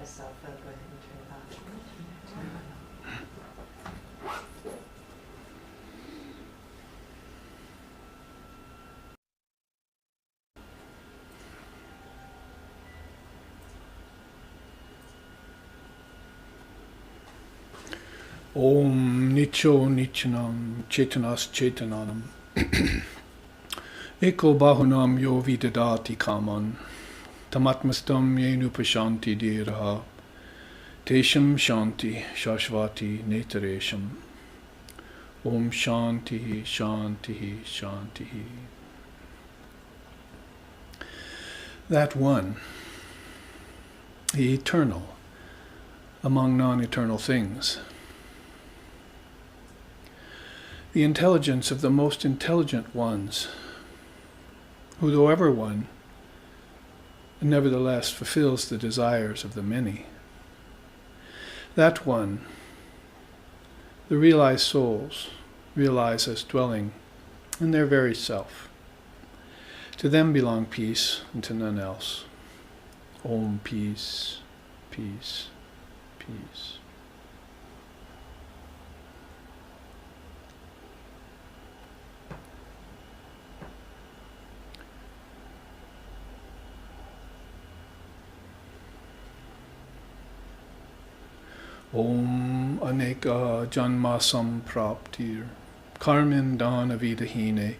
got a cell phone, go ahead and turn it off. Om Nicho Nichanam Chetanas Chetananam Eko Bahunam Yo Vidadati Kaman Tamatmastam Yenupashanti Diraha Tesham Shanti Shashvati Netaresham Om Shanti Shanti Shanti. That one, the eternal among non-eternal things, the intelligence of the most intelligent ones, who, though ever one, nevertheless fulfills the desires of the many. That one, the realized souls realize as dwelling in their very self. To them belong peace and to none else. Om peace, peace, peace. Om Aneka Janma Sampraptir Karmin Dana Vidahine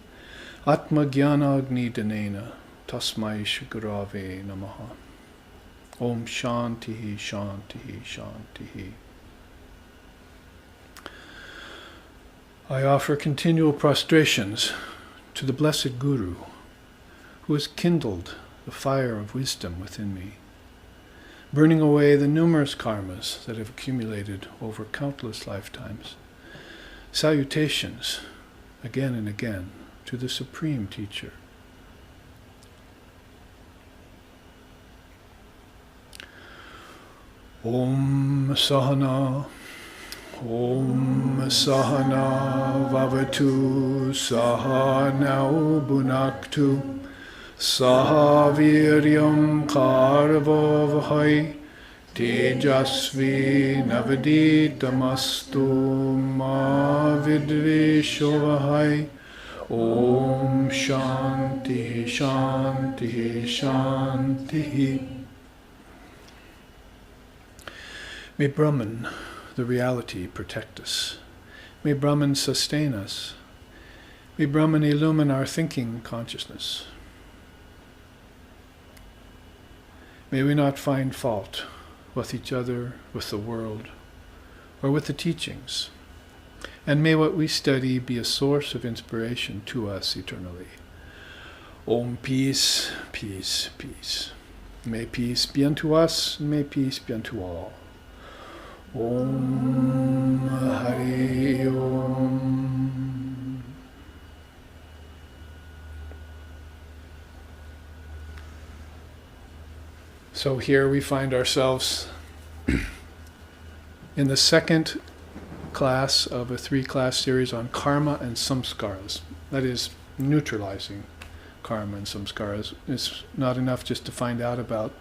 Atma Jnana Agni Danena Tasmai Shigurave Namaha. Om Shanti Shanti Shanti. I offer continual prostrations to the Blessed Guru, who has kindled the fire of wisdom within me, burning away the numerous karmas that have accumulated over countless lifetimes. Salutations, again and again, to the Supreme Teacher. Om Sahana, Om Sahana Vavatu, Sahanau Bhunaktu, Sahaviryam Karvavahai, Tejasvi Navaditamastu Ma Vidvishovahai. Om Shanti Shanti Shanti. May Brahman, the reality, protect us. May Brahman sustain us. May Brahman illumine our thinking consciousness. May we not find fault with each other, with the world, or with the teachings. And may what we study be a source of inspiration to us eternally. Om peace, peace, peace. May peace be unto us, and may peace be unto all. Om Hari Om. So here we find ourselves in the second class of a 3-class series on karma and samskaras. That is, neutralizing karma and samskaras. It's not enough just to find out about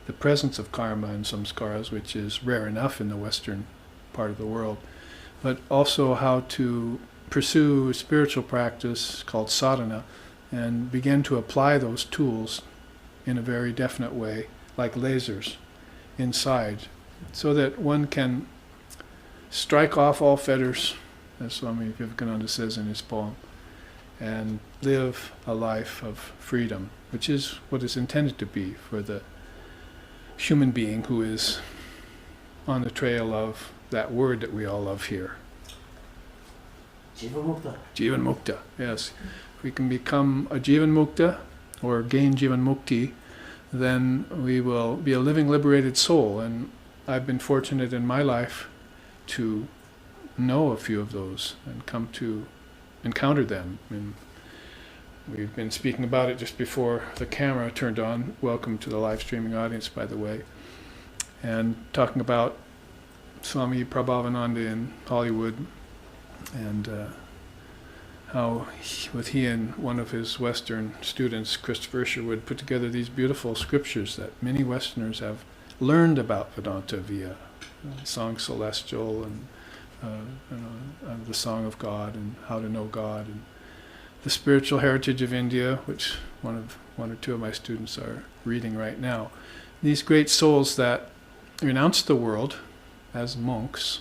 the presence of karma and samskaras, which is rare enough in the Western part of the world, but also how to pursue a spiritual practice called sadhana and begin to apply those tools in a very definite way, like lasers inside, so that one can strike off all fetters, as Swami Vivekananda says in his poem, and live a life of freedom, which is what is intended to be for the human being who is on the trail of that word that we all love here. Jivan Mukta. Jivan Mukta, yes. If we can become a Jivan Mukta, or gain Jivan Mukti, then we will be a living liberated soul. And I've been fortunate in my life to know a few of those and come to encounter them. And we've been speaking about it just before the camera turned on. Welcome to the live streaming audience, by the way. And talking about Swami Prabhavananda in Hollywood, and how he and one of his Western students, Christopher Isherwood, put together these beautiful scriptures that many Westerners have learned about Vedanta via Song Celestial and the Song of God and How to Know God and the Spiritual Heritage of India, which one or two of my students are reading right now. These great souls that renounced the world as monks,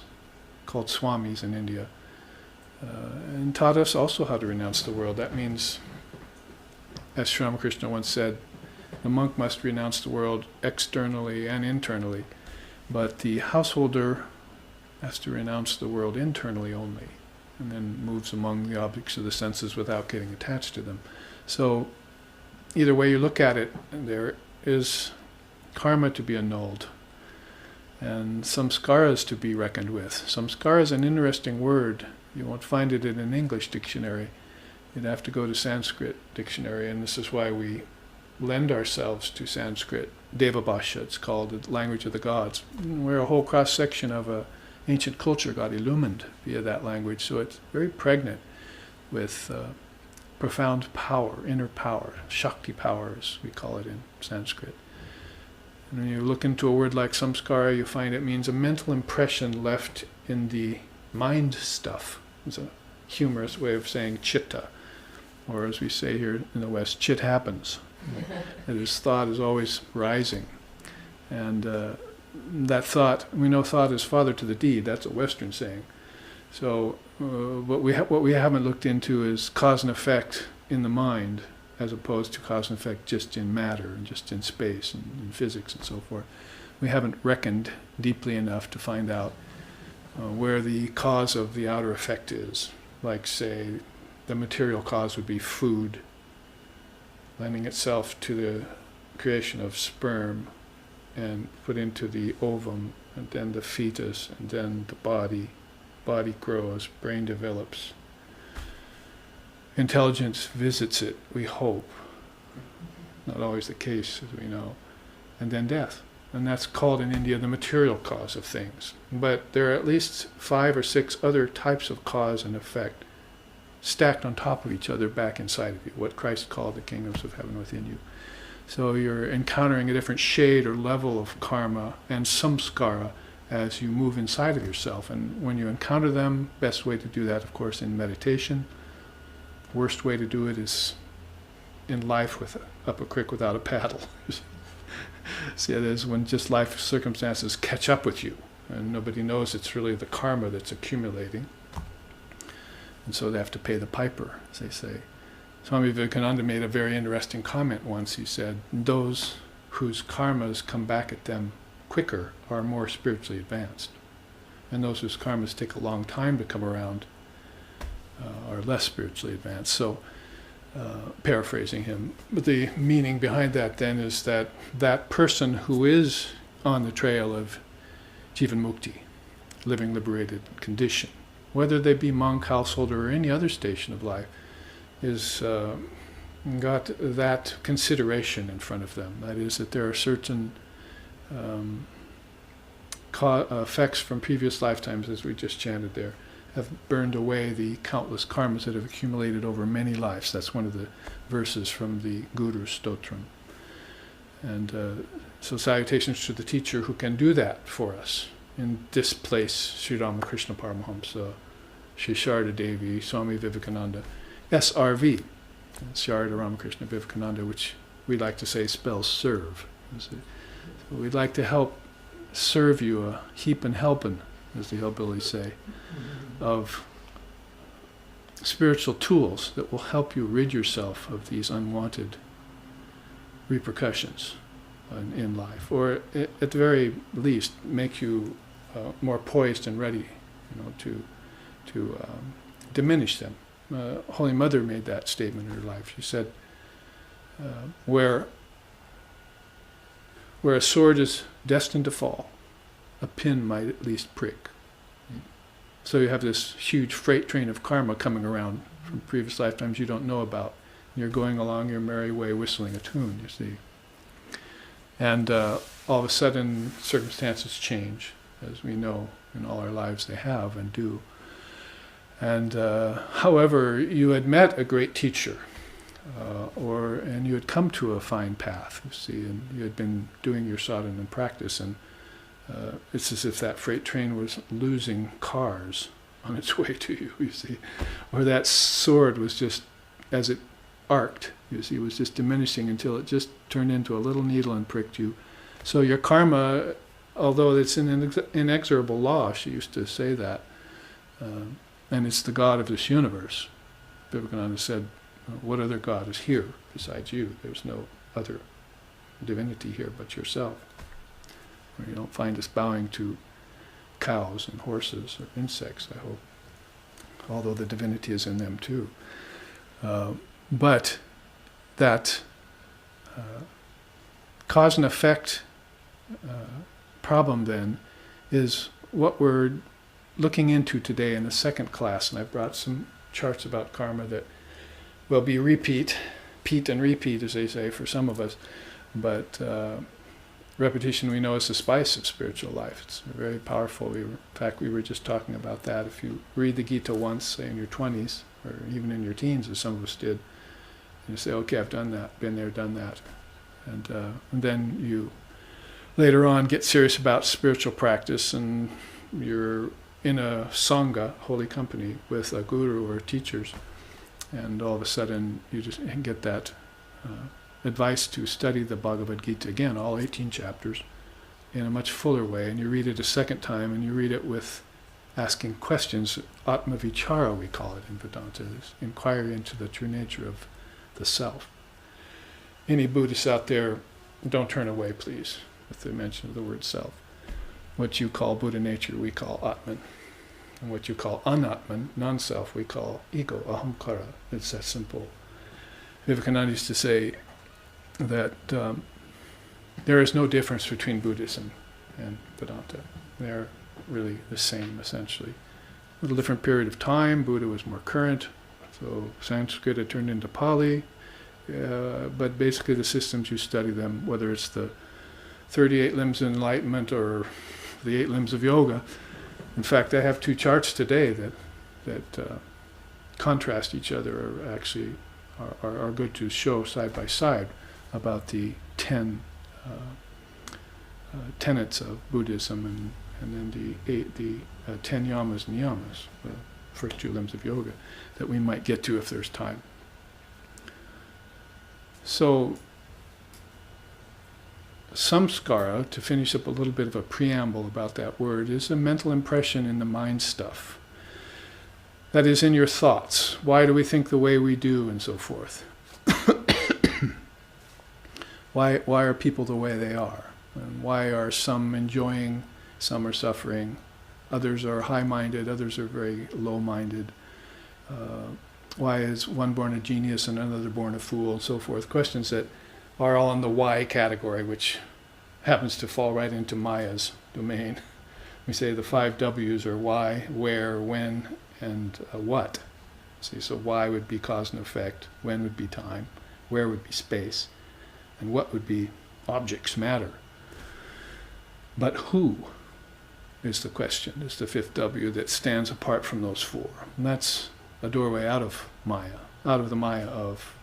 called swamis in India, and taught us also how to renounce the world. That means, as Sri Ramakrishna once said, the monk must renounce the world externally and internally, but the householder has to renounce the world internally only, and then moves among the objects of the senses without getting attached to them. So, either way you look at it, there is karma to be annulled, and samskaras to be reckoned with. Samskara is an interesting word. You won't find it in an English dictionary. You'd have to go to Sanskrit dictionary, and this is why we lend ourselves to Sanskrit. Devabhasha, it's called, the language of the gods, where a whole cross-section of ancient culture got illumined via that language. So it's very pregnant with profound power, inner power, Shakti power, as we call it in Sanskrit. And when you look into a word like samskara, you find it means a mental impression left in the mind stuff. It's a humorous way of saying chitta, or as we say here in the West, chit happens. That is, thought is always rising. And that thought, we know thought is father to the deed, that's a Western saying. So what we haven't looked into is cause and effect in the mind, as opposed to cause and effect just in matter and just in space and in physics and so forth. We haven't reckoned deeply enough to find out where the cause of the outer effect is. Like, say, the material cause would be food, lending itself to the creation of sperm and put into the ovum, and then the fetus, and then the body. Body grows, brain develops. Intelligence visits it, we hope. Not always the case, as we know. And then death. And that's called in India the material cause of things. But there are at least 5 or 6 other types of cause and effect stacked on top of each other back inside of you, what Christ called the kingdoms of heaven within you. So you're encountering a different shade or level of karma and samskara as you move inside of yourself. And when you encounter them, best way to do that, of course, in meditation. Worst way to do it is in life up a creek without a paddle. See, it is when just life circumstances catch up with you, and nobody knows it's really the karma that's accumulating. And so they have to pay the piper, as they say. Swami Vivekananda made a very interesting comment once. He said, those whose karmas come back at them quicker are more spiritually advanced. And those whose karmas take a long time to come around are less spiritually advanced. So, paraphrasing him, but the meaning behind that then is that that person who is on the trail of Jivan Mukti, living liberated condition, whether they be monk, householder, or any other station of life, is got that consideration in front of them. That is, that there are certain effects from previous lifetimes, as we just chanted there, have burned away the countless karmas that have accumulated over many lives. That's one of the verses from the Guru Stotram. And so salutations to the teacher who can do that for us. In this place, Sri Ramakrishna Paramahamsa, Sri Sharda Devi, Swami Vivekananda, SRV, Sharda Ramakrishna Vivekananda, which we like to say spells serve. So we'd like to help serve you a heapin' helpin', as the hillbillies say, of spiritual tools that will help you rid yourself of these unwanted repercussions in life, or at the very least make you more poised and ready, to diminish them. Holy Mother made that statement in her life. She said, where a sword is destined to fall, a pin might at least prick. So you have this huge freight train of karma coming around from previous lifetimes you don't know about. You're going along your merry way whistling a tune, you see. And all of a sudden circumstances change, as we know in all our lives they have and do. And however, you had met a great teacher, and you had come to a fine path, you see, and you had been doing your sadhana and practice, and it's as if that freight train was losing cars on its way to you, you see, or that sword was just, as it arced, you see, was just diminishing until it just turned into a little needle and pricked you. So your karma, although it's an inexorable law, she used to say that, and it's the God of this universe. Vivekananda said, what other God is here besides you? There's no other divinity here but yourself. You don't find us bowing to cows and horses or insects, I hope, although the divinity is in them too. But that cause and effect problem then is what we're looking into today in the second class, and I've brought some charts about karma that will be repeat and repeat, as they say, for some of us, but repetition, we know, is the spice of spiritual life. It's very powerful. In fact, we were just talking about that. If you read the Gita once, say in your 20s, or even in your teens, as some of us did, and you say, okay, I've done that, been there, done that. And then you later on get serious about spiritual practice, and you're in a sangha, holy company, with a guru or teachers, and all of a sudden you just get that advice to study the Bhagavad Gita again, all 18 chapters, in a much fuller way, and you read it a second time, and you read it with asking questions. Atma Vichara, we call it in Vedanta, is inquiry into the true nature of the self. Any Buddhists out there, don't turn away, please, with the mention of the word self. What you call Buddha nature, we call Atman. And what you call Anatman, non-self, we call ego, ahamkara. It's that simple. Vivekananda used to say that there is no difference between Buddhism and Vedanta. They're really the same, essentially. A little different period of time. Buddha was more current, so Sanskrit had turned into Pali. But basically the systems, you study them, whether it's the 38 limbs of enlightenment or the 8 limbs of yoga. In fact, I have 2 charts today that contrast each other, or actually are good to show side by side, about the 10 tenets of Buddhism, and then the 10 yamas and niyamas, the first 2 limbs of yoga, that we might get to if there's time. So, samskara, to finish up a little bit of a preamble about that word, is a mental impression in the mind stuff. That is, in your thoughts. Why do we think the way we do, and so forth? Why are people the way they are? And why are some enjoying, some are suffering, others are high-minded, others are very low-minded? Why is one born a genius and another born a fool, and so forth? Questions that are all in the why category, which happens to fall right into Maya's domain. We say the 5 W's are why, where, when, and what. See, so why would be cause and effect, when would be time, where would be space, and what would be objects, matter. But who is the question, is the 5th W that stands apart from those 4. And that's a doorway out of Maya, out of the Maya of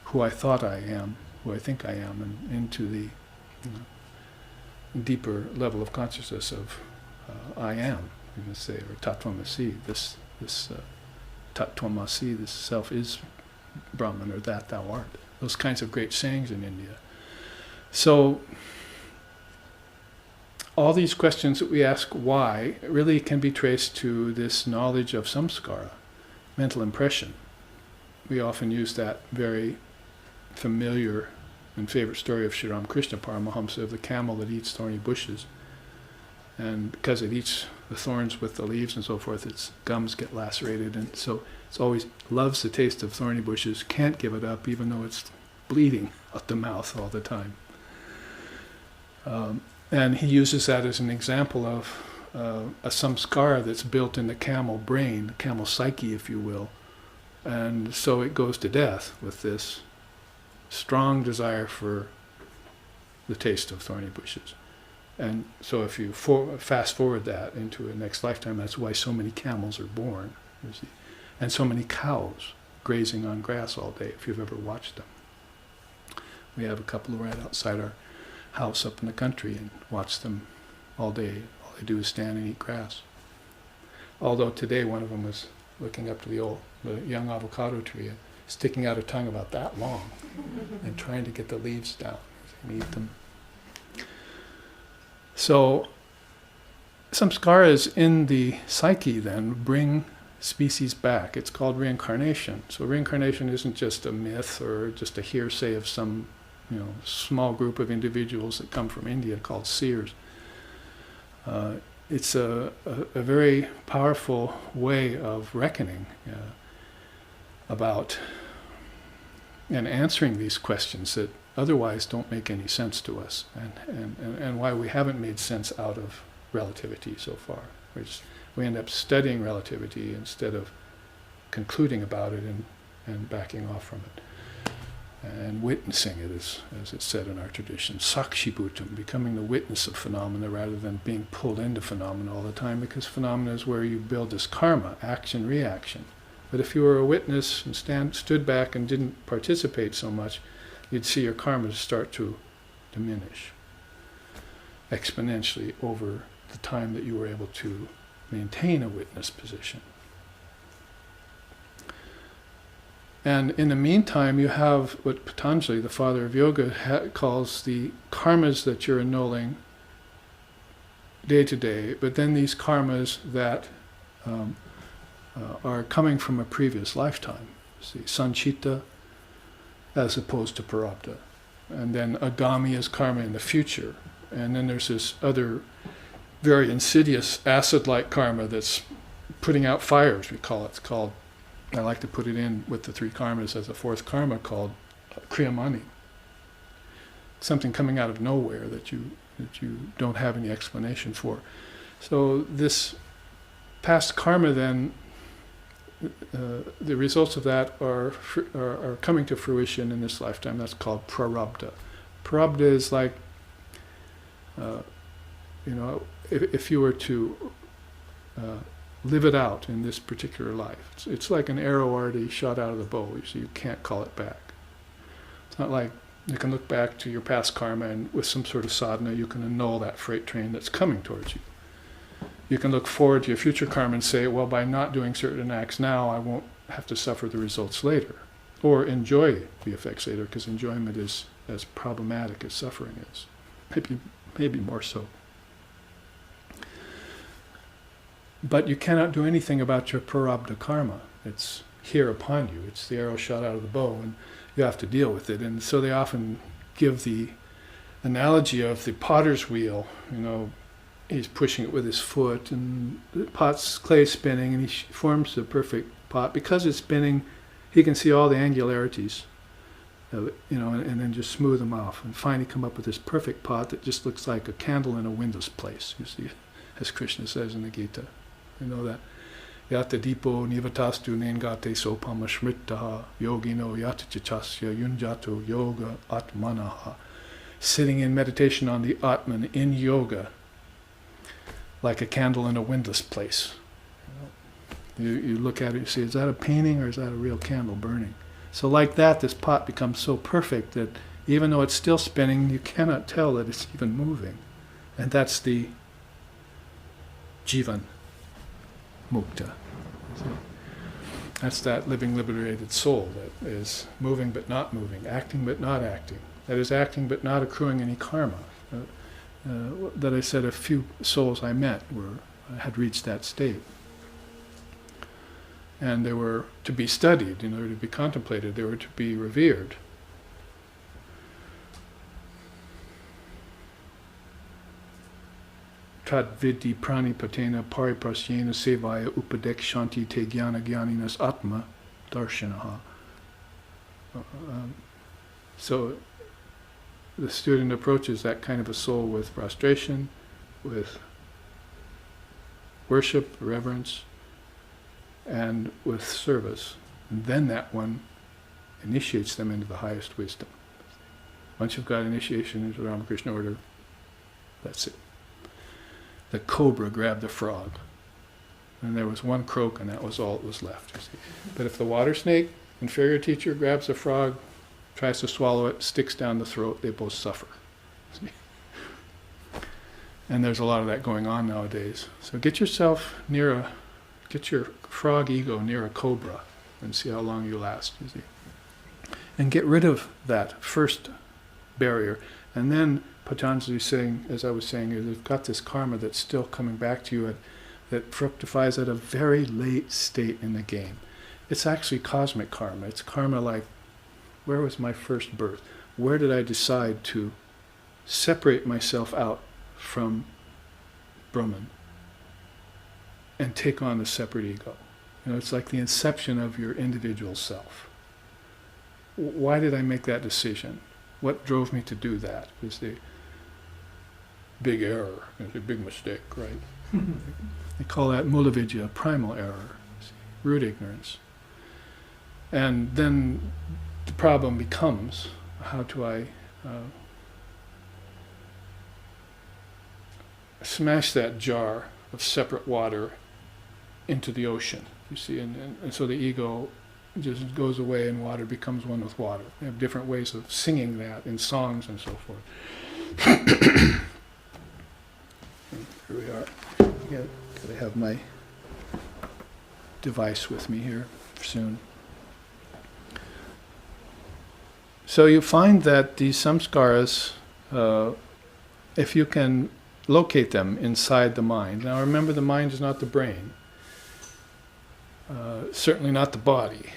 who I thought I am, who I think I am, and into the deeper level of consciousness of I am, you can say, or Tattvamasi, this Tattvamasi, this self is Brahman, or that thou art. Those kinds of great sayings in India. So, all these questions that we ask why really can be traced to this knowledge of samskara, mental impression. We often use that very familiar and favorite story of Sri Ramakrishna Paramahamsa, of the camel that eats thorny bushes. And because it eats the thorns with the leaves and so forth, its gums get lacerated, and so it's always loves the taste of thorny bushes, can't give it up even though it's bleeding out the mouth all the time. And he uses that as an example of a samskara that's built in the camel brain, the camel psyche, if you will. And so it goes to death with this strong desire for the taste of thorny bushes. And so if you fast forward that into a next lifetime, that's why so many camels are born, you see, and so many cows. grazing on grass all day, if you've ever watched them. We have a couple right outside our house up in the country and watch them all day. All they do is stand and eat grass. Although today one of them was looking up to the young avocado tree and sticking out a tongue about that long and trying to get the leaves down and eat them. So samskaras in the psyche then bring species back. It's called reincarnation. So reincarnation isn't just a myth or just a hearsay of some small group of individuals that come from India called seers. It's a very powerful way of reckoning about and answering these questions that otherwise don't make any sense to us, and why we haven't made sense out of relativity so far. We end up studying relativity instead of concluding about it and backing off from it. And witnessing it, as it's said in our tradition, sakshibhutam, becoming the witness of phenomena rather than being pulled into phenomena all the time, because phenomena is where you build this karma, action, reaction. But if you were a witness and stood back and didn't participate so much, you'd see your karma start to diminish exponentially over the time that you were able to maintain a witness position. And in the meantime, you have what Patanjali, the father of yoga, calls the karmas that you're annulling day to day, but then these karmas that are coming from a previous lifetime. See, sanchita as opposed to prarabdha. And then agami is karma in the future. And then there's this other very insidious acid-like karma that's putting out fires, we call it. It's called, I like to put it in with the three karmas as a fourth karma called kriyamani. Something coming out of nowhere that you don't have any explanation for. So this past karma then, the results of that are coming to fruition in this lifetime. That's called prarabdha. Prarabdha is like, if you were to live it out in this particular life. It's like an arrow already shot out of the bow, so you can't call it back. It's not like you can look back to your past karma and with some sort of sadhana you can annul that freight train that's coming towards you. You can look forward to your future karma and say, well, by not doing certain acts now, I won't have to suffer the results later. Or enjoy the effects later, because enjoyment is as problematic as suffering is. Maybe more so. But you cannot do anything about your prarabdha karma. It's here upon you. It's the arrow shot out of the bow, and you have to deal with it. And so they often give the analogy of the potter's wheel. He's pushing it with his foot, and the clay is spinning, and he forms the perfect pot. Because it's spinning, he can see all the angularities, and then just smooth them off, and finally come up with this perfect pot that just looks like a candle in a windowless place. You see, as Krishna says in the Gita. You know that. Yata dipo nivatastu nengate sopama shmrittaha yogino yata chachasya yunjato yoga atmanaha. Sitting in meditation on the Atman in yoga, like a candle in a windless place. You look at it, you see, is that a painting or is that a real candle burning? So like that, this pot becomes so perfect that even though it's still spinning, you cannot tell that it's even moving. And that's the jivan mukta. That's that living liberated soul that is moving but not moving, acting but not acting. That is acting but not accruing any karma. That I said a few souls I met had reached that state. And they were to be studied, they were to be contemplated, they were to be revered. Tad vidhi pranipatena pariprasyena sevaya upadekshanti te jnana jnaninas atma darshanaha. So the student approaches that kind of a soul with prostration, with worship, reverence, and with service. And then that one initiates them into the highest wisdom. Once you've got initiation into the Ramakrishna order, that's it. The cobra grabbed the frog. And there was one croak, and that was all that was left. You see. But if the water snake Inferior teacher grabs a frog, tries to swallow it, sticks down the throat, they both suffer. And there's a lot of that going on nowadays. So get your frog ego near a cobra and see how long you last, you see. And get rid of that first barrier. And then Patanjali is saying, as I was saying, you've got this karma that's still coming back to you that fructifies at a very late state in the game. It's actually cosmic karma. It's karma like, where was my first birth? Where did I decide to separate myself out from Brahman and take on a separate ego? It's like the inception of your individual self. Why did I make that decision? What drove me to do that? It was the big error. It was a big mistake, right? They call that mulavidya, primal error, root ignorance. And then the problem becomes, how do I smash that jar of separate water into the ocean, you see, and so the ego just goes away and water becomes one with water. They have different ways of singing that in songs and so forth. Here we are. Yeah, gotta have my device with me here soon. So you find that these samskaras, if you can locate them inside the mind. Now remember, the mind is not the brain. Certainly not the body.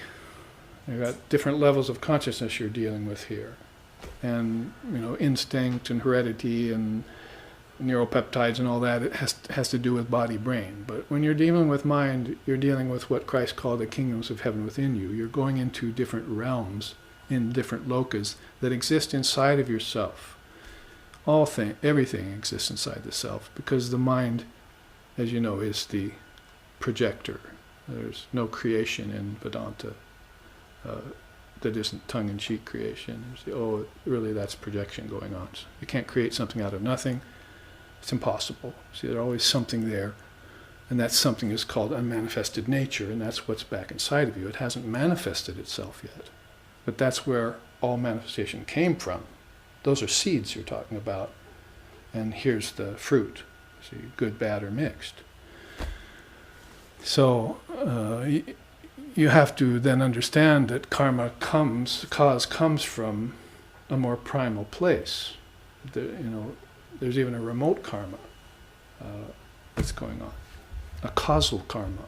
You've got different levels of consciousness you're dealing with here. And, instinct and heredity and neuropeptides and all that, it has to do with body-brain. But when you're dealing with mind, you're dealing with what Christ called the kingdoms of heaven within you. You're going into different realms in different lokas that exist inside of yourself. Everything exists inside the self, because the mind, as you know, is the projector. There's no creation in Vedanta that isn't tongue-in-cheek creation. Really that's projection going on. So you can't create something out of nothing. It's impossible. See, there's always something there, and that something is called unmanifested nature, and that's what's back inside of you. It hasn't manifested itself yet. But that's where all manifestation came from. Those are seeds you're talking about. And here's the fruit. See, good, bad, or mixed. So you have to then understand that cause comes from a more primal place. There's even a remote karma that's going on. A causal karma,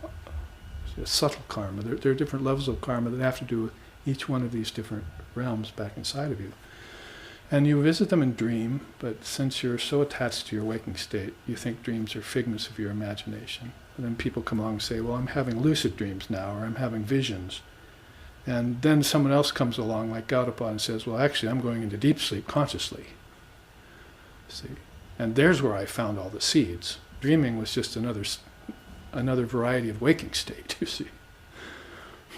a subtle karma. There are different levels of karma that have to do with each one of these different realms back inside of you. And you visit them in dream, but since you're so attached to your waking state, you think dreams are figments of your imagination. And then people come along and say, well, I'm having lucid dreams now, or I'm having visions. And then someone else comes along, like Gaudapad, and says, well, actually, I'm going into deep sleep consciously. See? And there's where I found all the seeds. Dreaming was just another variety of waking state, you see.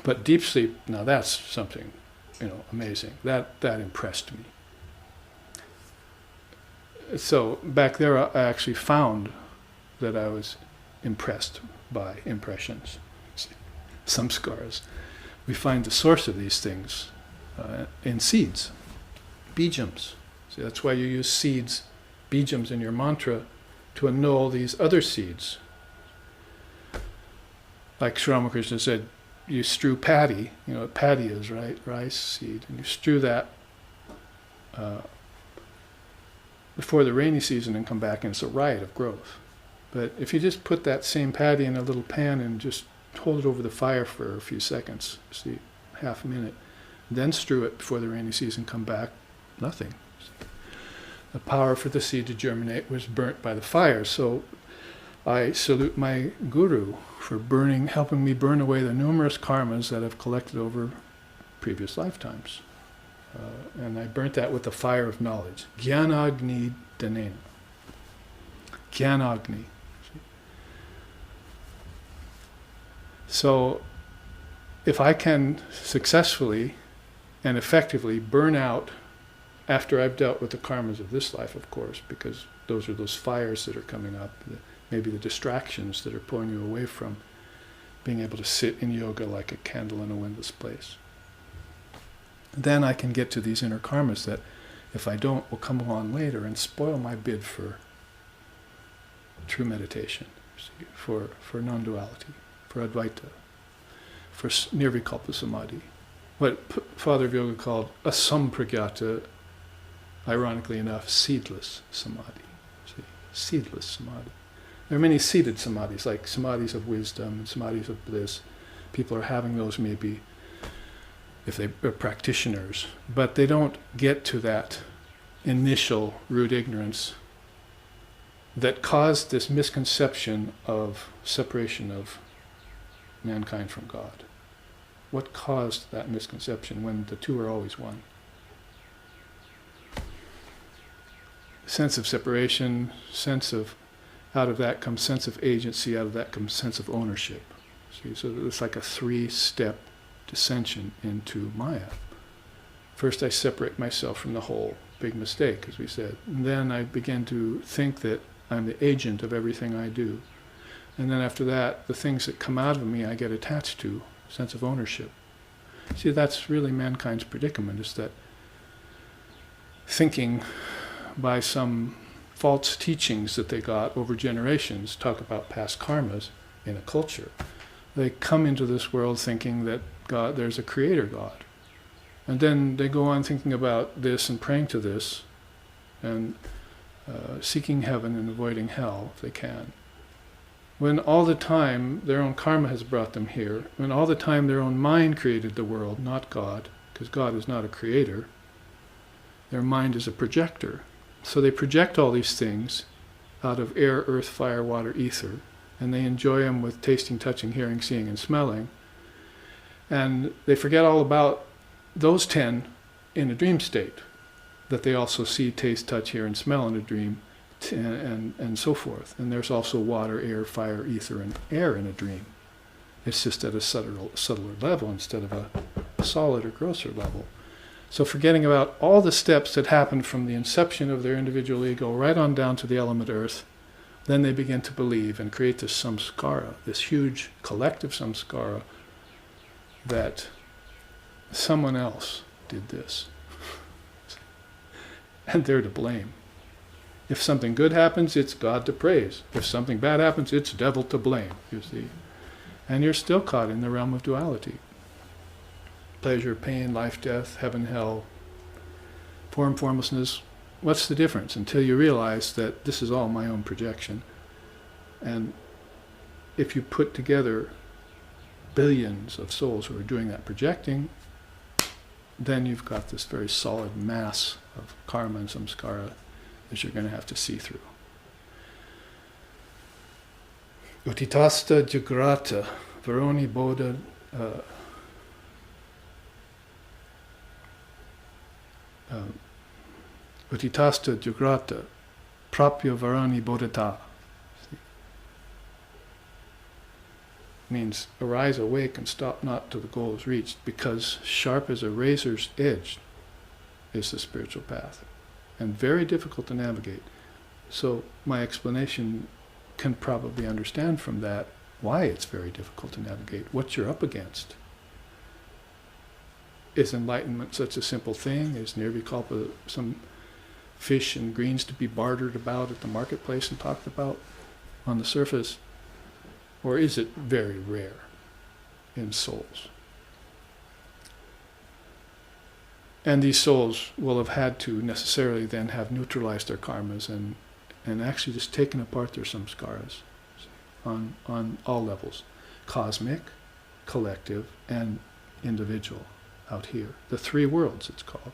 But deep sleep, now that's something, amazing. That impressed me. So back there, I actually found that I was impressed by impressions, samskaras. We find the source of these things in seeds, bijams. See, that's why you use seeds, bijams in your mantra to annul these other seeds. Like Sri Ramakrishna said, you strew paddy, what paddy is, right? Rice seed. And you strew that before the rainy season and come back, and it's a riot of growth. But if you just put that same paddy in a little pan and just hold it over the fire for a few seconds, see, half a minute, then strew it before the rainy season, come back, nothing. The power for the seed to germinate was burnt by the fire. So I salute my guru for helping me burn away the numerous karmas that I've collected over previous lifetimes. And I burnt that with the fire of knowledge. Jnanagni danena. Jnanagni. So if I can successfully and effectively burn out, after I've dealt with the karmas of this life, of course, because those are those fires that are coming up, maybe the distractions that are pulling you away from being able to sit in yoga like a candle in a windless place. then I can get to these inner karmas that, if I don't, will come along later and spoil my bid for true meditation, see, for non-duality, for Advaita, for nirvikalpa samadhi. What Father of Yoga called a sampragyata, ironically enough, seedless samadhi. See, seedless samadhi. There are many seeded samadhis, like samadhis of wisdom and samadhis of bliss. People are having those maybe if they are practitioners, but they don't get to that initial root ignorance that caused this misconception of separation of mankind from God. What caused that misconception when the two are always one? Sense of separation, out of that comes sense of agency, out of that comes sense of ownership. See, so it's like a 3-step descension into Maya. First I separate myself from the whole, big mistake, as we said. And then I begin to think that I'm the agent of everything I do. And then after that, the things that come out of me I get attached to, sense of ownership. See, that's really mankind's predicament, is that thinking by some false teachings that they got over generations, talk about past karmas in a culture. They come into this world thinking that God, there's a creator God. And then they go on thinking about this and praying to this and seeking heaven and avoiding hell if they can. When all the time their own karma has brought them here, when all the time their own mind created the world, not God, because God is not a creator, their mind is a projector. So they project all these things out of air, earth, fire, water, ether, and they enjoy them with tasting, touching, hearing, seeing, and smelling. And they forget all about those 10 in a dream state, that they also see, taste, touch, hear, and smell in a dream, and so forth. And there's also water, air, fire, ether, and air in a dream. It's just at a subtler level instead of a solid or grosser level. So forgetting about all the steps that happened from the inception of their individual ego right on down to the element earth, then they begin to believe and create this samskara, this huge collective samskara, that someone else did this. And they're to blame. If something good happens, it's God to praise. If something bad happens, it's devil to blame, you see. And you're still caught in the realm of duality. Pleasure, pain, life, death, heaven, hell, form, formlessness. What's the difference? Until you realize that this is all my own projection. And if you put together billions of souls who are doing that projecting, then you've got this very solid mass of karma and samskara that you're going to have to see through. Utitasta jagrata, varoni bodha, utitasta jagrata, prapya varani bodhata. Means arise, awake, and stop not till the goal is reached, because sharp as a razor's edge is the spiritual path, and very difficult to navigate. So my explanation can probably understand from that why it's very difficult to navigate, what you're up against. Is enlightenment such a simple thing? Is nirvikalpa some fish and greens to be bartered about at the marketplace and talked about on the surface? Or is it very rare in souls? And these souls will have had to necessarily then have neutralized their karmas and actually just taken apart their samskaras on all levels. Cosmic, collective, and individual out here. The 3 worlds, it's called.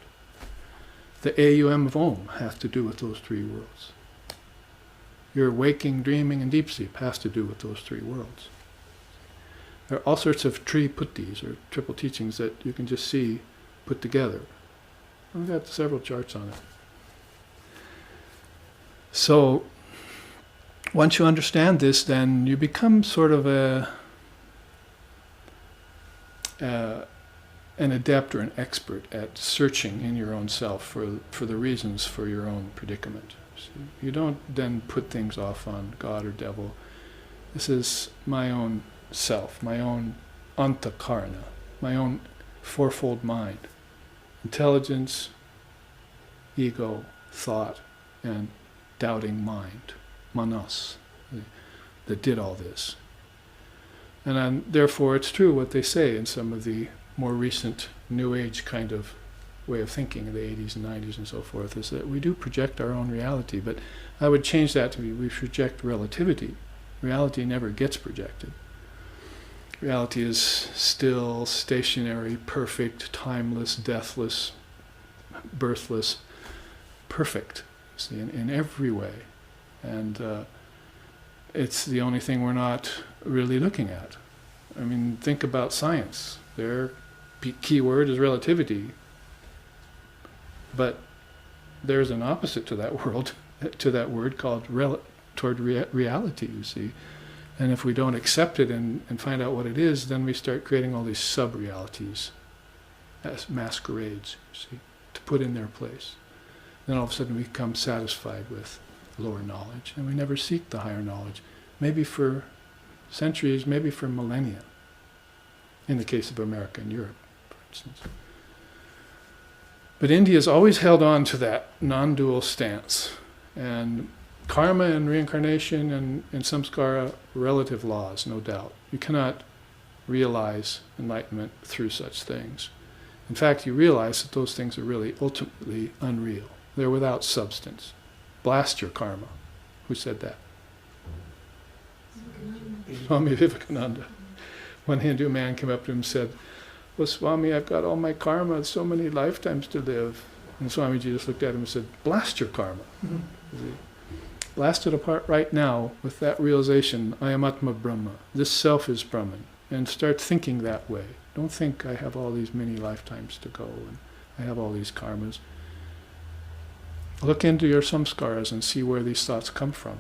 The AUM of Om has to do with those 3 worlds. Your waking, dreaming, and deep sleep has to do with those 3 worlds. There are all sorts of tri-puttis, or triple teachings, that you can just see put together. I've got several charts on it. So, once you understand this, then you become sort of an adept or an expert at searching in your own self for the reasons for your own predicament. So you don't then put things off on God or devil. This is my own self, my own antakarna, my own fourfold mind. intelligence, ego, thought, and doubting mind, manas, that did all this. And therefore it's true what they say in some of the more recent New Age kind of way of thinking in the 80s and 90s and so forth, is that we do project our own reality, but I would change that to we project relativity. Reality never gets projected. Reality is still, stationary, perfect, timeless, deathless, birthless, perfect, see, in every way. And it's the only thing we're not really looking at. I mean, think about science. Their key word is relativity. But there's an opposite to that word called reality, you see. And if we don't accept it and find out what it is, then we start creating all these sub-realities as masquerades, you see, to put in their place. Then all of a sudden we become satisfied with lower knowledge, and we never seek the higher knowledge. Maybe for centuries, maybe for millennia. In the case of America and Europe, for instance. But India's always held on to that non-dual stance. And karma and reincarnation and samskara, relative laws, no doubt. You cannot realize enlightenment through such things. In fact, you realize that those things are really ultimately unreal. They're without substance. Blast your karma. Who said that? Swami Vivekananda. One Hindu man came up to him and said, "Well, Swami, I've got all my karma, so many lifetimes to live." And Swamiji just looked at him and said, "Blast your karma." Mm-hmm. Blast it apart right now with that realization, I am Atma Brahma. This self is Brahman. And start thinking that way. Don't think I have all these many lifetimes to go and I have all these karmas. Look into your samskaras and see where these thoughts come from.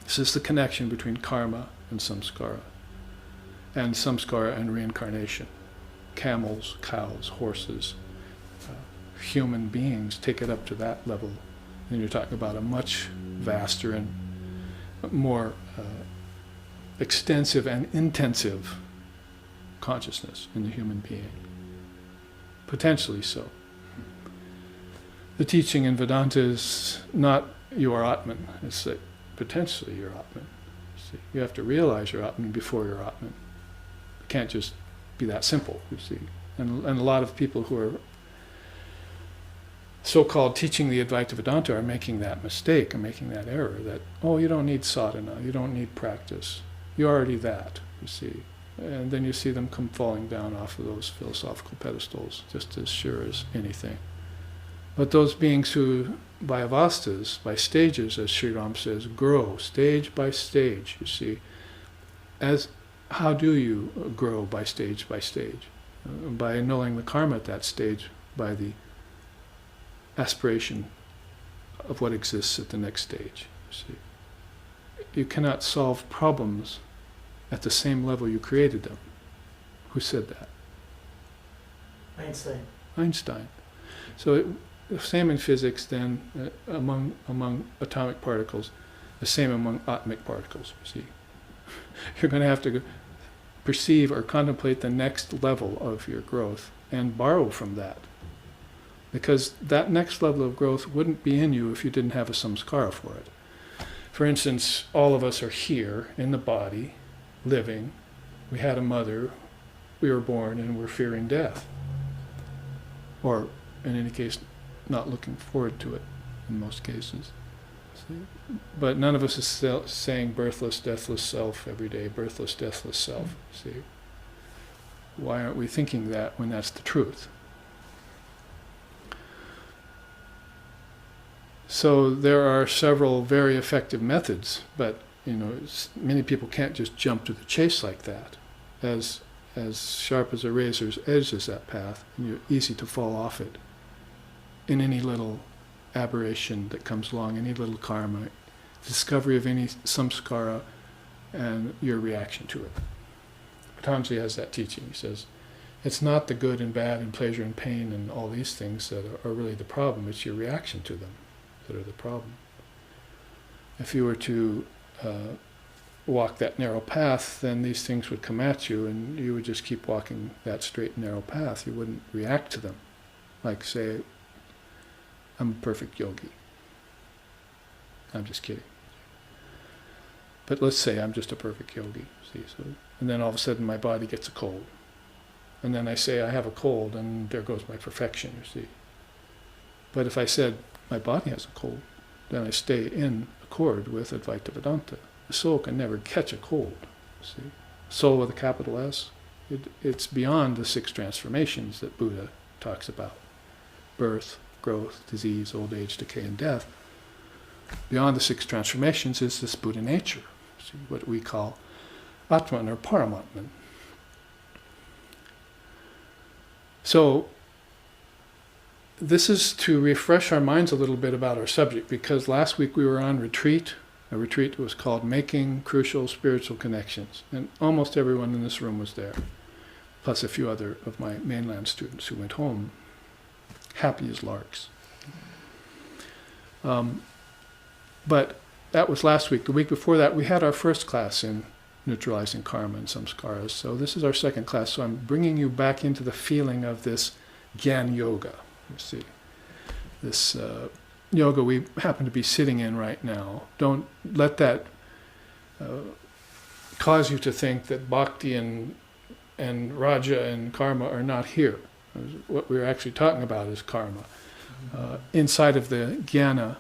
This is the connection between karma and samskara and reincarnation. Camels, cows, horses, human beings, take it up to that level. Then you're talking about a much vaster and more extensive and intensive consciousness in the human being. Potentially so. The teaching in Vedanta is not you are Atman, it's that potentially you're Atman. See, you have to realize you're Atman before you're Atman. It can't just be that simple, you see. And a lot of people who are so-called teaching the Advaita Vedanta are making that mistake, and making that error, that, oh, you don't need sadhana, you don't need practice. You're already that, you see. And then you see them come falling down off of those philosophical pedestals, just as sure as anything. But those beings who, by avastas, by stages, as Sri Ram says, grow stage by stage, you see. How do you grow by stage by stage? By annulling the karma at that stage, by the aspiration of what exists at the next stage. See, you cannot solve problems at the same level you created them. Who said that? Einstein. So the same in physics then among atomic particles, the same among atomic particles. See, you're going to have to perceive or contemplate the next level of your growth and borrow from that. Because that next level of growth wouldn't be in you if you didn't have a samskara for it. For instance, all of us are here in the body, living. We had a mother, we were born, and we're fearing death. Or, in any case, not looking forward to it, in most cases. See? But none of us is saying birthless, deathless self every day, birthless, deathless self. See? Why aren't we thinking that when that's the truth? So there are several very effective methods, but many people can't just jump to the chase like that. As sharp as a razor's edge is that path, and you're easy to fall off it in any little aberration that comes along, any little karma, discovery of any samskara, and your reaction to it. Patanjali has that teaching. He says, it's not the good and bad and pleasure and pain and all these things that are really the problem, it's your reaction to them that are the problem. If you were to walk that narrow path, then these things would come at you and you would just keep walking that straight and narrow path. You wouldn't react to them. Like say, I'm a perfect yogi. I'm just kidding. But let's say I'm just a perfect yogi. See, so, and then all of a sudden my body gets a cold. And then I say I have a cold, and there goes my perfection, you see. But if I said my body has a cold, then I stay in accord with Advaita Vedanta. The soul can never catch a cold, see. Soul with a capital S, it's beyond the 6 transformations that Buddha talks about. Birth, growth, disease, old age, decay, and death. Beyond the 6 transformations is this Buddha nature, see, what we call Atman or Paramatman. So, this is to refresh our minds a little bit about our subject, because last week we were on retreat. A retreat that was called Making Crucial Spiritual Connections, and almost everyone in this room was there, plus a few other of my mainland students who went home happy as larks. But that was last week. The week before that, we had our first class in Neutralizing Karma and Samskaras. So this is our second class. So I'm bringing you back into the feeling of this Gyan Yoga. You see, this yoga we happen to be sitting in right now. Don't let that cause you to think that Bhakti and Raja and Karma are not here. What we're actually talking about is Karma. Inside of the Jnana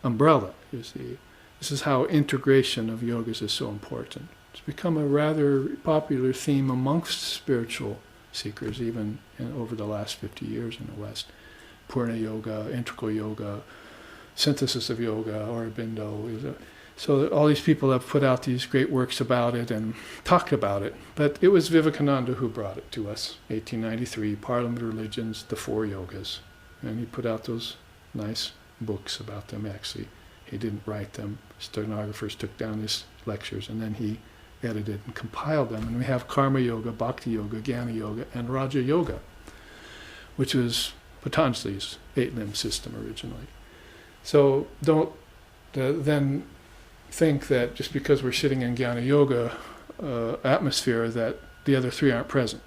umbrella, you see. This is how integration of yogas is so important. It's become a rather popular theme amongst spiritual seekers, even over the last 50 years in the West. Purna Yoga, Integral Yoga, Synthesis of Yoga, Aurobindo. So all these people have put out these great works about it and talked about it. But it was Vivekananda who brought it to us, 1893, Parliament of Religions, the 4 Yogas. And he put out those nice books about them, actually. He didn't write them. Stenographers took down his lectures, and then he edited and compiled them. And we have Karma Yoga, Bhakti Yoga, Jnana Yoga, and Raja Yoga, which was Patanjali's 8-limb system originally. So don't then think that just because we're sitting in Jnana Yoga atmosphere that the other 3 aren't present.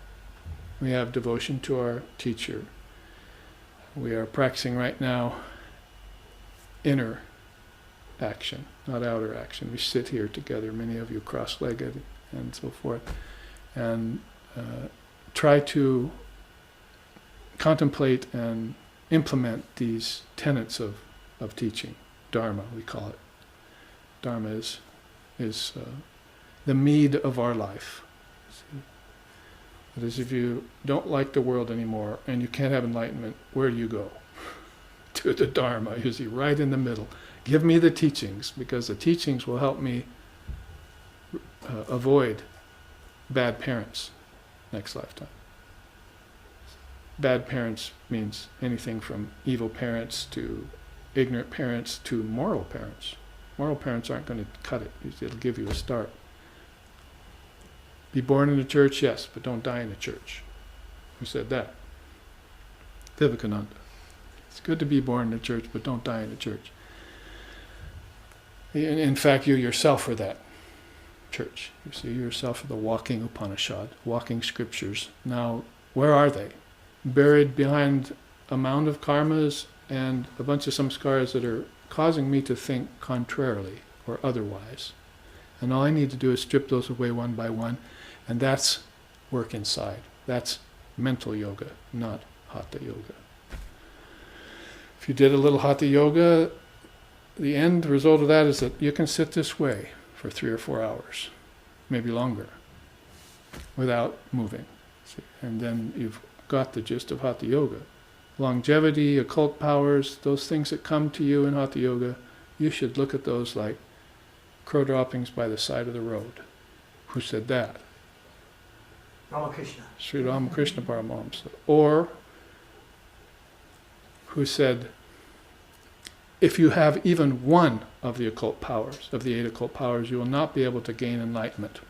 We have devotion to our teacher. We are practicing right now inner action, not outer action. We sit here together, many of you cross-legged and so forth, and try to contemplate and implement these tenets of teaching. Dharma, we call it. Dharma is the mead of our life. That is, if you don't like the world anymore and you can't have enlightenment, where do you go? To the Dharma, you see, right in the middle. Give me the teachings, because the teachings will help me avoid bad parents next lifetime. Bad parents means anything from evil parents to ignorant parents to moral parents. Moral parents aren't going to cut it. It'll give you a start. Be born in the church, yes, but don't die in the church. Who said that? Vivekananda. It's good to be born in the church, but don't die in the church. In fact, you yourself are that church. You see, you yourself are the walking Upanishad, walking scriptures. Now, where are they? Buried behind a mound of karmas and a bunch of samskaras that are causing me to think contrarily or otherwise. And all I need to do is strip those away one by one, and that's work inside. That's mental yoga, not hatha yoga. If you did a little hatha yoga, the end result of that is that you can sit this way for 3 or 4 hours, maybe longer, without moving. See? And then you've got the gist of hatha yoga. Longevity, occult powers, those things that come to you in hatha yoga, you should look at those like crow droppings by the side of the road. Who said that? Ramakrishna. Sri Ramakrishna Paramahamsa. Or who said, if you have even one of the occult powers, of the 8 occult powers, you will not be able to gain enlightenment.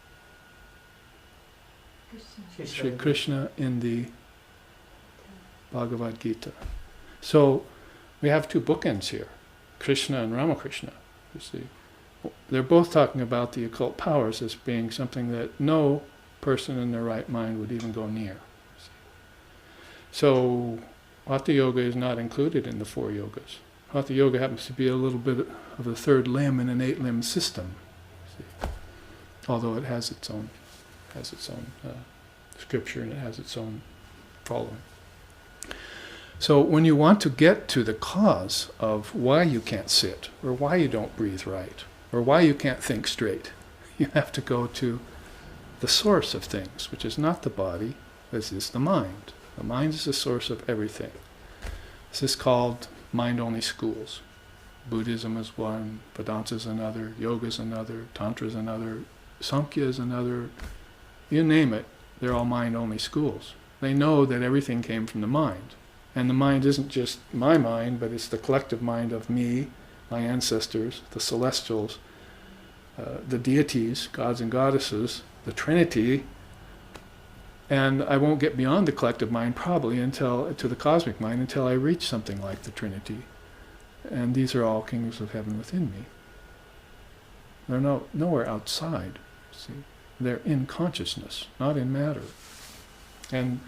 Sri Krishna in the Bhagavad Gita. So we have 2 bookends here, Krishna and Ramakrishna. You see, they're both talking about the occult powers as being something that no person in their right mind would even go near. So Hatha Yoga is not included in the 4 yogas. Hatha Yoga happens to be a little bit of the 3rd limb in an 8-limb system, see? Although it has its own scripture and it has its own following. So when you want to get to the cause of why you can't sit, or why you don't breathe right, or why you can't think straight, you have to go to the source of things, which is not the body, this is the mind. The mind is the source of everything. This is called mind-only schools. Buddhism is one, Vedanta is another, Yoga is another, Tantra is another, Samkhya is another, you name it, they're all mind-only schools. They know that everything came from the mind. And the mind isn't just my mind, but it's the collective mind of me, my ancestors, the celestials, the deities, gods and goddesses, the Trinity. And I won't get beyond the collective mind probably to the cosmic mind until I reach something like the Trinity. And these are all kingdoms of heaven within me. They're nowhere outside. See, they're in consciousness, not in matter. And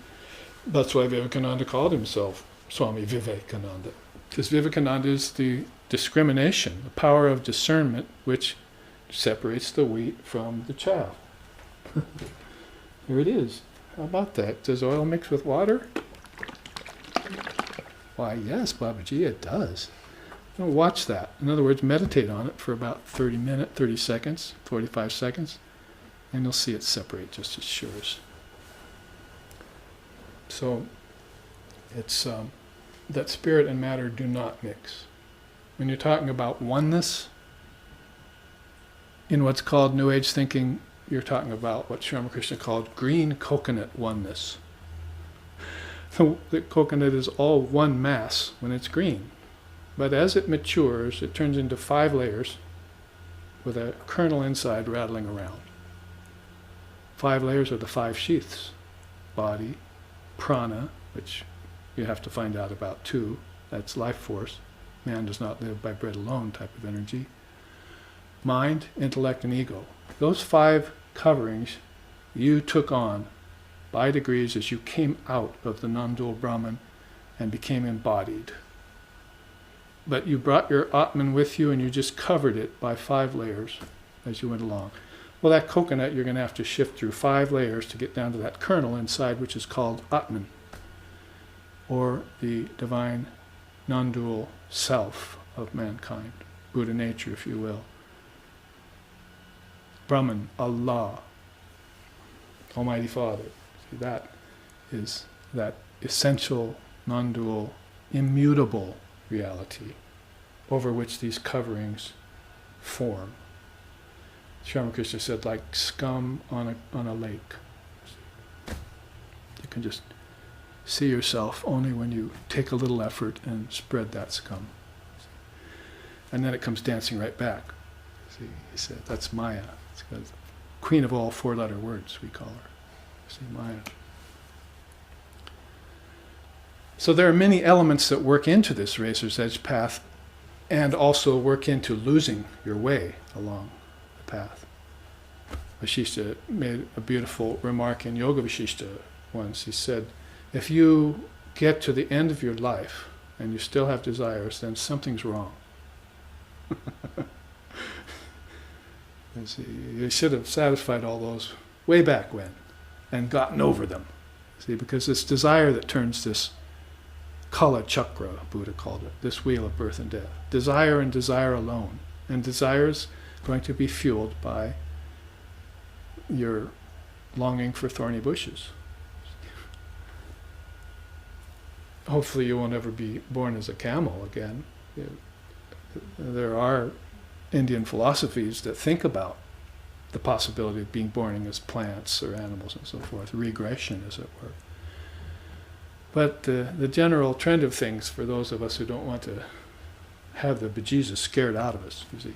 that's why Vivekananda called himself Swami Vivekananda. Because Vivekananda is the discrimination, the power of discernment which separates the wheat from the chaff. Here it is. How about that? Does oil mix with water? Why, yes, Babaji, it does. Watch that. In other words, meditate on it for about 30 seconds, 45 seconds, and you'll see it separate just as sure as. So, it's that spirit and matter do not mix. When you're talking about oneness, in what's called New Age thinking, you're talking about what Sri Ramakrishna called green coconut oneness. The coconut is all one mass when it's green. But as it matures, it turns into 5 layers with a kernel inside rattling around. 5 layers are the 5 sheaths. Body, prana, which you have to find out about too. That's life force. Man does not live by bread alone type of energy. Mind, intellect, and ego. Those 5 coverings you took on by degrees as you came out of the non-dual Brahman and became embodied. But you brought your Atman with you and you just covered it by 5 layers as you went along. Well, that coconut, you're going to have to shift through 5 layers to get down to that kernel inside, which is called Atman, or the divine non-dual self of mankind, Buddha nature, if you will. Brahman, Allah, Almighty Father. See, that is that essential, non-dual, immutable reality over which these coverings form. Sri Ramakrishna said, like scum on a lake. You can just see yourself only when you take a little effort and spread that scum. And then it comes dancing right back. See, he said, that's Maya. It's the queen of all 4-letter words, we call her. See, Maya. So there are many elements that work into this razor's edge path and also work into losing your way along the path. Vasishta made a beautiful remark in Yoga Vasishta once. He said, if you get to the end of your life and you still have desires, then something's wrong. See, you should have satisfied all those way back when and gotten over them. See, because it's desire that turns this Kala Chakra, Buddha called it, this wheel of birth and death. Desire and desire alone. And desire is going to be fueled by your longing for thorny bushes. Hopefully you won't ever be born as a camel again. There are Indian philosophies that think about the possibility of being born as plants or animals and so forth, regression as it were. But the general trend of things for those of us who don't want to have the bejesus scared out of us, you see,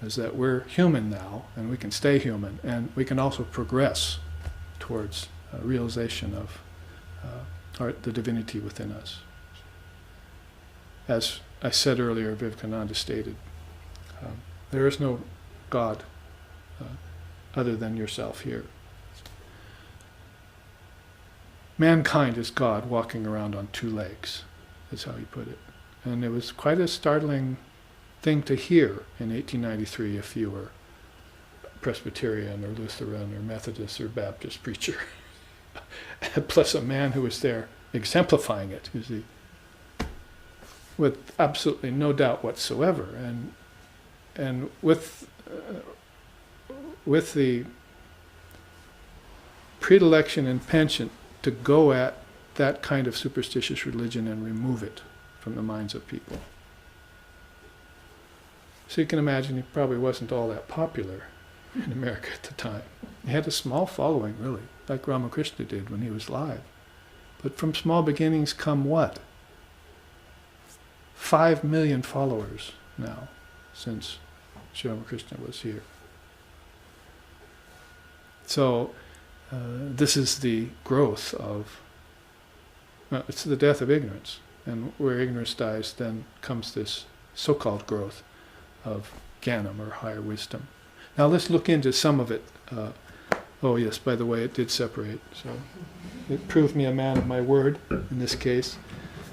is that we're human now and we can stay human and we can also progress towards realization of the divinity within us. As I said earlier, Vivekananda stated, there is no God other than yourself here. mankind is God walking around on two legs, is how he put it. And it was quite a startling thing to hear in 1893 if you were Presbyterian or Lutheran or Methodist or Baptist preacher. Plus a man who was there exemplifying it, you see, with absolutely no doubt whatsoever. And with the predilection and penchant to go at that kind of superstitious religion and remove it from the minds of people. So you can imagine he probably wasn't all that popular in America at the time. He had a small following, really, like Ramakrishna did when he was alive. But from small beginnings come what? 5 million followers now, since Sri Ramakrishna was here. So this is the growth of, well, it's the death of ignorance. And where ignorance dies, then comes this so-called growth of Jnanam, or higher wisdom. Now let's look into some of it. Oh yes, by the way, it did separate. So it proved me a man of my word in this case.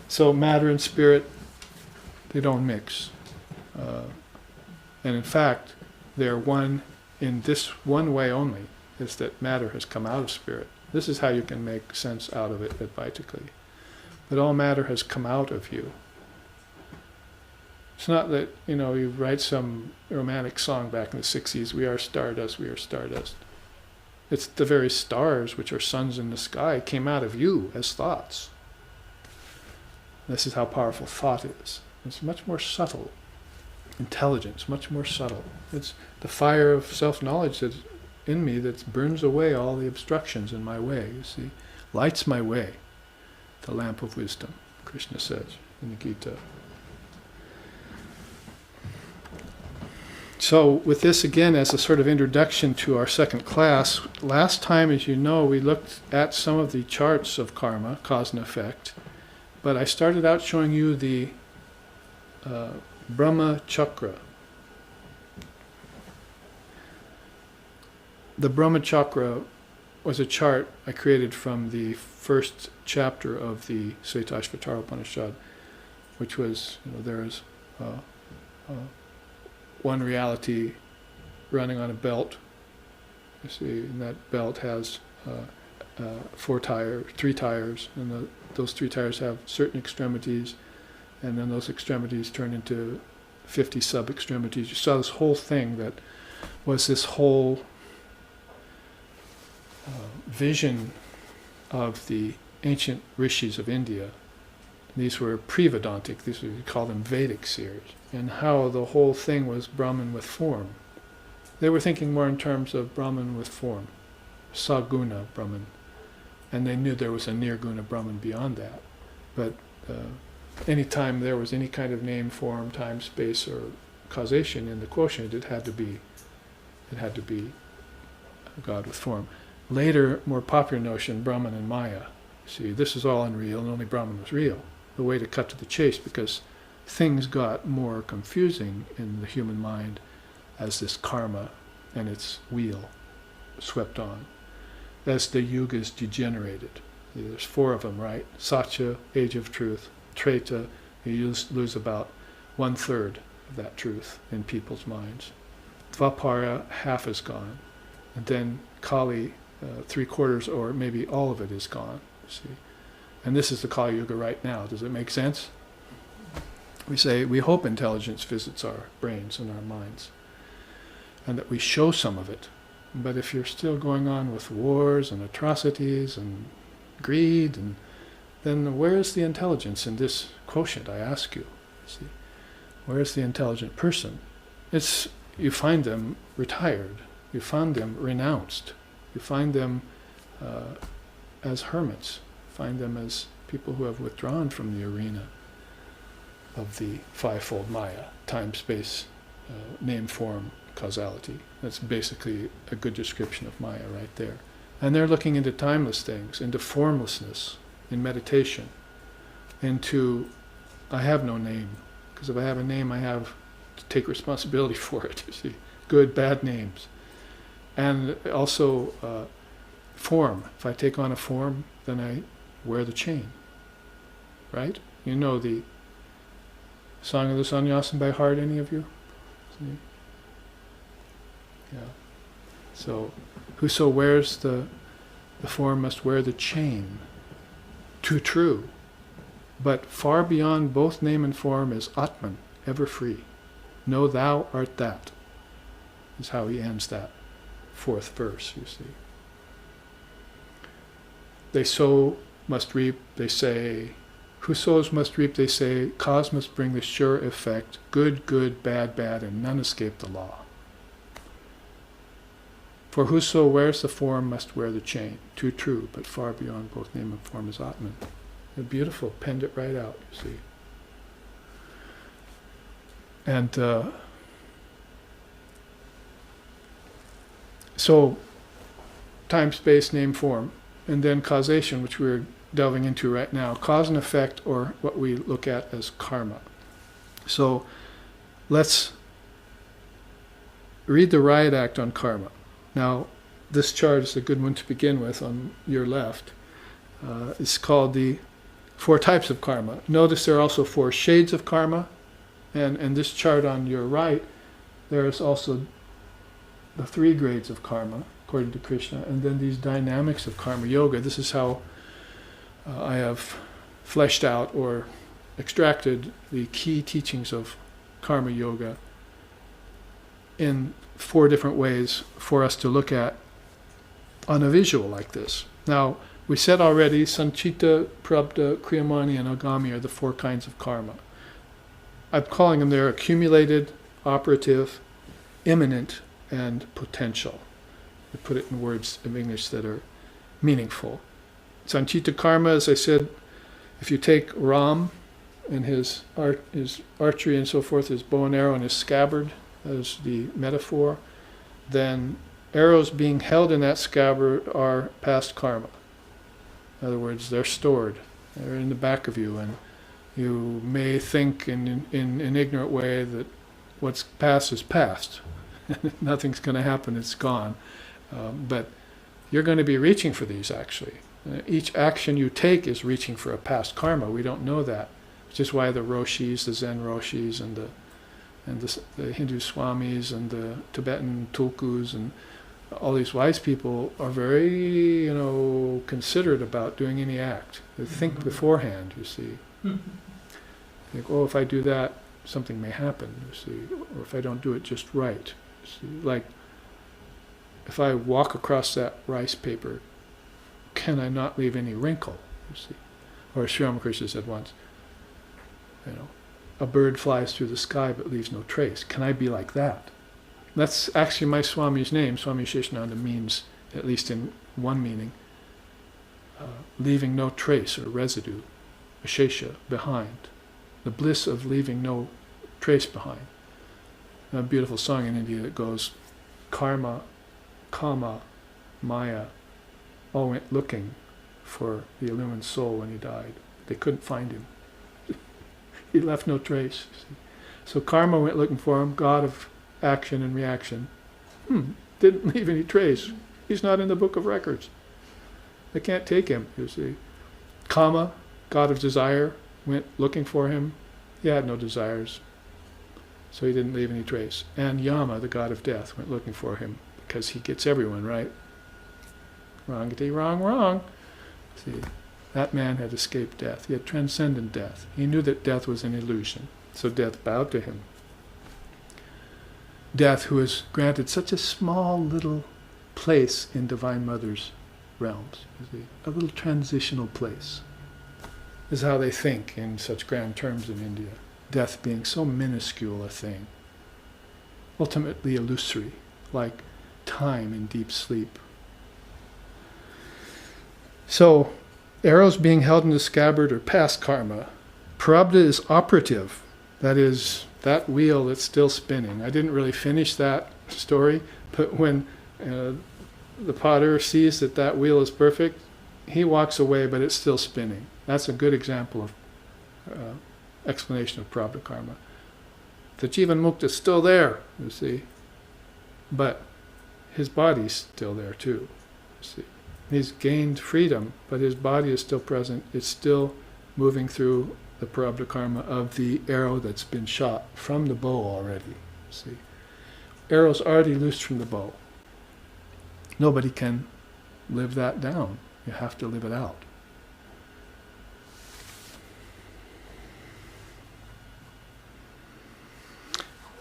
So matter and spirit, they don't mix. And in fact, they're one in this one way only, is that matter has come out of spirit. This is how you can make sense out of it advaitically. But all matter has come out of you. It's not that, you write some romantic song back in the 60s, we are stardust, we are stardust. It's the very stars, which are suns in the sky, came out of you as thoughts. This is how powerful thought is. It's much more subtle. Intelligence, much more subtle. It's the fire of self-knowledge that's in me that burns away all the obstructions in my way, you see. Lights my way. The lamp of wisdom, Krishna says in the Gita. So with this again as a sort of introduction to our second class, last time, as you know, we looked at some of the charts of karma, cause and effect, but I started out showing you the Brahma Chakra. The Brahma Chakra was a chart I created from the first chapter of the Svetasvatara Upanishad, which was, there is one reality running on a belt. You see, and that belt has 3 tires, and those 3 tires have certain extremities, and then those extremities turn into 50 sub-extremities. You saw this whole thing that was this whole vision of the ancient rishis of India. These were pre-Vedantic, we call them Vedic seers, and how the whole thing was Brahman with form. They were thinking more in terms of Brahman with form, Saguna Brahman, and they knew there was a Nirguna Brahman beyond that. But anytime there was any kind of name, form, time, space, or causation in the quotient, it had to be a God with form. Later, more popular notion, Brahman and Maya. See, this is all unreal, and only Brahman was real. The way to cut to the chase, because things got more confusing in the human mind as this karma and its wheel swept on, as the yugas degenerated. There's 4 of them, right? Satya, age of truth. Treta, you lose about 1/3 of that truth in people's minds. Dvapara, half is gone. And then Kali, 3/4 or maybe all of it is gone, you see. And this is the Kali Yuga right now. Does it make sense? We hope intelligence visits our brains and our minds, and that we show some of it. But if you're still going on with wars and atrocities and greed, then where is the intelligence in this quotient, I ask you? See, where is the intelligent person? You find them retired. You find them renounced. You find them as hermits. Find them as people who have withdrawn from the arena of the 5-fold Maya, time, space, name, form, causality. That's basically a good description of Maya right there. And they're looking into timeless things, into formlessness, in meditation, into I have no name, because if I have a name, I have to take responsibility for it, you see. Good, bad names. And also form. If I take on a form, then wear the chain. Right? You know the Song of the Sannyasin by heart, any of you? See? Yeah. So, whoso wears the form must wear the chain. Too true. But far beyond both name and form is Atman, ever free. Know thou art that. Is how he ends that fourth verse, you see. They sow must reap, they say. Who sows must reap, they say. Cause must bring the sure effect. Good, good, bad, bad, and none escape the law. For whoso wears the form must wear the chain. Too true, but far beyond both name and form is Atman. They're beautiful, penned it right out, you see. And so, time, space, name, form, and then causation, which we're delving into right now. Cause and effect, or what we look at as karma. So, let's read the Riot Act on karma. Now, this chart is a good one to begin with on your left. It's called the 4 types of karma. Notice there are also 4 shades of karma, and this chart on your right, there is also the 3 grades of karma, according to Krishna, and then these dynamics of karma yoga. This is how I have fleshed out or extracted the key teachings of karma yoga in 4 different ways for us to look at on a visual like this. Now, we said already, Sanchita, Prabdha, Kriyamani, and Agami are the 4 kinds of karma. I'm calling them there accumulated, operative, imminent, and potential. I put it in words of English that are meaningful. Sanchita karma, as I said, if you take Ram and his archery and so forth, his bow and arrow and his scabbard as the metaphor, then arrows being held in that scabbard are past karma. In other words, they're stored. They're in the back of you, and you may think in an ignorant way that what's past is past. Nothing's going to happen, it's gone. But you're going to be reaching for these, actually. Each action you take is reaching for a past karma. We don't know that, which is why the Roshis, the Zen Roshis, and the Hindu Swamis, and the Tibetan Tulkus, and all these wise people are very, considerate about doing any act. They think beforehand, you see. Think, if I do that, something may happen, you see. Or if I don't do it just right, you see. Like, if I walk across that rice paper, can I not leave any wrinkle, you see? Or as Sri Ramakrishna said once, a bird flies through the sky but leaves no trace. Can I be like that? That's actually my Swami's name. Swami Sheshananda means, at least in one meaning, leaving no trace or residue, ashesha, behind. The bliss of leaving no trace behind. A beautiful song in India that goes, karma, kama, maya, all went looking for the illumined soul when he died. They couldn't find him. He left no trace. So karma went looking for him, god of action and reaction. Didn't leave any trace. He's not in the book of records. They can't take him, you see. Kama, god of desire, went looking for him. He had no desires, so he didn't leave any trace. And Yama, the god of death, went looking for him because he gets everyone, right? Wrongity, wrong, wrong. See, that man had escaped death. He had transcended death. He knew that death was an illusion, so death bowed to him. Death, who is granted such a small little place in Divine Mother's realms, you see, a little transitional place. This is how they think in such grand terms in India. Death being so minuscule a thing, ultimately illusory, like time in deep sleep. So, arrows being held in the scabbard are past karma. Prabdha is operative. That is, that wheel that's still spinning. I didn't really finish that story, but when the potter sees that wheel is perfect, he walks away, but it's still spinning. That's a good example of explanation of Prabdha karma. The Jivan Mukta is still there, you see, but his body's still there too, you see. He's gained freedom, but his body is still present. It's still moving through the prarabdha karma of the arrow that's been shot from the bow already. See, arrow's already loosed from the bow. Nobody can live that down. You have to live it out.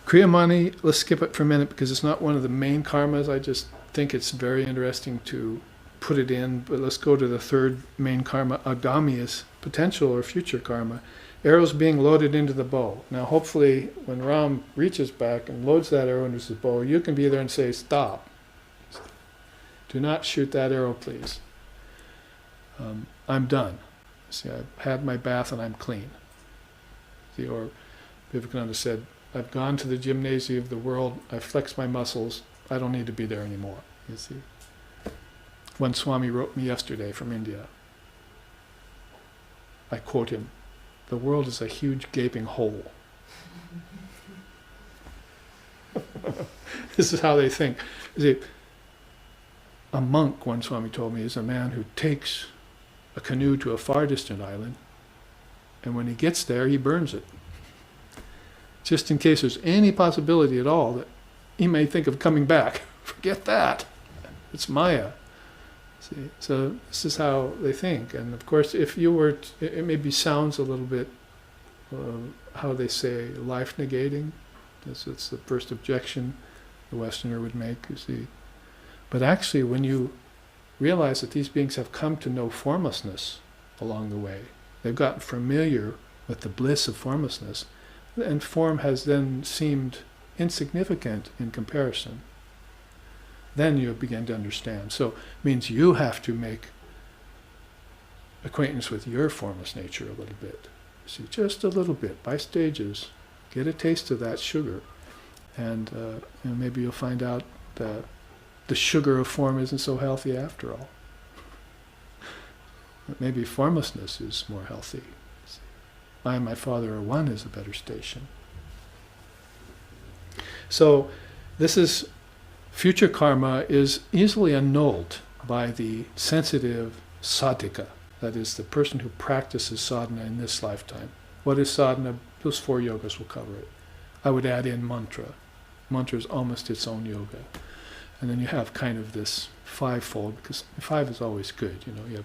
Kriyamani, let's skip it for a minute because it's not one of the main karmas. I just think it's very interesting to put it in, but let's go to the third main karma. Agami is potential or future karma. Arrows being loaded into the bow. Now hopefully when Ram reaches back and loads that arrow into his bow, you can be there and say, stop. Do not shoot that arrow, please. I'm done. See, I've had my bath and I'm clean. See, or Vivekananda said, I've gone to the gymnasium of the world, I've flexed my muscles, I don't need to be there anymore. You see. One Swami wrote me yesterday from India. I quote him, the world is a huge gaping hole. This is how they think. You see, a monk, one Swami told me, is a man who takes a canoe to a far distant island, and when he gets there, he burns it. Just in case there's any possibility at all that he may think of coming back. Forget that. It's Maya. See? So this is how they think. And of course, if you were, it maybe sounds a little bit, how they say, life negating. It's the first objection the Westerner would make, you see. But actually, when you realize that these beings have come to know formlessness along the way, they've gotten familiar with the bliss of formlessness, and form has then seemed insignificant in comparison. Then you begin to understand. So it means you have to make acquaintance with your formless nature a little bit. See, just a little bit, by stages. Get a taste of that sugar. And maybe you'll find out that the sugar of form isn't so healthy after all. But maybe formlessness is more healthy. I and my Father are one is a better station. So this is, future karma is easily annulled by the sensitive sadhika, that is the person who practices sadhana in this lifetime. What is sadhana? Those 4 yogas will cover it. I would add in mantra. Mantra is almost its own yoga. And then you have kind of this 5-fold, because 5 is always good, you know, you have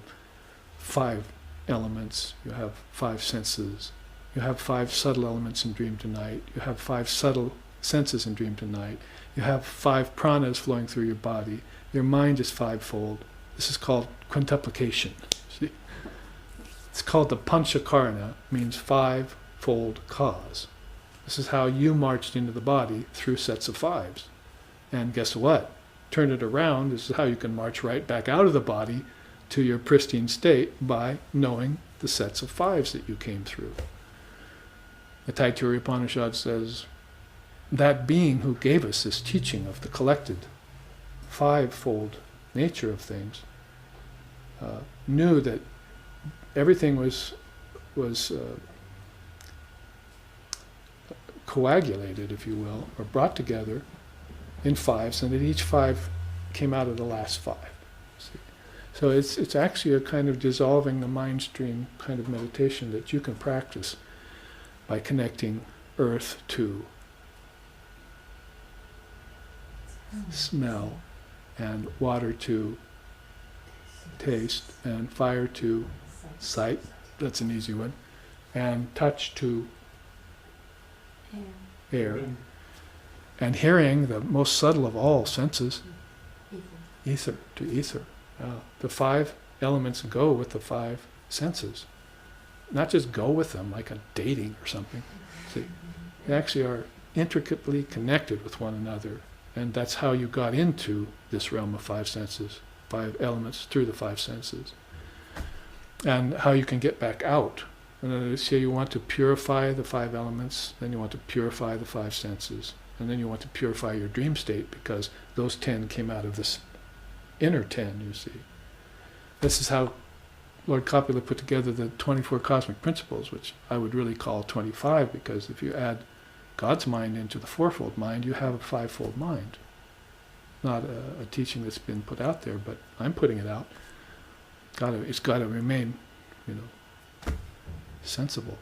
5 elements, you have 5 senses, you have 5 subtle elements in dream to night, you have 5 subtle senses in dream to night, you have 5 pranas flowing through your body, your mind is 5-fold. This is called quintuplication. See? It's called the panchakarana, means 5-fold cause. This is how you marched into the body through sets of 5s. And guess what? Turn it around, this is how you can march right back out of the body to your pristine state by knowing the sets of 5s that you came through. The Taittiriya Upanishad says, that being who gave us this teaching of the collected 5-fold nature of things knew that everything was coagulated, if you will, or brought together in 5s, and that each 5 came out of the last 5. See? So it's actually a kind of dissolving the mind stream kind of meditation that you can practice by connecting earth to smell, and water to taste, and fire to sight, that's an easy one, and touch to air, and hearing, the most subtle of all senses, ether to ether. The 5 elements go with the 5 senses. Not just go with them like a dating or something. See, they actually are intricately connected with one another, and that's how you got into this realm of 5 senses, 5 elements through the 5 senses. And how you can get back out. And say you want to purify the 5 elements, then you want to purify the 5 senses, and then you want to purify your dream state, because those 10 came out of this inner 10, you see. This is how Lord Kapila put together the 24 cosmic principles, which I would really call 25, because if you add God's mind into the 4-fold mind, you have a 5-fold mind. Not a teaching that's been put out there, but I'm putting it out. It's got to remain, sensible.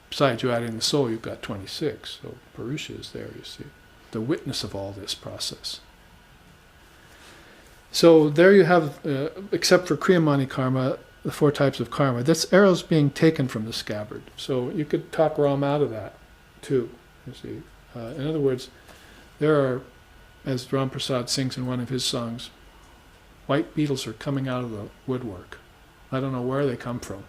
Besides, you add in the soul, you've got 26. So Purusha is there, you see. The witness of all this process. So there you have, except for Kriyamani karma, the 4 types of karma. That's arrows being taken from the scabbard. So you could talk Ram out of that, too, you see. In other words, there are, as Ram Prasad sings in one of his songs, white beetles are coming out of the woodwork. I don't know where they come from.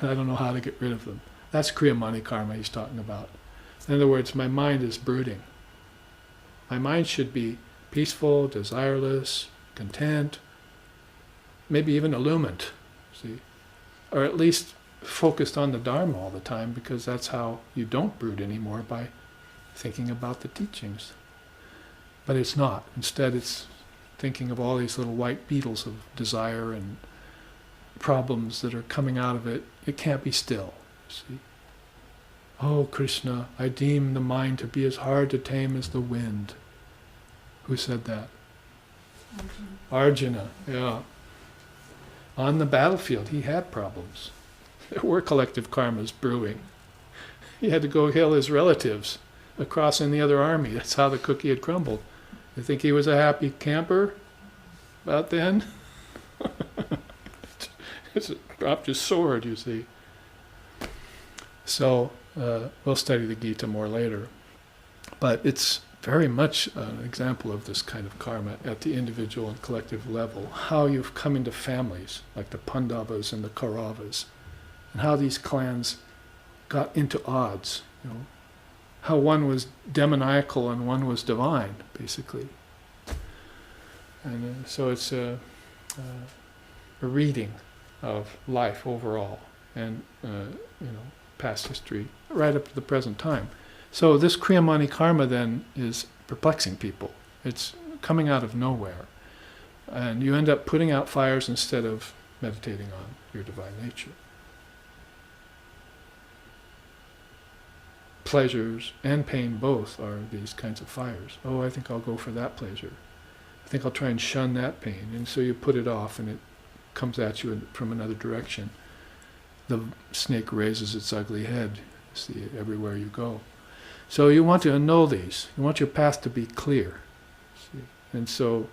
I don't know how to get rid of them. That's Kriyamani karma he's talking about. In other words, my mind is brooding. My mind should be peaceful, desireless, content, maybe even illumined, see, or at least focused on the Dharma all the time, because that's how you don't brood anymore, by thinking about the teachings. But it's not. Instead, it's thinking of all these little white beetles of desire and problems that are coming out of it. It can't be still, see. Oh, Krishna, I deem the mind to be as hard to tame as the wind. Who said that? Arjuna, yeah. On the battlefield, he had problems. There were collective karmas brewing. He had to go heal his relatives across in the other army. That's how the cookie had crumbled. You think he was a happy camper about then? It's dropped his sword, you see. So, we'll study the Gita more later. But it's very much an example of this kind of karma at the individual and collective level. How you've come into families, like the Pandavas and the Kauravas, and how these clans got into odds, how one was demoniacal and one was divine, basically. And so it's a reading of life overall, and past history, right up to the present time. So this Kriyamani karma then is perplexing people. It's coming out of nowhere. And you end up putting out fires instead of meditating on your divine nature. Pleasures and pain both are these kinds of fires. Oh, I think I'll go for that pleasure. I think I'll try and shun that pain. And so you put it off and it comes at you from another direction. The snake raises its ugly head. You see it everywhere you go. So you want to annul these. You want your path to be clear. See? And so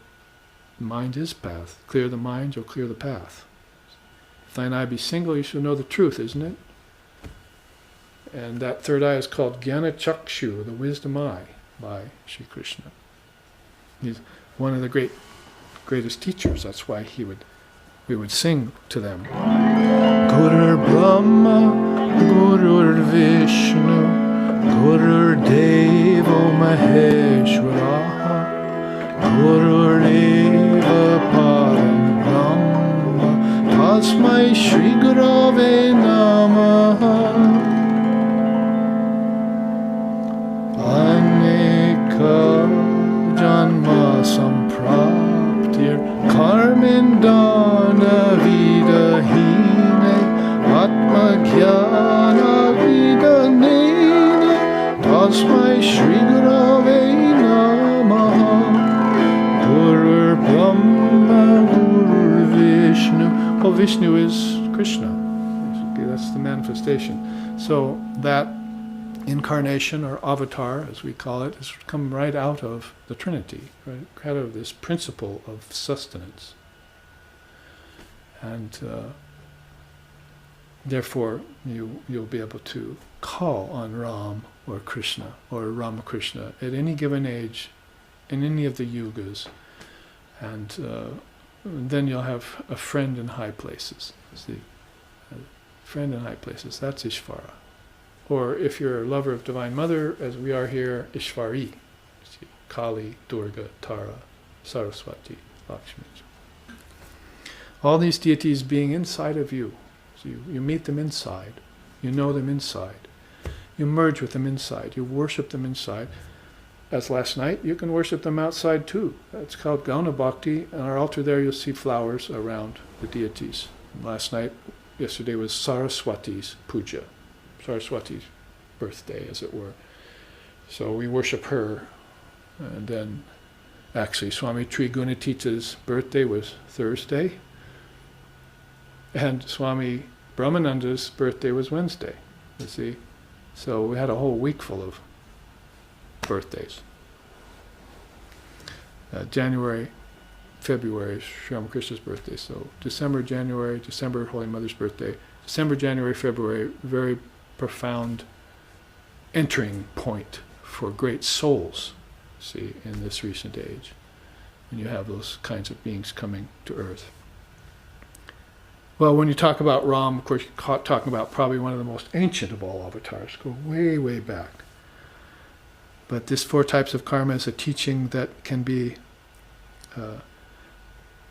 mind is path. Clear the mind, you'll clear the path. If thine eye be single, you shall know the truth, isn't it? And that third eye is called Jnana Chakshu, the wisdom eye, by Sri Krishna. He's one of the greatest teachers. That's why we would sing to them. Gurur Brahma, Gurur Vishnu, Gurur Devo Maheshwara, Gurur Eva Param Brahma, Tasmai Shri Gurave Namaha. Aneka Janma Sampraptir Karmendana Vidahine Atma Jnana Vidanene Tasmai Shri Gurave Namaha. Gurur Brahma, Gurur Vishnu. Well, Vishnu is Krishna. That's the manifestation. So that incarnation, or avatar as we call it, has come right out of the Trinity, right out of this principle of sustenance. And therefore you'll be able to call on Ram or Krishna or Ramakrishna at any given age, in any of the yugas, and then you'll have a friend in high places. See, a friend in high places, that's Ishvara. Or if you're a lover of Divine Mother, as we are here, Ishvari. See, Kali, Durga, Tara, Saraswati, Lakshmi. All these deities being inside of you. So you meet them inside. You know them inside. You merge with them inside. You worship them inside. As last night, you can worship them outside too. That's called Gauna Bhakti. On our altar there, you'll see flowers around the deities. And yesterday was Saraswati's puja. Saraswati's birthday, as it were. So we worship her, and then Actually, Swami Trigunatita's birthday was Thursday, and Swami Brahmananda's birthday was Wednesday, you see. So we had a whole week full of birthdays. January, February, Sri Ramakrishna's birthday. So December, Holy Mother's birthday. December, January, February, very profound entering point for great souls, see, in this recent age. And you have those kinds of beings coming to earth. Well, when you talk about Ram, of course, you're talking about probably one of the most ancient of all avatars, go way, way back. But this 4 types of karma is a teaching that can be,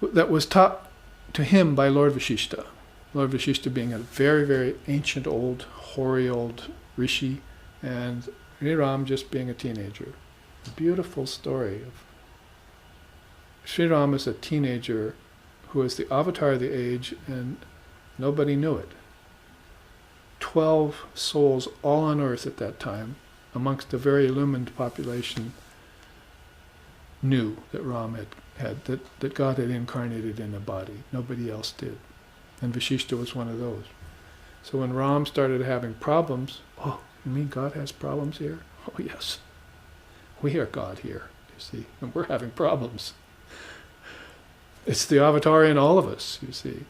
that was taught to him by Lord Vashishta. Lord Vashishta being a very, very ancient, old, hoary old rishi, and Sri Ram just being a teenager. A beautiful story of Sri Ram as a teenager who was the avatar of the age, and nobody knew it. 12 souls all on earth at that time, amongst a very illumined population, knew that Ram that God had incarnated in a body. Nobody else did. And Vashishta was one of those. So when Ram started having problems, oh, you mean God has problems here? Oh yes. We are God here, you see, and we're having problems. It's the avatar in all of us, you see.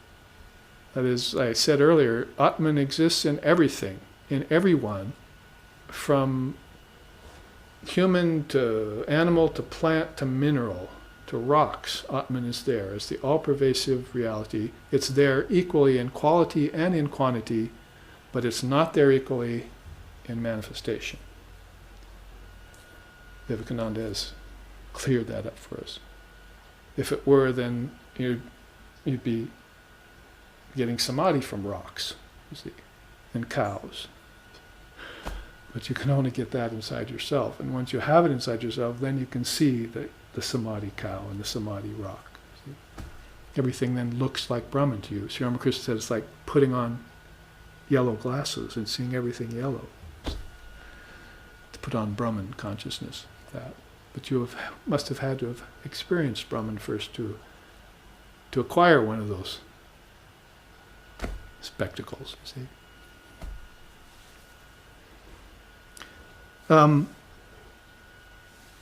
That is, I said earlier, Atman exists in everything, in everyone, from human to animal to plant to mineral to rocks. Atman is there as the all-pervasive reality. It's there equally in quality and in quantity, but it's not there equally in manifestation. Vivekananda has cleared that up for us. If it were, then you'd be getting samadhi from rocks, you see, and cows. But you can only get that inside yourself. And once you have it inside yourself, then you can see the samadhi cow and the samadhi rock. See? Everything then looks like Brahman to you. Sri Ramakrishna said it's like putting on yellow glasses and seeing everything yellow. To put on Brahman consciousness, that. But you must have had to have experienced Brahman first to acquire one of those spectacles, you see.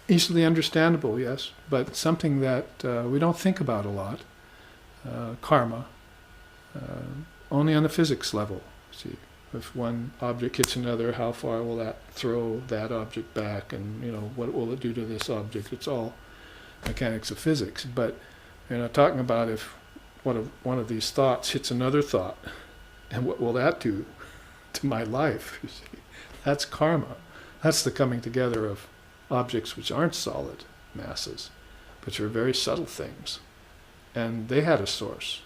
Easily understandable, yes, but something that we don't think about a lot, karma, only on the physics level, see. If one object hits another, how far will that throw that object back, and what will it do to this object? It's all mechanics of physics. But talking about if one of these thoughts hits another thought, and what will that do to my life? You see, that's karma. That's the coming together of objects which aren't solid masses, but are very subtle things, and they had a source.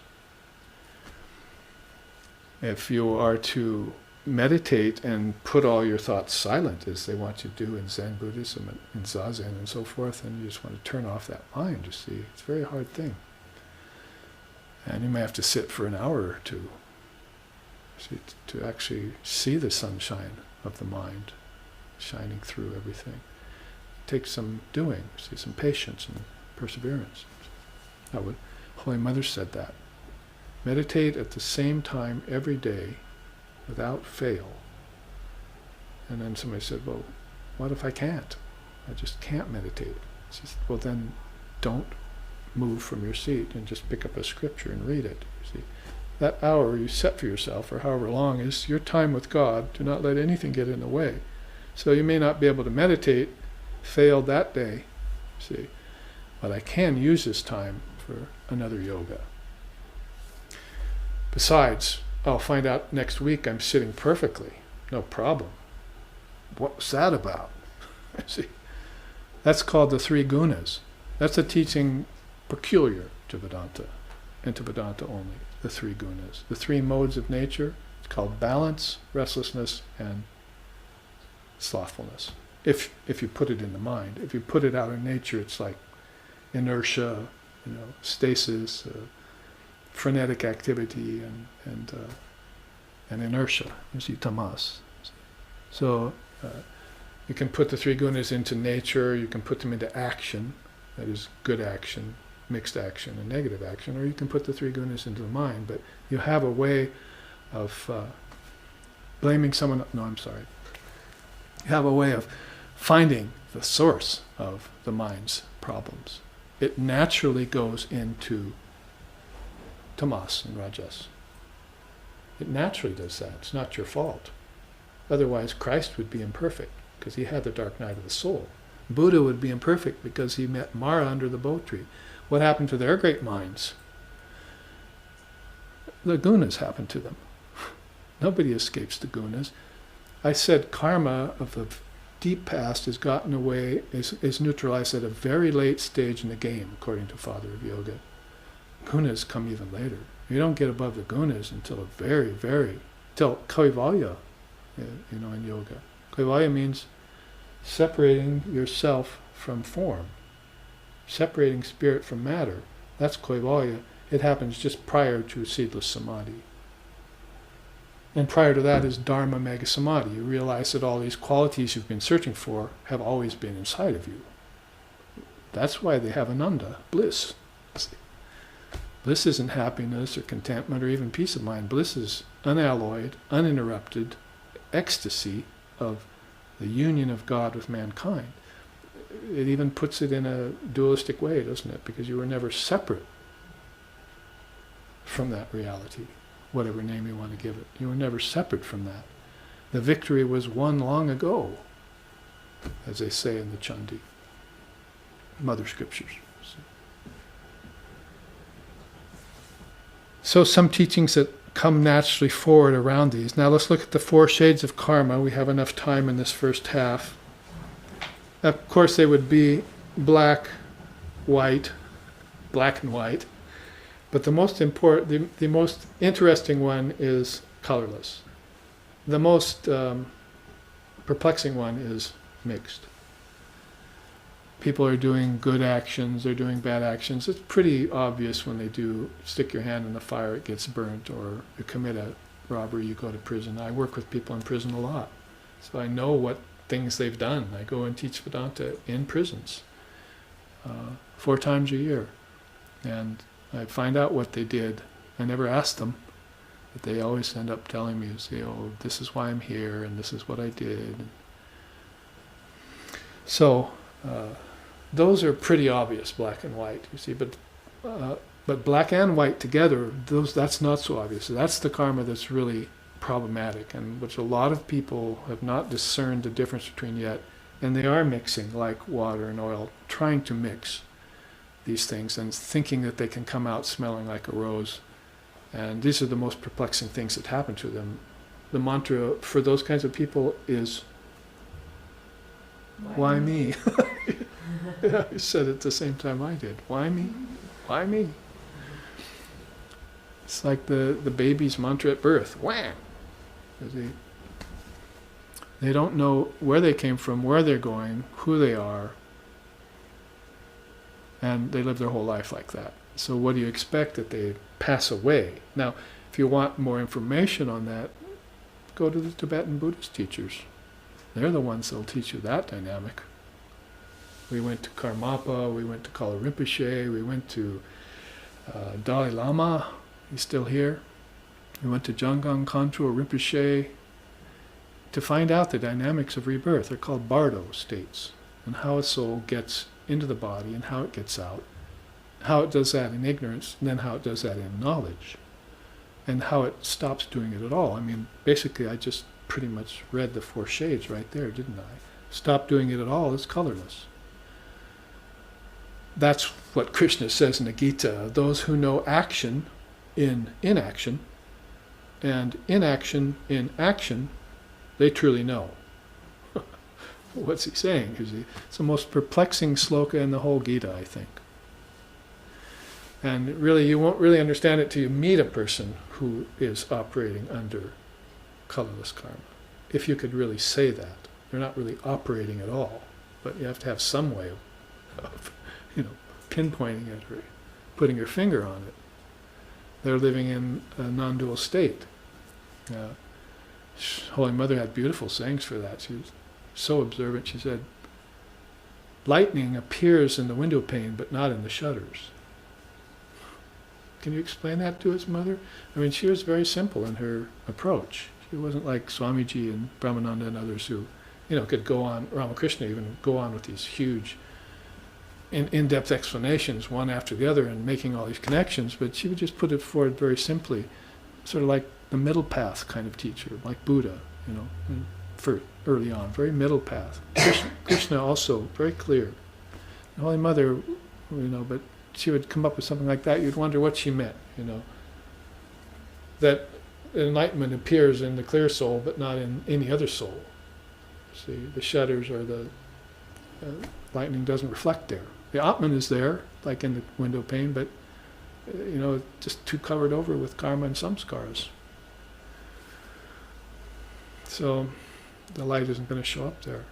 If you are to meditate and put all your thoughts silent, as they want you to do in Zen Buddhism and in Zazen and so forth, and you just want to turn off that mind, you see, it's a very hard thing. And you may have to sit for an hour or two, see, to actually see the sunshine of the mind shining through everything. It takes some doing, see, some patience and perseverance. Holy Mother said that. Meditate at the same time every day without fail. And then somebody said, well, what if I can't? I just can't meditate. She said, well, then don't move from your seat and just pick up a scripture and read it. You see, that hour you set for yourself, or however long, is your time with God. Do not let anything get in the way. So you may not be able to meditate, fail that day, see, but I can use this time for another yoga. Besides, I'll find out next week I'm sitting perfectly, no problem. What was that about? See, that's called the 3 gunas. That's a teaching peculiar to Vedanta, and to Vedanta only, the 3 gunas. The 3 modes of nature, it's called balance, restlessness, and slothfulness. If you put it in the mind. If you put it out in nature, it's like inertia, stasis, frenetic activity, and inertia, you see, tamas. So you can put the 3 gunas into nature, you can put them into action, that is good action, mixed action, and negative action, or you can put the three gunas into the mind, but you have a way of blaming someone. No, I'm sorry. You have a way of finding the source of the mind's problems. It naturally goes into tamas and rajas. It naturally does that. It's not your fault. Otherwise, Christ would be imperfect because he had the dark night of the soul. Buddha would be imperfect because he met Mara under the bo tree. What happened to their great minds? The gunas happened to them. Nobody escapes the gunas. I said karma of the deep past is gotten away, is neutralized at a very late stage in the game, according to Father of Yoga. Gunas come even later. You don't get above the gunas until till kaivalya, in yoga. Kaivalya means separating yourself from form, separating spirit from matter. That's kaivalya. It happens just prior to seedless samadhi. And prior to that is dharma mega samadhi. You realize that all these qualities you've been searching for have always been inside of you. That's why they have ananda, bliss. Bliss isn't happiness or contentment or even peace of mind. Bliss is unalloyed, uninterrupted ecstasy of the union of God with mankind. It even puts it in a dualistic way, doesn't it? Because you were never separate from that reality, whatever name you want to give it. You were never separate from that. The victory was won long ago, as they say in the Chandi, mother scriptures. So some teachings that come naturally forward around these. Now let's look at the 4 shades of karma. We have enough time in this first half. Of course they would be black and white. But the most important, the most interesting one is colorless. The most perplexing one is mixed. People are doing good actions, they're doing bad actions. It's pretty obvious when they do stick your hand in the fire, it gets burnt, or you commit a robbery, you go to prison. I work with people in prison a lot, so I know what things they've done. I go and teach Vedanta in prisons 4 times a year. And I find out what they did. I never ask them, but they always end up telling me, say, oh, this is why I'm here, and this is what I did. So, those are pretty obvious, black and white, you see. But black and white together, that's not so obvious. That's the karma that's really problematic, and which a lot of people have not discerned the difference between yet. And they are mixing, like water and oil, trying to mix these things and thinking that they can come out smelling like a rose. And these are the most perplexing things that happen to them. The mantra for those kinds of people is, why me? Yeah, you said it at the same time I did. Why me? Why me? It's like the baby's mantra at birth. Wham! They don't know where they came from, where they're going, who they are, and they live their whole life like that. So what do you expect? That they pass away? Now, if you want more information on that, go to the Tibetan Buddhist teachers. They're the ones that'll teach you that dynamic. We went to Karmapa, we went to Kala Rinpoche, we went to Dalai Lama, he's still here. We went to Jangang Khantrul Rinpoche to find out the dynamics of rebirth. They're called bardo states, and how a soul gets into the body and how it gets out, how it does that in ignorance, and then how it does that in knowledge, and how it stops doing it at all. I mean, basically I just pretty much read the 4 shades right there, didn't I? Stop doing it at all is colorless. That's what Krishna says in the Gita. Those who know action in inaction, and inaction in action, they truly know. What's he saying? It's the most perplexing sloka in the whole Gita, I think. And really, you won't really understand it till you meet a person who is operating under colorless karma. If you could really say that. They're not really operating at all, but you have to have some way of pinpointing it or putting your finger on it. They're living in a non-dual state. Holy Mother had beautiful sayings for that. She was so observant. She said, lightning appears in the window pane but not in the shutters. Can you explain that to his mother? I mean, she was very simple in her approach. She wasn't like Swamiji and Brahmananda and others who, could go on, Ramakrishna even go on with these huge in-depth explanations, one after the other, and making all these connections, but she would just put it forward very simply, sort of like the middle path kind of teacher, like Buddha, for early on, very middle path. Krishna also, very clear. The Holy Mother, but she would come up with something like that, you'd wonder what she meant, that enlightenment appears in the clear soul, but not in any other soul. See, the shutters or the lightning doesn't reflect there. The Atman is there, like in the window pane, but just too covered over with karma and samskaras. So the light isn't going to show up there.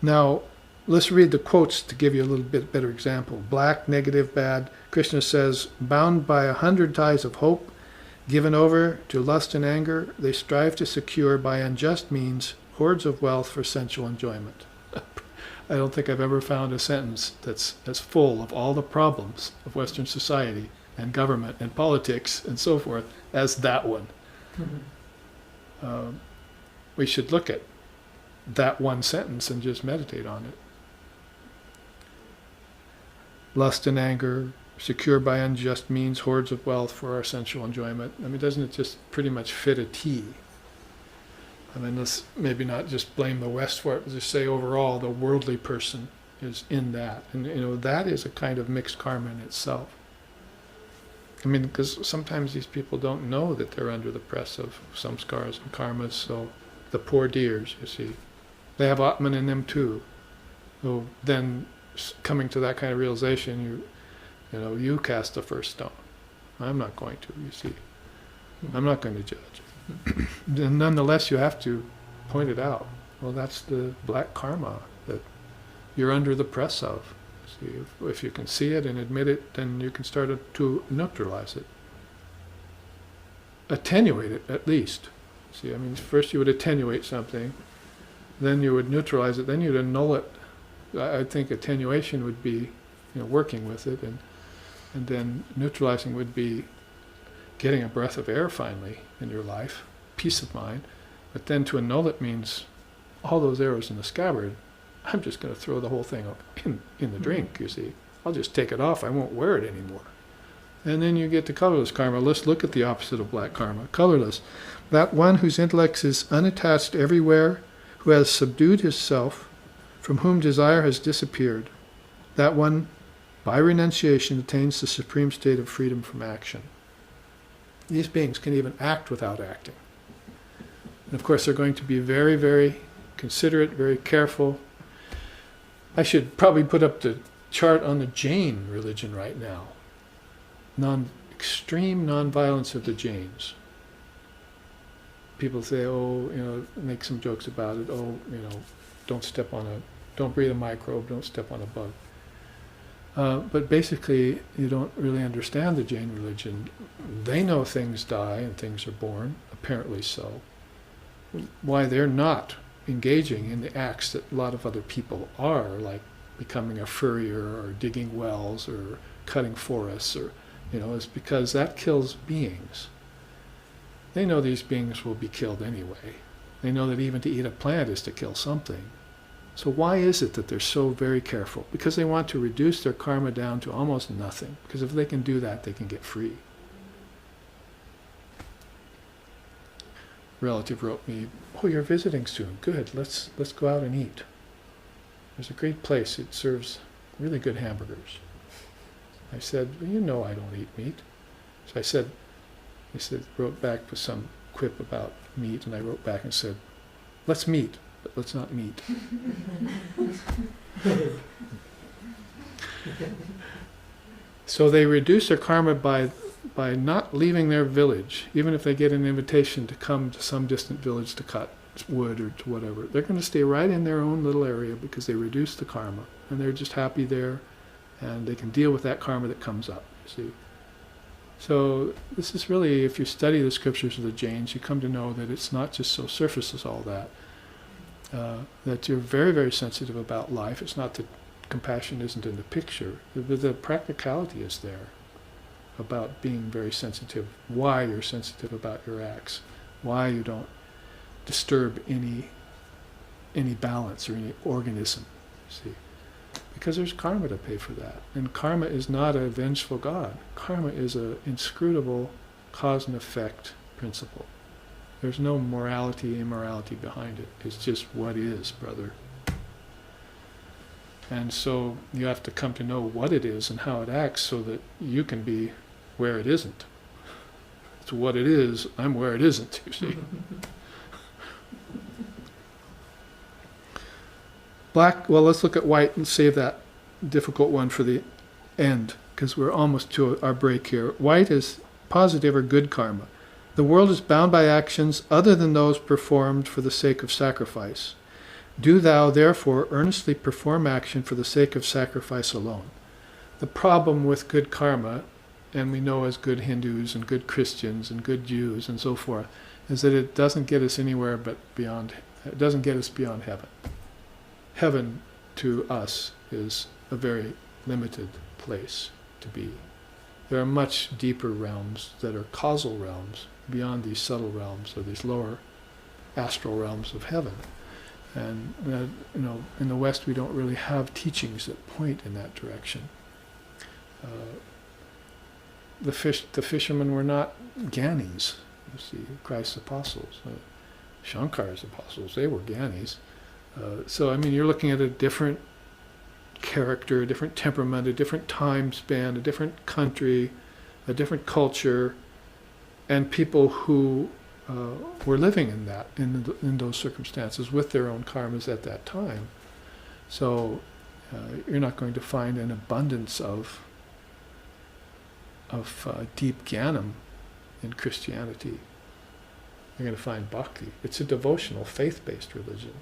Now, let's read the quotes to give you a little bit better example. Black, negative, bad. Krishna says, bound by 100 ties of hope, given over to lust and anger, they strive to secure by unjust means hoards of wealth for sensual enjoyment. I don't think I've ever found a sentence that's as full of all the problems of Western society and government and politics and so forth as that one. Mm-hmm. We should look at that one sentence and just meditate on it. Lust and anger, secure by unjust means hoards of wealth for our sensual enjoyment. I mean, doesn't it just pretty much fit a T? I mean, let's maybe not just blame the West for it, but just say overall the worldly person is in that. And, that is a kind of mixed karma in itself. I mean, because sometimes these people don't know that they're under the press of samskaras and karmas, so the poor dears, you see, they have Atman in them too. So then, coming to that kind of realization, you cast the first stone. I'm not going to, you see. I'm not going to judge. And nonetheless, you have to point it out. Well, that's the black karma that you're under the press of. See, if you can see it and admit it, then you can start to neutralize it. Attenuate it, at least. See, I mean, first you would attenuate something, then you would neutralize it, then you'd annul it. I think attenuation would be, working with it, and then neutralizing would be getting a breath of air finally in your life, peace of mind. But then to annul it means all those arrows in the scabbard, I'm just going to throw the whole thing in the drink, you see. I'll just take it off, I won't wear it anymore. And then you get to colorless karma. Let's look at the opposite of black karma, colorless. That one whose intellect is unattached everywhere, who has subdued his self, from whom desire has disappeared. That one, by renunciation, attains the supreme state of freedom from action. These beings can even act without acting. And of course, they're going to be very, very considerate, very careful. I should probably put up the chart on the Jain religion right now. Extreme non-violence of the Jains. People say, make some jokes about it. Don't breathe a microbe, don't step on a bug. But basically, you don't really understand the Jain religion. They know things die and things are born, apparently so. Why they're not engaging in the acts that a lot of other people are, like becoming a furrier or digging wells or cutting forests, or is because that kills beings. They know these beings will be killed anyway. They know that even to eat a plant is to kill something. So why is it that they're so very careful? Because they want to reduce their karma down to almost nothing. Because if they can do that, they can get free. Relative wrote me, "Oh, you're visiting soon. Good. Let's go out and eat. There's a great place. It serves really good hamburgers." I said, "Well, I don't eat meat." So he wrote back with some quip about meat, and I wrote back and said, "Let's meet, but let's not meet." So they reduce their karma by not leaving their village, even if they get an invitation to come to some distant village to cut wood or to whatever. They're going to stay right in their own little area because they reduce the karma, and they're just happy there, and they can deal with that karma that comes up, see. So this is really, if you study the scriptures of the Jains, you come to know that it's not just so surface as all that. that you're very, very sensitive about life. It's not that compassion isn't in the picture, the practicality is there about being very sensitive, why you're sensitive about your acts, why you don't disturb any balance or any organism, see. Because there's karma to pay for that. And karma is not a vengeful God. Karma is an inscrutable cause and effect principle. There's no morality, immorality behind it. It's just what is, brother. And so you have to come to know what it is and how it acts so that you can be where it isn't. It's what it is, I'm where it isn't, you see. Black, well, let's look at white and save that difficult one for the end, because we're almost to our break here. White is positive or good karma. The world is bound by actions other than those performed for the sake of sacrifice. Do thou, therefore, earnestly perform action for the sake of sacrifice alone. The problem with good karma, and we know as good Hindus and good Christians and good Jews and so forth, is that it doesn't get us anywhere but beyond, it doesn't get us beyond heaven. Heaven to us is a very limited place to be. There are much deeper realms that are causal realms beyond these subtle realms or these lower astral realms of heaven. And in the West we don't really have teachings that point in that direction. The fishermen were not Gyanis, you see, Christ's apostles. Shankara's apostles, they were Gyanis. So, I mean, you're looking at a different character, a different temperament, a different time span, a different country, a different culture, and people who were living in that, in those circumstances with their own karmas at that time. So, you're not going to find an abundance of deep jnanam in Christianity. You're going to find bhakti. It's a devotional, faith-based religion.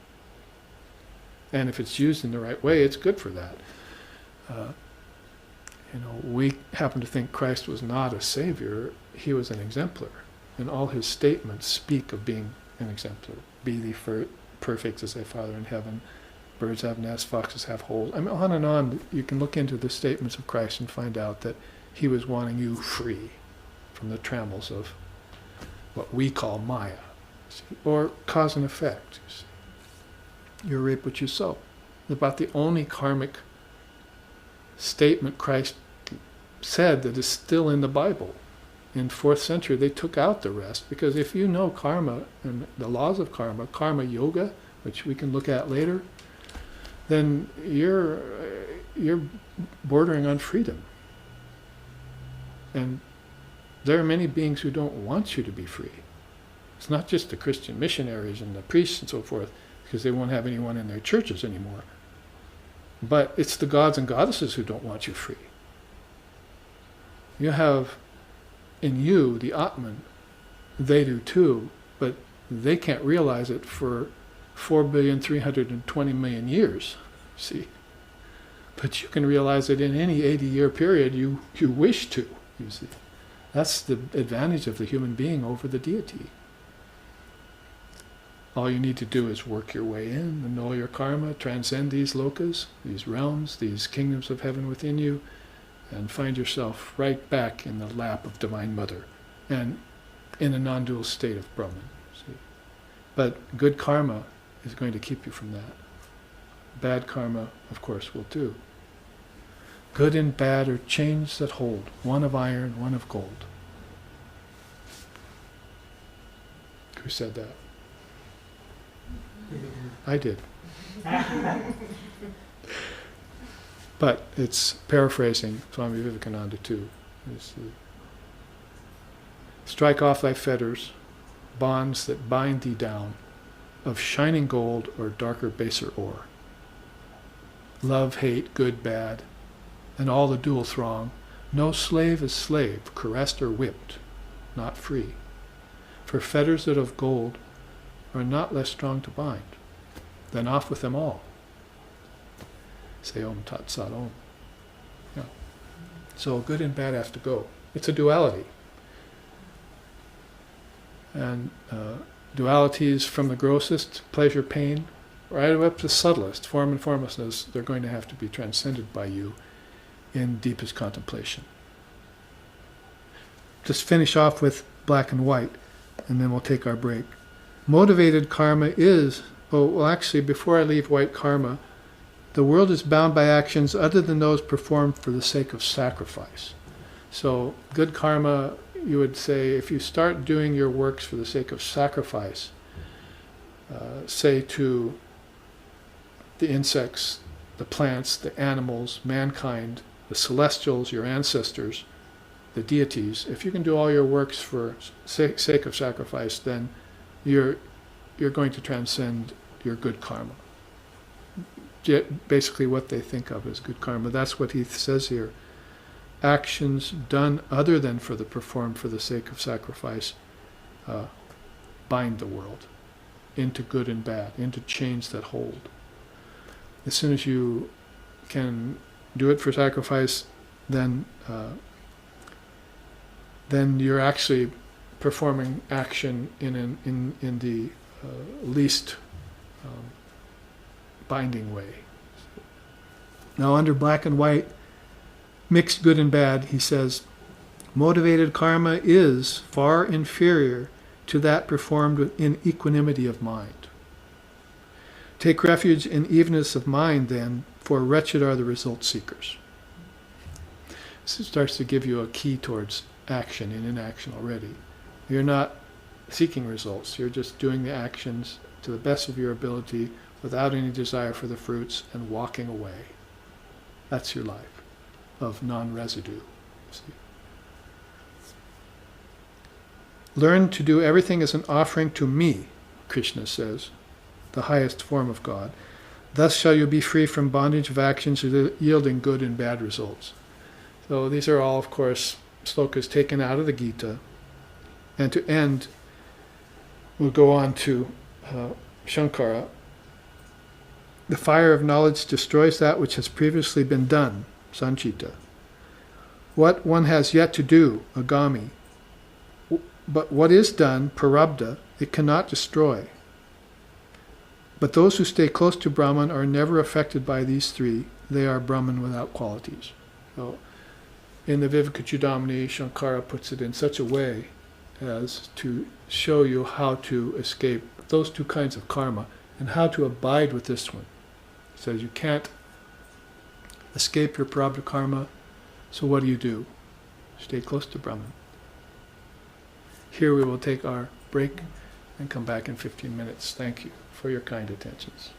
And if it's used in the right way, it's good for that. We happen to think Christ was not a savior. He was an exemplar. And all his statements speak of being an exemplar. Be thee perfect as thy Father in heaven. Birds have nests, foxes have holes. I mean, on and on. You can look into the statements of Christ and find out that he was wanting you free from the trammels of what we call Maya, or cause and effect. You see. You reap what you sow. About the only karmic statement Christ said that is still in the Bible. In 4th century, they took out the rest, because if you know karma and the laws of karma, karma yoga, which we can look at later, then you're bordering on freedom. And there are many beings who don't want you to be free. It's not just the Christian missionaries and the priests and so forth, because they won't have anyone in their churches anymore. But it's the gods and goddesses who don't want you free. You have in you the Atman, they do too, but they can't realize it for 4,320,000,000 years, see. But you can realize it in any 80-year period you wish to, you see. That's the advantage of the human being over the deity. All you need to do is work your way in, annul your karma, transcend these lokas, these realms, these kingdoms of heaven within you, and find yourself right back in the lap of Divine Mother, and in a non-dual state of Brahman. See? But good karma is going to keep you from that. Bad karma, of course, will too. Good and bad are chains that hold, one of iron, one of gold. Who said that? I did. But it's paraphrasing Swami Vivekananda too. Strike off thy fetters, bonds that bind thee down, of shining gold or darker baser ore. Love, hate, good, bad, and all the dual throng, no slave is slave, caressed or whipped, not free. For fetters that of gold are not less strong to bind. Then off with them all. Say Om Tat Sat Om. Yeah. So good and bad have to go. It's a duality. And dualities from the grossest, pleasure, pain, right up to the subtlest, form and formlessness, they're going to have to be transcended by you in deepest contemplation. Just finish off with black and white, and then we'll take our break. Motivated karma is, actually, before I leave white karma, the world is bound by actions other than those performed for the sake of sacrifice. So, good karma, you would say, if you start doing your works for the sake of sacrifice, say to the insects, the plants, the animals, mankind, the celestials, your ancestors, the deities, if you can do all your works for sake of sacrifice, then you're going to transcend your good karma. Basically what they think of as good karma. That's what he says here. Actions done other than performed for the sake of sacrifice bind the world into good and bad, into chains that hold. As soon as you can do it for sacrifice, then you're actually performing action in the least binding way. Now, under black and white, mixed good and bad, he says, motivated karma is far inferior to that performed in equanimity of mind. Take refuge in evenness of mind, then, for wretched are the result seekers. This starts to give you a key towards action and inaction already. You're not seeking results. You're just doing the actions to the best of your ability without any desire for the fruits and walking away. That's your life of non-residue. See? Learn to do everything as an offering to me, Krishna says, the highest form of God. Thus shall you be free from bondage of actions yielding good and bad results. So these are all, of course, slokas taken out of the Gita. And to end, we'll go on to Shankara. The fire of knowledge destroys that which has previously been done, sanchita. What one has yet to do, agami. But what is done, parabdha, it cannot destroy. But those who stay close to Brahman are never affected by these three. They are Brahman without qualities. So, in the Vivekachudamani, Shankara puts it in such a way as to show you how to escape those two kinds of karma and how to abide with this one. He says you can't escape your prarabdha karma, so what do? Stay close to Brahman. Here we will take our break and come back in 15 minutes. Thank you for your kind attentions.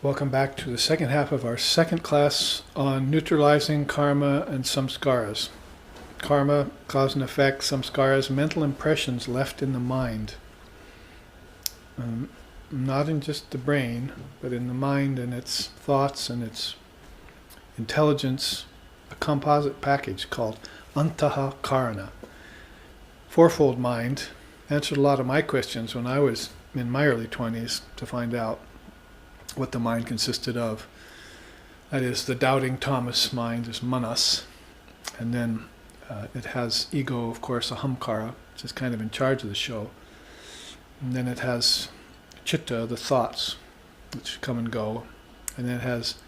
Welcome back to the second half of our second class on neutralizing karma and samskaras. Karma, cause and effect, samskaras, mental impressions left in the mind. Not in just the brain, but in the mind and its thoughts and its intelligence, a composite package called antaha karana. Fourfold mind answered a lot of my questions when I was in my early 20s to find out what the mind consisted of. That is, the doubting Thomas mind is manas, and then it has ego, of course, ahamkara, which is kind of in charge of the show. And then it has chitta, the thoughts, which come and go. And then it has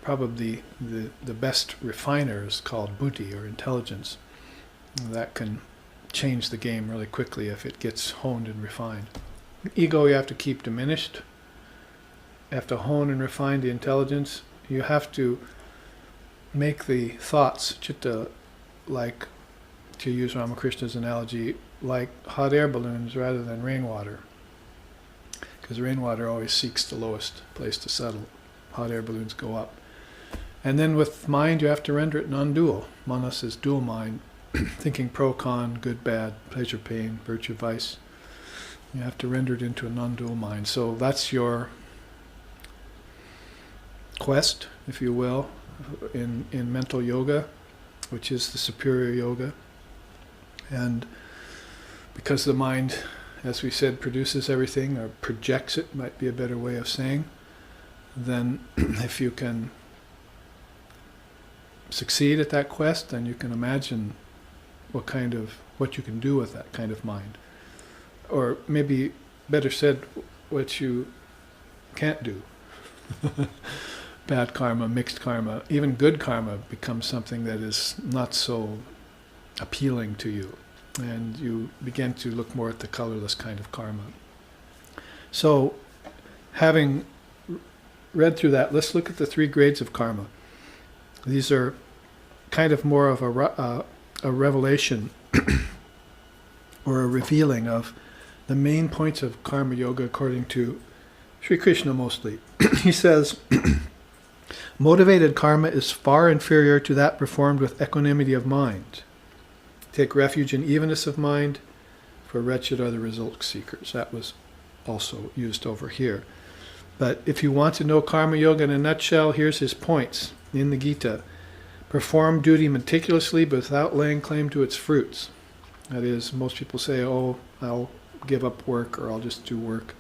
probably the best refiners called buddhi, or intelligence. That can change the game really quickly if it gets honed and refined. Ego you have to keep diminished. You have to hone and refine the intelligence. You have to make the thoughts, chitta, like, to use Ramakrishna's analogy, like hot air balloons rather than rainwater. Because rainwater always seeks the lowest place to settle. Hot air balloons go up. And then with mind you have to render it non-dual. Manas is dual mind, thinking pro, con, good, bad, pleasure, pain, virtue, vice. You have to render it into a non-dual mind. So that's your quest, if you will, in mental yoga, which is the superior yoga. And because the mind, as we said, produces everything, or projects it, might be a better way of saying, then if you can succeed at that quest, then you can imagine what you can do with that kind of mind. Or maybe, better said, what you can't do. Bad karma, mixed karma, even good karma becomes something that is not so appealing to you. And you begin to look more at the colorless kind of karma. So, having read through that, let's look at the 3 grades of karma. These are kind of more of a revelation or a revealing of the main points of karma yoga according to Sri Krishna mostly. He says, motivated karma is far inferior to that performed with equanimity of mind. Take refuge in evenness of mind, for wretched are the result seekers. That was also used over here. But if you want to know karma yoga in a nutshell, here's his points in the Gita. Perform duty meticulously but without laying claim to its fruits. That is, most people say, oh, I'll give up work, or I'll just do work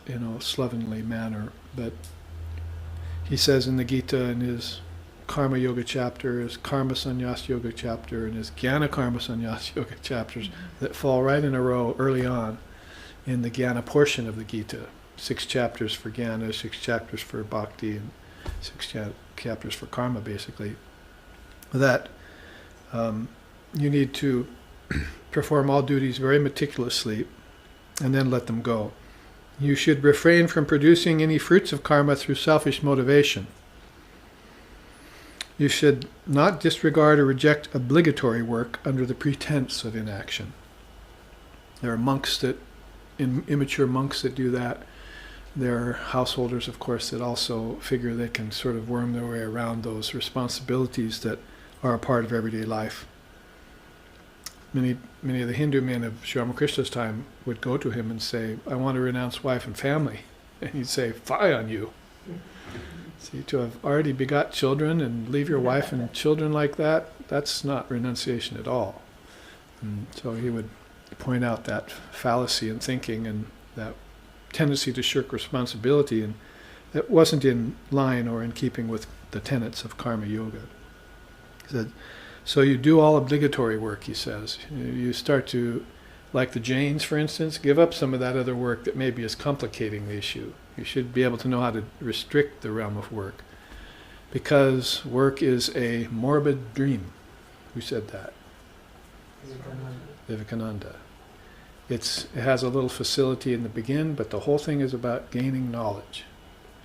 in a slovenly manner. But he says in the Gita, in his Karma Yoga chapter, his Karma Sannyas Yoga chapter, and his Jnana Karma Sannyas Yoga chapters that fall right in a row early on in the Jnana portion of the Gita. 6 chapters for Jnana, 6 chapters for Bhakti, and 6 chapters for Karma, basically. That you need to perform all duties very meticulously and then let them go. You should refrain from producing any fruits of karma through selfish motivation. You should not disregard or reject obligatory work under the pretense of inaction. There are monks immature monks that do that. There are householders, of course, that also figure they can sort of worm their way around those responsibilities that are a part of everyday life. Many of the Hindu men of Sri Ramakrishna's time would go to him and say, I want to renounce wife and family. And he'd say, fie on you. See, to have already begot children and leave your wife and children like that, that's not renunciation at all. And so he would point out that fallacy in thinking and that tendency to shirk responsibility, and that wasn't in line or in keeping with the tenets of karma yoga. He said, so you do all obligatory work, he says. You start to, like the Jains, for instance, give up some of that other work that maybe is complicating the issue. You should be able to know how to restrict the realm of work, because work is a morbid dream. Who said that? Vivekananda. It has a little facility in the beginning, but the whole thing is about gaining knowledge.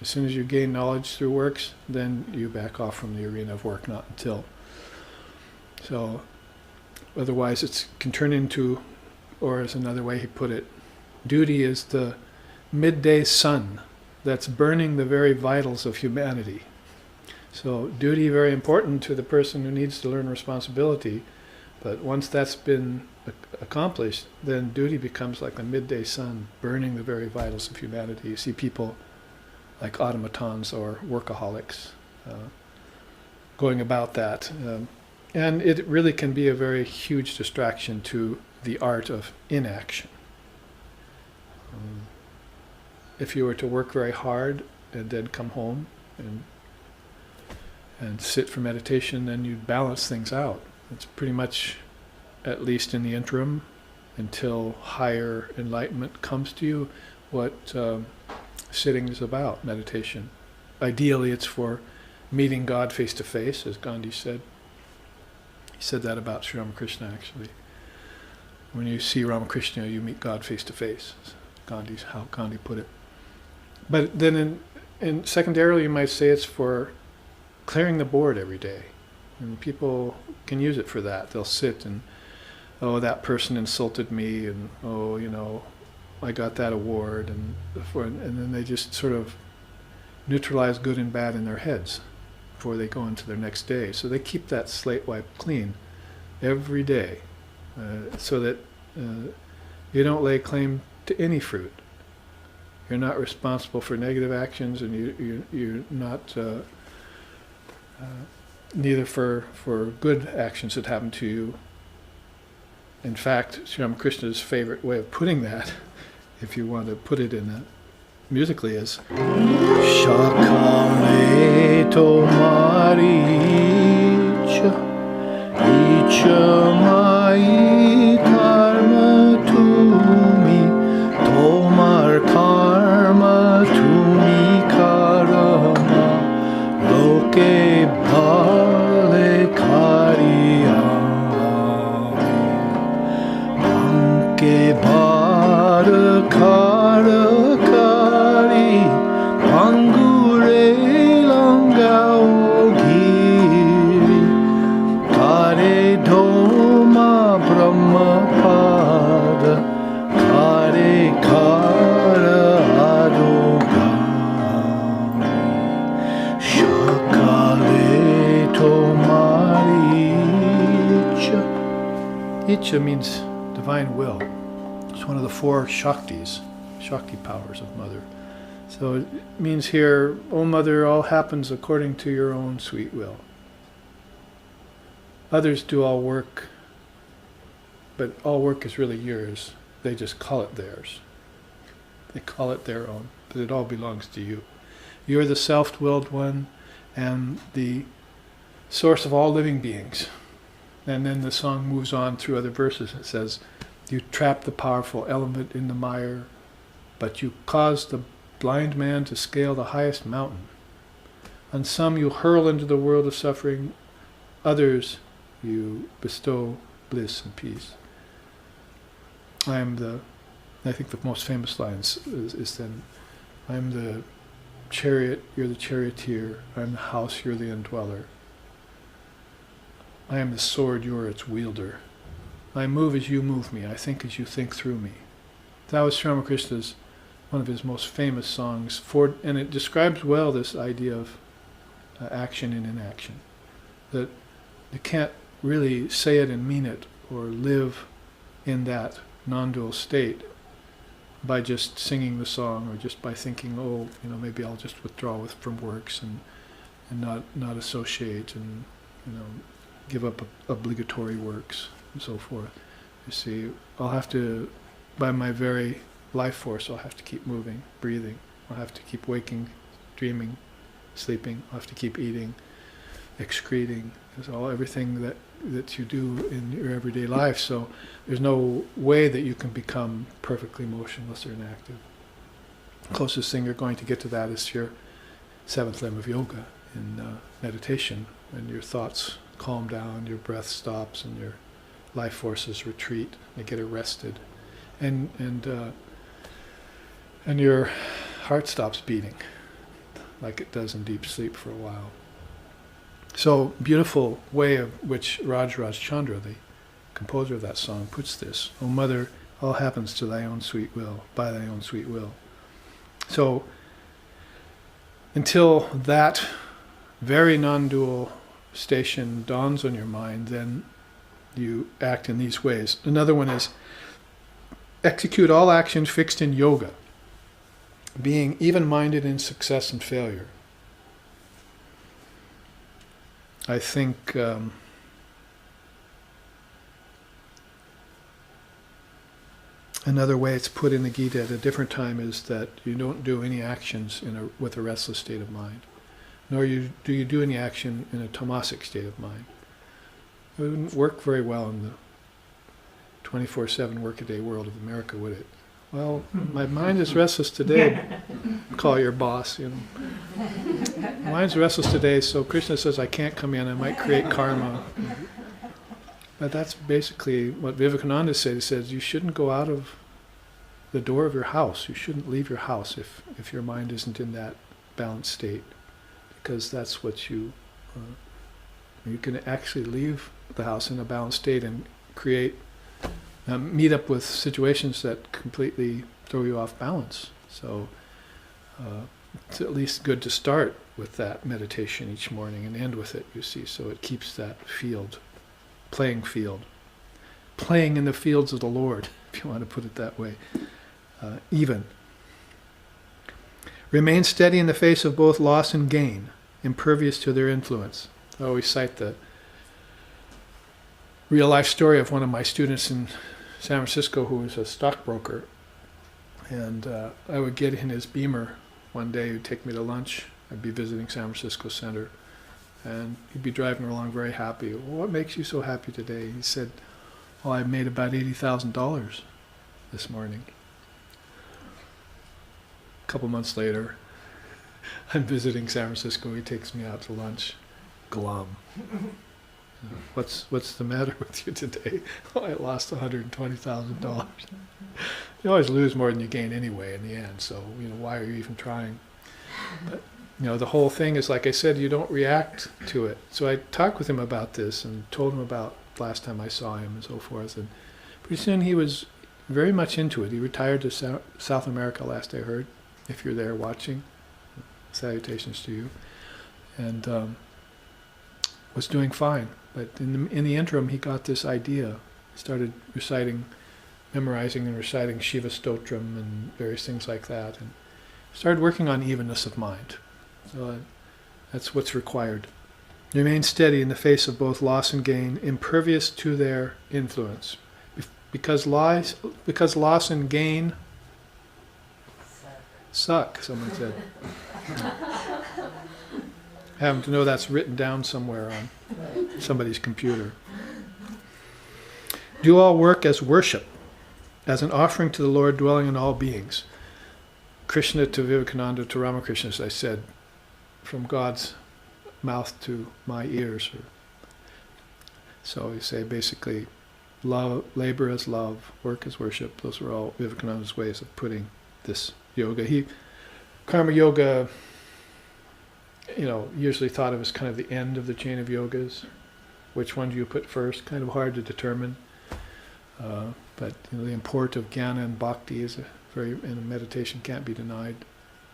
As soon as you gain knowledge through works, then you back off from the arena of work, not until. So, otherwise it can turn into, or as another way he put it, duty is the midday sun that's burning the very vitals of humanity. So duty very important to the person who needs to learn responsibility, but once that's been accomplished, then duty becomes like the midday sun, burning the very vitals of humanity. You see people like automatons or workaholics going about that. And it really can be a very huge distraction to the art of inaction. If you were to work very hard and then come home and sit for meditation, then you'd balance things out. It's pretty much, at least in the interim, until higher enlightenment comes to you, what sitting is about, meditation. Ideally, it's for meeting God face to face, as Gandhi said. He said that about Sri Ramakrishna, actually. When you see Ramakrishna, you meet God face to face. Gandhi's how Gandhi put it. But then in secondarily, you might say it's for clearing the board every day. And people can use it for that. They'll sit and, oh, that person insulted me, and oh, I got that award, and then they just sort of neutralize good and bad in their heads before they go into their next day. So they keep that slate wiped clean every day, so that you don't lay claim to any fruit. You're not responsible for negative actions, and you're not neither for good actions that happen to you. In fact, Sri Ramakrishna's favorite way of putting that, if you want to put it in a, musically, is Shakale tomari icha mai karma tumi tomar karma tumi karma loke bhale kariya anke bar kara kari angure langao giri kare dhoma brahma pada kare kara adogami shakale tomari icha. Icha means divine will. It's one of the four Shakti powers of Mother. So it means here, O Mother, all happens according to your own sweet will. Others do all work, but all work is really yours. They just call it theirs. They call it their own, but it all belongs to you. You're the self-willed one and the source of all living beings. And then the song moves on through other verses. It says, you trap the powerful element in the mire, but you cause the blind man to scale the highest mountain. On some you hurl into the world of suffering, others you bestow bliss and peace. I think the most famous lines is then, I am the chariot, you're the charioteer, I am the house, you're the indweller. I am the sword, you're its wielder. I move as you move me, I think as you think through me. That was Sri Ramakrishna's, one of his most famous songs, and it describes well this idea of action and inaction. That you can't really say it and mean it, or live in that non-dual state by just singing the song, or just by thinking, oh, maybe I'll just withdraw from works and not associate, and give up obligatory works and so forth. You see, I'll have to, by my very life force, I'll have to keep moving, breathing. I'll have to keep waking, dreaming, sleeping. I'll have to keep eating, excreting. It's everything that you do in your everyday life. So there's no way that you can become perfectly motionless or inactive. The closest thing you're going to get to that is your seventh limb of yoga in meditation, when your thoughts calm down, your breath stops, and your life forces retreat. They get arrested, and your heart stops beating, like it does in deep sleep for a while. So beautiful way of which Raj Chandra, the composer of that song, puts this: "O Mother, all happens to thy own sweet will, by thy own sweet will." So until that very non-dual station dawns on your mind, then you act in these ways. Another one is execute all actions fixed in yoga, being even-minded in success and failure. I think another way it's put in the Gita at a different time is that you don't do any actions with a restless state of mind, nor do you do any action in a tamasic state of mind. It wouldn't work very well in the 24/7 workaday world of America, would it? Well, my mind is restless today. Call your boss, you know. Mind's restless today, so Krishna says I can't come in, I might create karma. But that's basically what Vivekananda said. He says you shouldn't go out of the door of your house. You shouldn't leave your house if your mind isn't in that balanced state, because that's what you can actually leave the house in a balanced state and create, meet up with situations that completely throw you off balance. So it's at least good to start with that meditation each morning and end with it, you see, so it keeps that playing in the fields of the Lord, if you want to put it that way, even. Remain steady in the face of both loss and gain, impervious to their influence. I always cite the real life story of one of my students in San Francisco who was a stockbroker, and I would get in his Beamer one day. He would take me to lunch. I'd be visiting San Francisco Center, and he'd be driving along very happy. Well, what makes you so happy today? He said, well, I made about $80,000 this morning. A couple months later, I'm visiting San Francisco. He takes me out to lunch, glum. What's the matter with you today? Oh, I lost $120,000. You always lose more than you gain anyway in the end, so why are you even trying? But, the whole thing is, like I said, you don't react to it. So I talked with him about this and told him about last time I saw him and so forth, and pretty soon he was very much into it. He retired to South America last I heard, if you're there watching. Salutations to you. And was doing fine. But in the interim, he got this idea. He started memorizing and reciting Shiva Stotram and various things like that, and started working on evenness of mind. So that's what's required. Remain steady in the face of both loss and gain, impervious to their influence. Because loss and gain suck, someone said. Happen to know that's written down somewhere on somebody's computer. Do all work as worship, as an offering to the Lord dwelling in all beings. Krishna to Vivekananda to Ramakrishna, as I said, from God's mouth to my ears. So we say basically, love, labor as love, work as worship. Those are all Vivekananda's ways of putting this yoga. Karma yoga, usually thought of as kind of the end of the chain of yogas. Which one do you put first? Kind of hard to determine. But the import of jnana and bhakti in meditation can't be denied.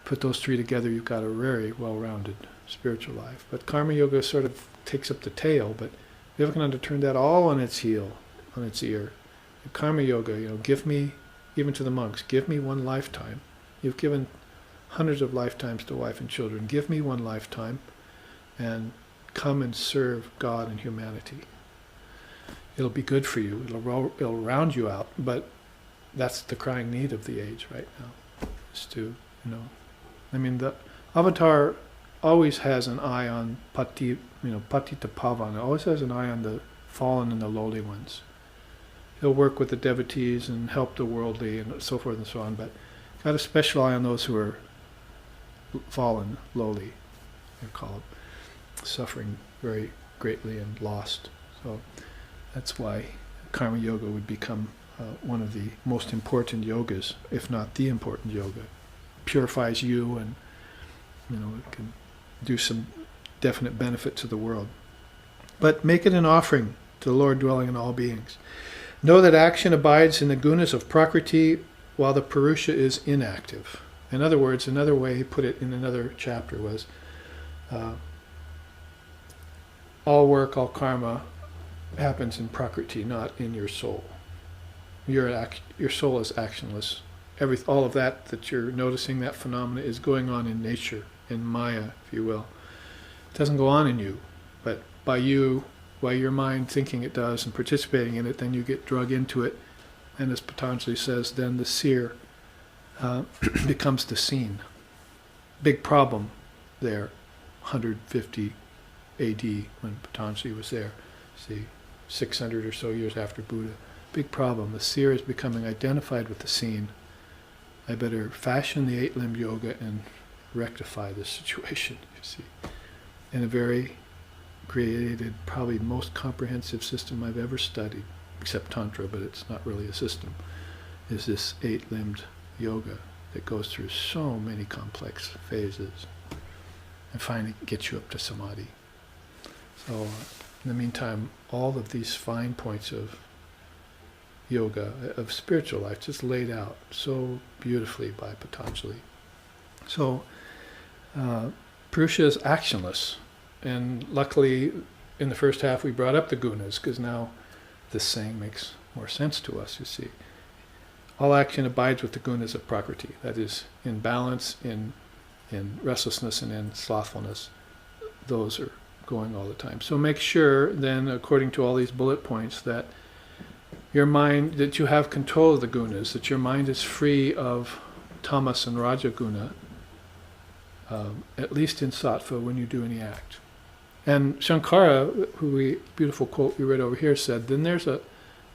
Put those three together, you've got a very well-rounded spiritual life. But karma yoga sort of takes up the tail, but Vivekananda turned that all on its ear. Karma yoga, give me, even to the monks, give me one lifetime. You've given hundreds of lifetimes to wife and children. Give me one lifetime and come and serve God and humanity. It'll be good for you. It'll round you out. But that's the crying need of the age right now. Is to, the avatar always has an eye on patita pavana. Always has an eye on the fallen and the lowly ones. He'll work with the devotees and help the worldly and so forth and so on. But got a special eye on those who are fallen, lowly, they're called, suffering very greatly and lost. So that's why karma yoga would become one of the most important yogas, if not the important yoga. Purifies you and it can do some definite benefit to the world. But make it an offering to the Lord dwelling in all beings. Know that action abides in the gunas of Prakriti while the Purusha is inactive. In other words, another way he put it in another chapter was, all work, all karma happens in prakriti, not in your soul. Your soul is actionless. All of that you're noticing, that phenomena, is going on in nature, in Maya, if you will. It doesn't go on in you, but by your mind thinking it does and participating in it, then you get drug into it, and as Patanjali says, then the seer becomes the seen. Big problem there, 150 AD, when Patanjali was there. See, 600 or so years after Buddha. Big problem. The seer is becoming identified with the seen. I better fashion the eight-limbed yoga and rectify this situation, you see. In a very created, probably most comprehensive system I've ever studied, except Tantra, but it's not really a system, is this eight-limbed yoga that goes through so many complex phases and finally gets you up to samadhi. So in the meantime, all of these fine points of yoga, of spiritual life, just laid out so beautifully by Patanjali. So Purusha is actionless, and luckily in the first half we brought up the gunas, because now this saying makes more sense to us, you see. All action abides with the gunas of Prakriti, that is, in balance, in restlessness, and in slothfulness. Those are going all the time. So make sure then, according to all these bullet points, that your mind, that you have control of the gunas, that your mind is free of tamas and raja guna, at least in sattva when you do any act. And Sankara, beautiful quote we read over here, said, then there's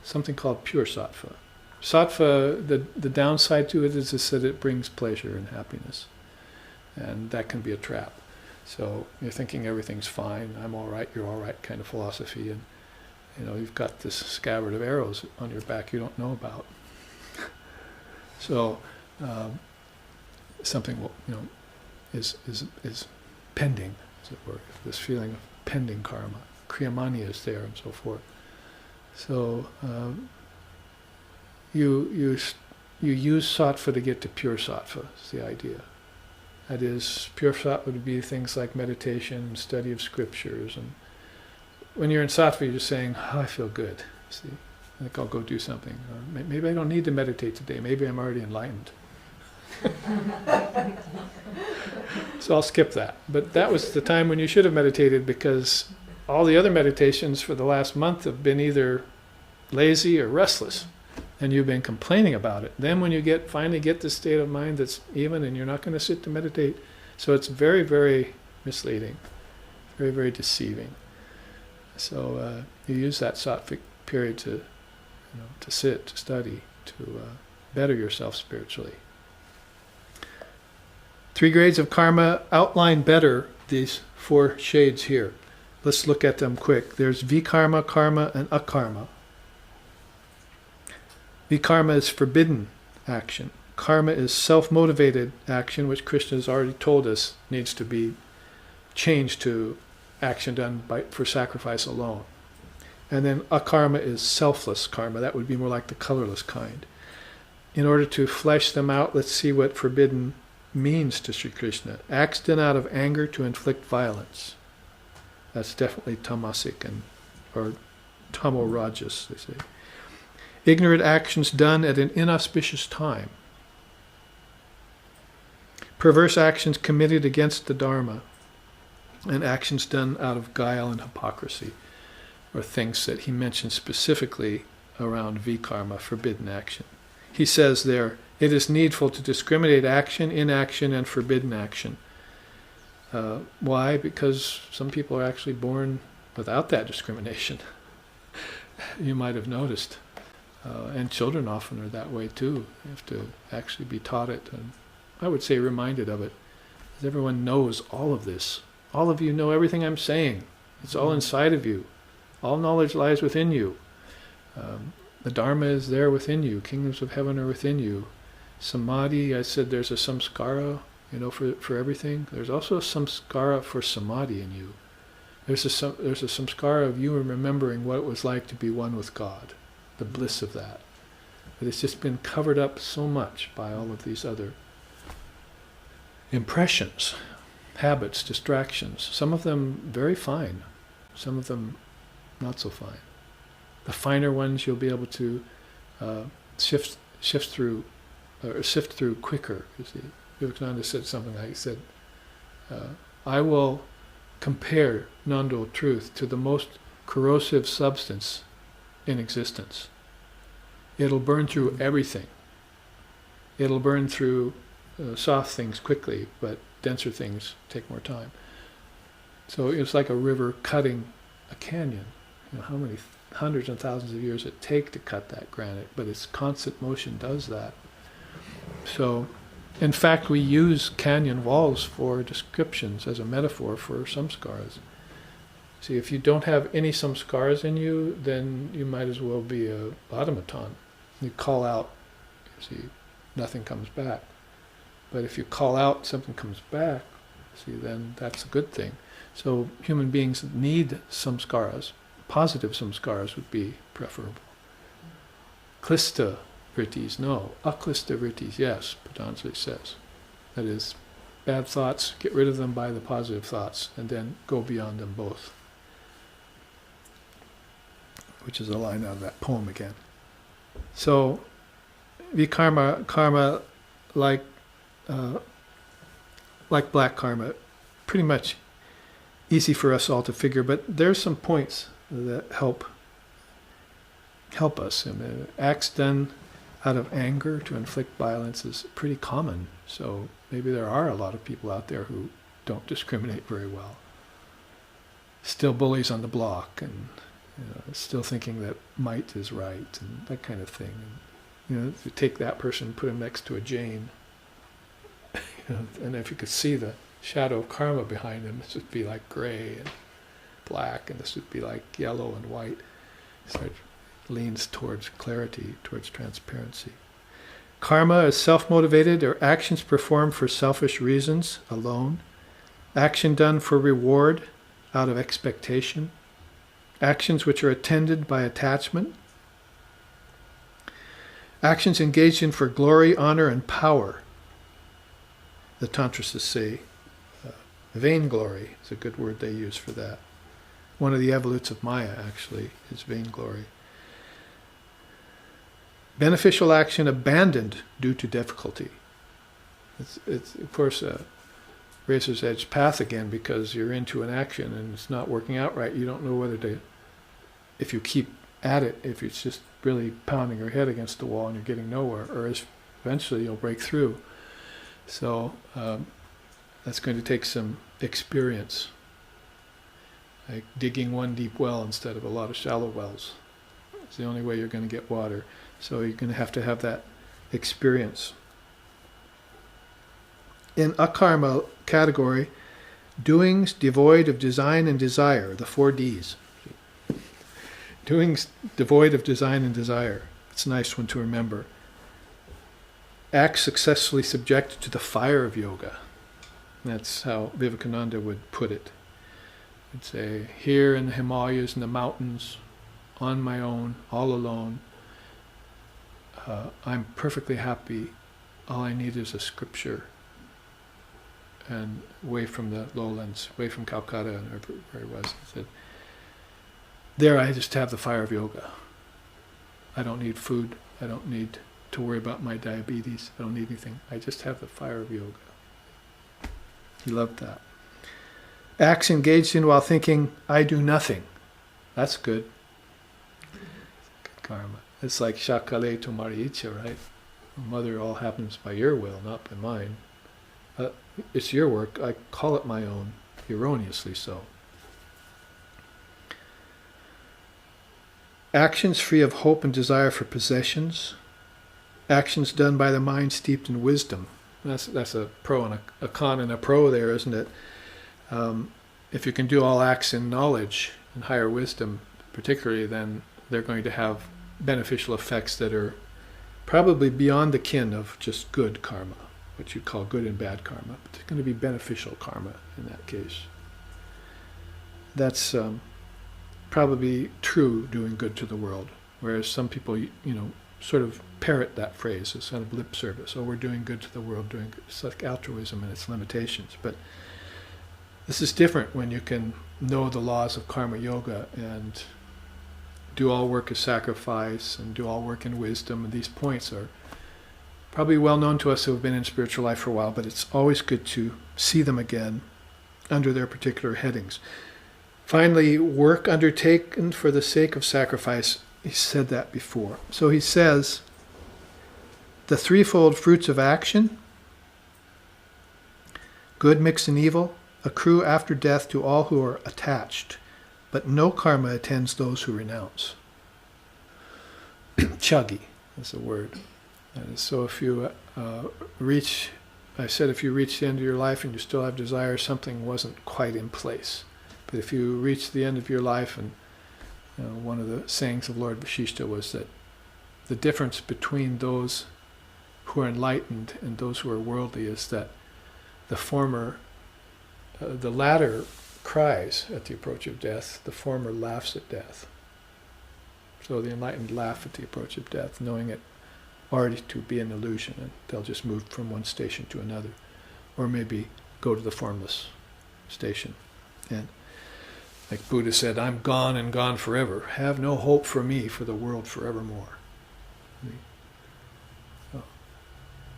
something called pure sattva. Sattva, the downside to it is that it brings pleasure and happiness. And that can be a trap. So you're thinking everything's fine, I'm all right, you're all right kind of philosophy, and you've got this scabbard of arrows on your back you don't know about. So something is pending, as it were. This feeling of pending karma, kriyamani is there, and so forth. So you use sattva to get to pure sattva. Is the idea. That is, pure sattva would be things like meditation, study of scriptures, and when you're in sattva, you're just saying, I feel good. See, I think I'll go do something. Or maybe I don't need to meditate today. Maybe I'm already enlightened. So I'll skip that. But that was the time when you should have meditated, because all the other meditations for the last month have been either lazy or restless, and you've been complaining about it. Then when you finally get this state of mind that's even, and you're not going to sit to meditate, so it's very, very misleading, very, very deceiving. So you use that sattvic period to sit, to study, to better yourself spiritually. 3 grades of karma outline better these 4 shades here. Let's look at them quick. There's vikarma, karma, and akarma. Vikarma is forbidden action. Karma is self-motivated action, which Krishna has already told us needs to be changed to action done for sacrifice alone. And then akarma is selfless karma. That would be more like the colorless kind. In order to flesh them out, let's see what forbidden means to Sri Krishna. Acts done out of anger to inflict violence. That's definitely tamasic, or tamo-rajas, they say. Ignorant actions done at an inauspicious time. Perverse actions committed against the Dharma, and actions done out of guile and hypocrisy, or things that he mentions specifically around vikarma, forbidden action. He says there, it is needful to discriminate action, inaction, and forbidden action. Why? Because some people are actually born without that discrimination. You might have noticed. And children often are that way too. You have to actually be taught it, and I would say reminded of it. Because everyone knows all of this. All of you know everything I'm saying. It's all inside of you. All knowledge lies within you. The Dharma is there within you. Kingdoms of heaven are within you. Samadhi, I said there's a samskara, for everything. There's also a samskara for samadhi in you. There's a samskara of you remembering what it was like to be one with God, the bliss of that. But it's just been covered up so much by all of these other impressions, habits, distractions. Some of them very fine, some of them not so fine. The finer ones you'll be able to sift through quicker. You see, Vivekananda said something like, he said, I will compare non-dual truth to the most corrosive substance in existence. It'll burn through everything. It'll burn through soft things quickly, but denser things take more time. So it's like a river cutting a canyon. You know, how many hundreds and thousands of years it take to cut that granite, but its constant motion does that. So, in fact, we use canyon walls for descriptions as a metaphor for samskaras. See, if you don't have any samskaras in you, then you might as well be a automaton. You call out, you see, nothing comes back. But if you call out, something comes back, see, then that's a good thing. So human beings need samskaras. Positive samskaras would be preferable. Klista vrittis, no. Aklista vrittis, yes, Patanjali says. That is, bad thoughts, get rid of them by the positive thoughts, and then go beyond them both. Which is a line out of that poem again. So, karma, like black karma, pretty much easy for us all to figure, but there's some points that help us. I mean, acts done out of anger to inflict violence is pretty common. So maybe there are a lot of people out there who don't discriminate very well. Still bullies on the block, and still thinking that might is right, and that kind of thing. And, if you take that person, put him next to a Jain, and if you could see the shadow of karma behind him, this would be like gray and black, and this would be like yellow and white. So it leans towards clarity, towards transparency. Karma is self-motivated, or actions performed for selfish reasons alone. Action done for reward, out of expectation. Actions which are attended by attachment. Actions engaged in for glory, honor, and power. The Tantrists say, vainglory is a good word they use for that. One of the evolutes of Maya, actually, is vainglory. Beneficial action abandoned due to difficulty. It's of course, a razor's edge path again, because you're into an action and it's not working out right. You don't know whether to, if you keep at it, if it's just really pounding your head against the wall and you're getting nowhere, or eventually you'll break through. So that's going to take some experience, like digging one deep well instead of a lot of shallow wells. It's the only way you're going to get water. So you're going to have that experience. In akarma category, doings devoid of design and desire, the 4 Ds. Doings devoid of design and desire. It's a nice one to remember. Acts successfully subjected to the fire of yoga. That's how Vivekananda would put it. He'd say, here in the Himalayas, in the mountains, on my own, all alone, I'm perfectly happy. All I need is a scripture, and away from the lowlands, away from Calcutta and where he was. He said, there I just have the fire of yoga. I don't need food. I don't need to worry about my diabetes. I don't need anything. I just have the fire of yoga. He loved that. Acts engaged in while thinking, I do nothing. That's good. Good karma. It's like shakale tomari icha, right? Mother, all happens by your will, not by mine. It's your work. I call it my own, erroneously so. Actions free of hope and desire for possessions. Actions done by the mind steeped in wisdom. That's a pro and a con and a pro there, isn't it? If you can do all acts in knowledge and higher wisdom, particularly, then they're going to have beneficial effects that are probably beyond the kin of just good karma, what you call good and bad karma. But they're going to be beneficial karma in that case. That's probably true, doing good to the world. Whereas some people, sort of parrot that phrase as kind of lip service. Oh, we're doing good to the world, doing good. It's like altruism and its limitations. But this is different when you can know the laws of karma yoga and do all work as sacrifice and do all work in wisdom. And these points are probably well known to us who have been in spiritual life for a while, but it's always good to see them again under their particular headings. Finally, work undertaken for the sake of sacrifice. He said that before. So he says, the threefold fruits of action, good mixed and evil, accrue after death to all who are attached, but no karma attends those who renounce. Chuggy is the word. And so if you if you reach the end of your life and you still have desire, something wasn't quite in place. But if you reach the end of your life, and one of the sayings of Lord Vashishta was that the difference between those who are enlightened and those who are worldly is that the latter cries at the approach of death, the former laughs at death. So the enlightened laugh at the approach of death, knowing it already to be an illusion, and they'll just move from one station to another, or maybe go to the formless station. And like Buddha said, I'm gone and gone forever. Have no hope for me, for the world forevermore.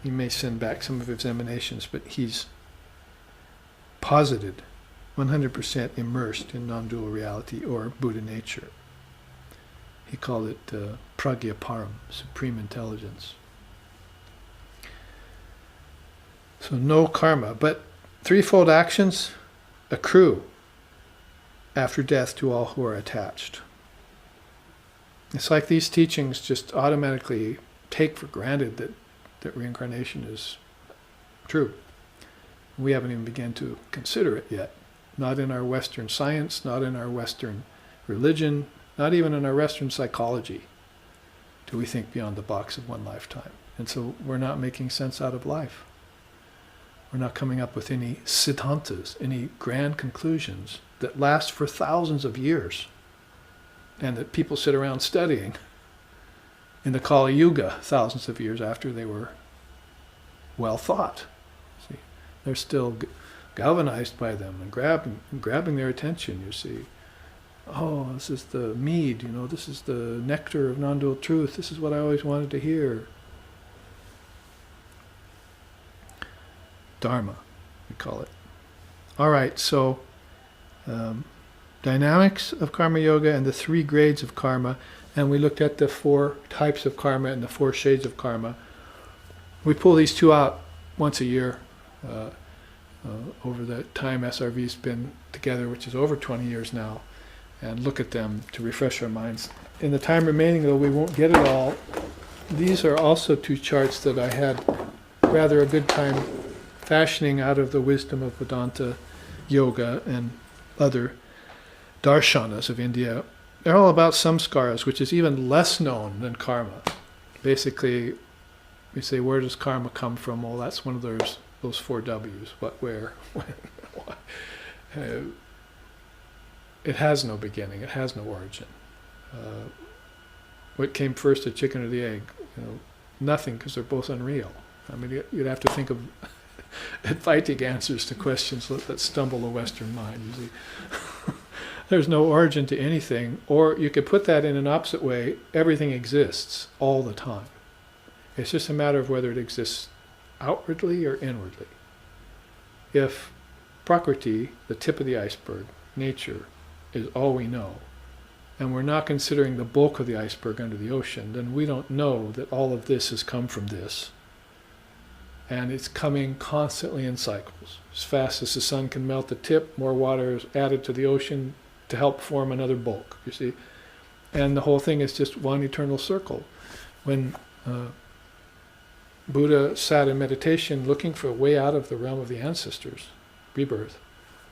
He may send back some of his emanations, but he's posited, 100% immersed in non-dual reality or Buddha nature. He called it pragya param, supreme intelligence. So no karma, but threefold actions accrue after death to all who are attached. It's like these teachings just automatically take for granted that reincarnation is true. We haven't even begun to consider it yet. Not in our Western science, not in our Western religion, not even in our Western psychology do we think beyond the box of one lifetime. And so we're not making sense out of life. We're not coming up with any siddhantas, any grand conclusions that last for thousands of years and that people sit around studying in the Kali Yuga thousands of years after they were well thought. See, they're still galvanized by them and grabbing their attention, you see. Oh, this is the mead, this is the nectar of non-dual truth. This is what I always wanted to hear. Dharma, we call it. All right, so dynamics of karma yoga and the 3 grades of karma, and we looked at the 4 types of karma and the 4 shades of karma. We pull these 2 out once a year over the time SRV's been together, which is over 20 years now, and look at them to refresh our minds. In the time remaining, though, we won't get it all. These are also 2 charts that I had rather a good time fashioning out of the wisdom of Vedanta yoga and other darshanas of India. They're all about samskaras, which is even less known than karma. Basically, we say, where does karma come from? Well, that's one of those 4 W's. What, where, when, what. It has no beginning. It has no origin. What came first, the chicken or the egg? Nothing, because they're both unreal. I mean, you'd have to think of Advaitic answers to questions that stumble the Western mind. You see, there's no origin to anything, or you could put that in an opposite way. Everything exists all the time. It's just a matter of whether it exists outwardly or inwardly. If Prakriti, the tip of the iceberg, nature, is all we know, and we're not considering the bulk of the iceberg under the ocean, then we don't know that all of this has come from this. And it's coming constantly in cycles. As fast as the sun can melt the tip, more water is added to the ocean to help form another bulk, you see. And the whole thing is just one eternal circle. When Buddha sat in meditation looking for a way out of the realm of the ancestors, rebirth,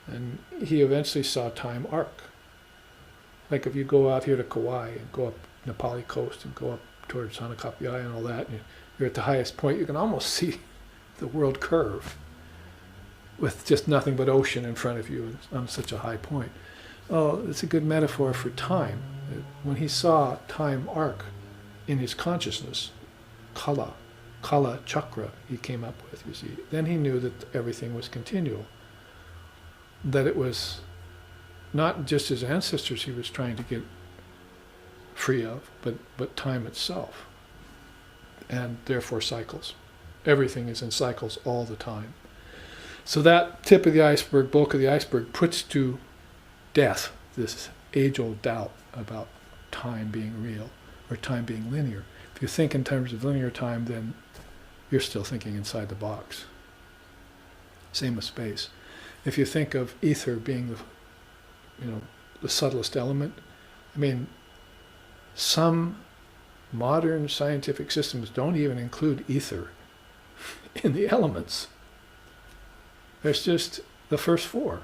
and he eventually saw time arc. Like if you go out here to Kauai and go up Nepali coast and go up towards Hanakapiai and all that, and you're at the highest point, you can almost see the world curve with just nothing but ocean in front of you on such a high point. Oh, it's a good metaphor for time. When he saw time arc, in his consciousness, kala chakra he came up with, you see. Then he knew that everything was continual, that it was not just his ancestors he was trying to get free of, but time itself, and therefore cycles. Everything is in cycles all the time. So that tip of the iceberg, bulk of the iceberg, puts to death this age-old doubt about time being real or time being linear. If you think in terms of linear time, then you're still thinking inside the box. Same with space. If you think of ether being the subtlest element, I mean, some modern scientific systems don't even include ether in the elements. There's just the first four.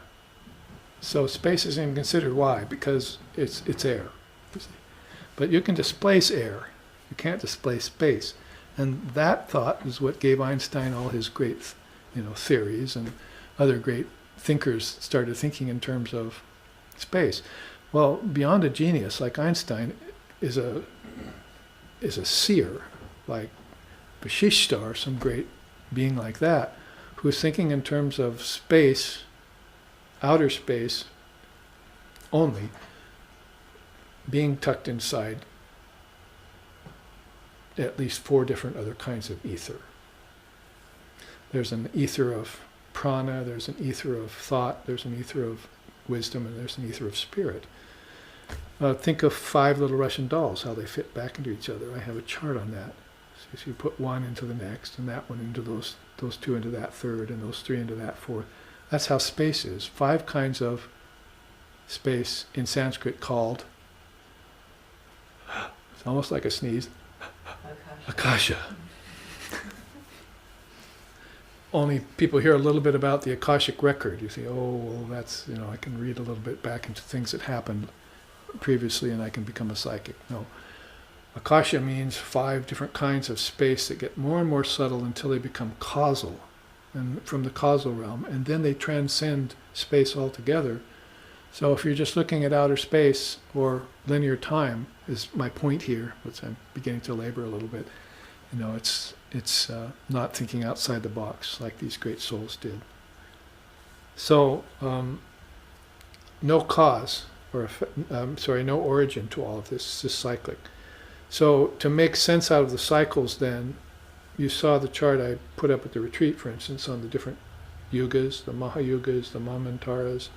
So space isn't even considered. Why? Because it's air. But you can displace air. You can't displace space. And that thought is what gave Einstein all his great theories, and other great thinkers started thinking in terms of space. Well, beyond a genius like Einstein is a seer like Vashishta or some great being like that, who is thinking in terms of space, outer space only, being tucked inside at least 4 different other kinds of ether. There's an ether of prana, there's an ether of thought, there's an ether of wisdom, and there's an ether of spirit. Think of 5 little Russian dolls, how they fit back into each other. I have a chart on that. So you put one into the next, and that one into those 2 into that third, and those 3 into that fourth. That's how space is. 5 kinds of space in Sanskrit called, it's almost like a sneeze, Akasha. Only people hear a little bit about the Akashic record. You say, oh, well, that's, I can read a little bit back into things that happened previously and I can become a psychic. No. Akasha means 5 different kinds of space that get more and more subtle until they become causal, and from the causal realm, and then they transcend space altogether. So if you're just looking at outer space or linear time, is my point here, which I'm beginning to labor a little bit, it's not thinking outside the box like these great souls did. So no cause, no origin to all of this. It's just cyclic. So to make sense out of the cycles, then, you saw the chart I put up at the retreat, for instance, on the different yugas, the Mahayugas, the Manvantaras,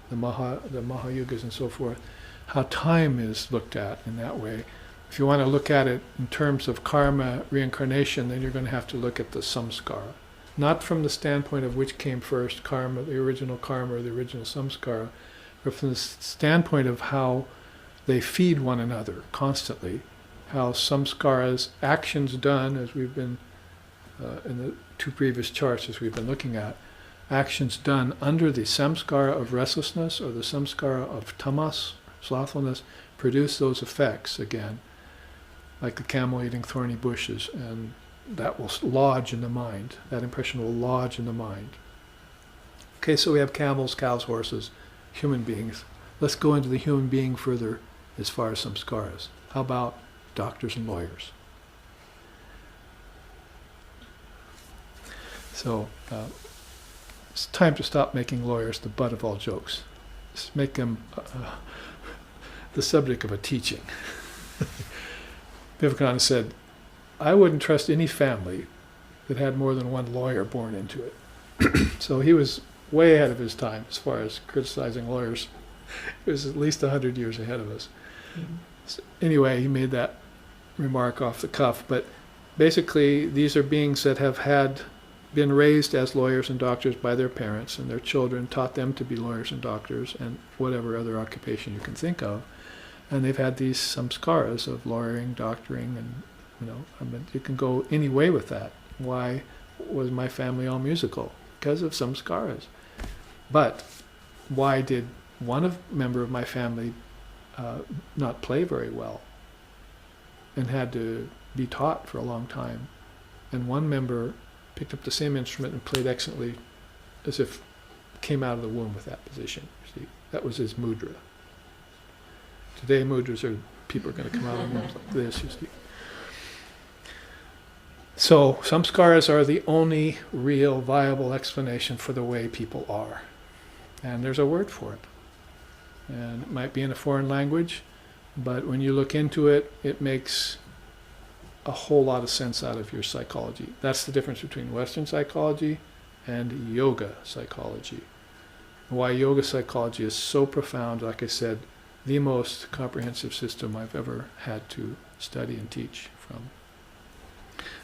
the Mahayugas, and so forth, how time is looked at in that way. If you want to look at it in terms of karma, reincarnation, then you're going to have to look at the samskara. Not from the standpoint of which came first, karma, the original karma or the original samskara, but from the standpoint of how they feed one another constantly. How samskaras, actions done, as we've been in the 2 previous charts as we've been looking at, actions done under the samskara of restlessness or the samskara of tamas, slothfulness, produce those effects again, like the camel eating thorny bushes, and that will lodge in the mind. That impression will lodge in the mind. Okay, so we have camels, cows, horses, human beings. Let's go into the human being further as far as samskaras. How about doctors and lawyers? So it's time to stop making lawyers the butt of all jokes. Just make them the subject of a teaching. Vivekananda said, I wouldn't trust any family that had more than one lawyer born into it. So he was way ahead of his time as far as criticizing lawyers. He was at least 100 years ahead of us. Mm-hmm. So anyway, he made that remark off the cuff, but basically these are beings that have been raised as lawyers and doctors by their parents, and their children taught them to be lawyers and doctors and whatever other occupation you can think of. And they've had these samskaras of lawyering, doctoring, and you can go any way with that. Why was my family all musical? Because of samskaras. But why did one member of my family not play very well and had to be taught for a long time, and one member picked up the same instrument and played excellently as if came out of the womb with that position? You see, that was his mudra. Today mudras are, people are going to come out of the womb like this, you see. So samskaras are the only real viable explanation for the way people are. And there's a word for it. And it might be in a foreign language, but when you look into it, it makes a whole lot of sense out of your psychology. That's the difference between Western psychology and yoga psychology. Why yoga psychology is so profound, like I said, the most comprehensive system I've ever had to study and teach from.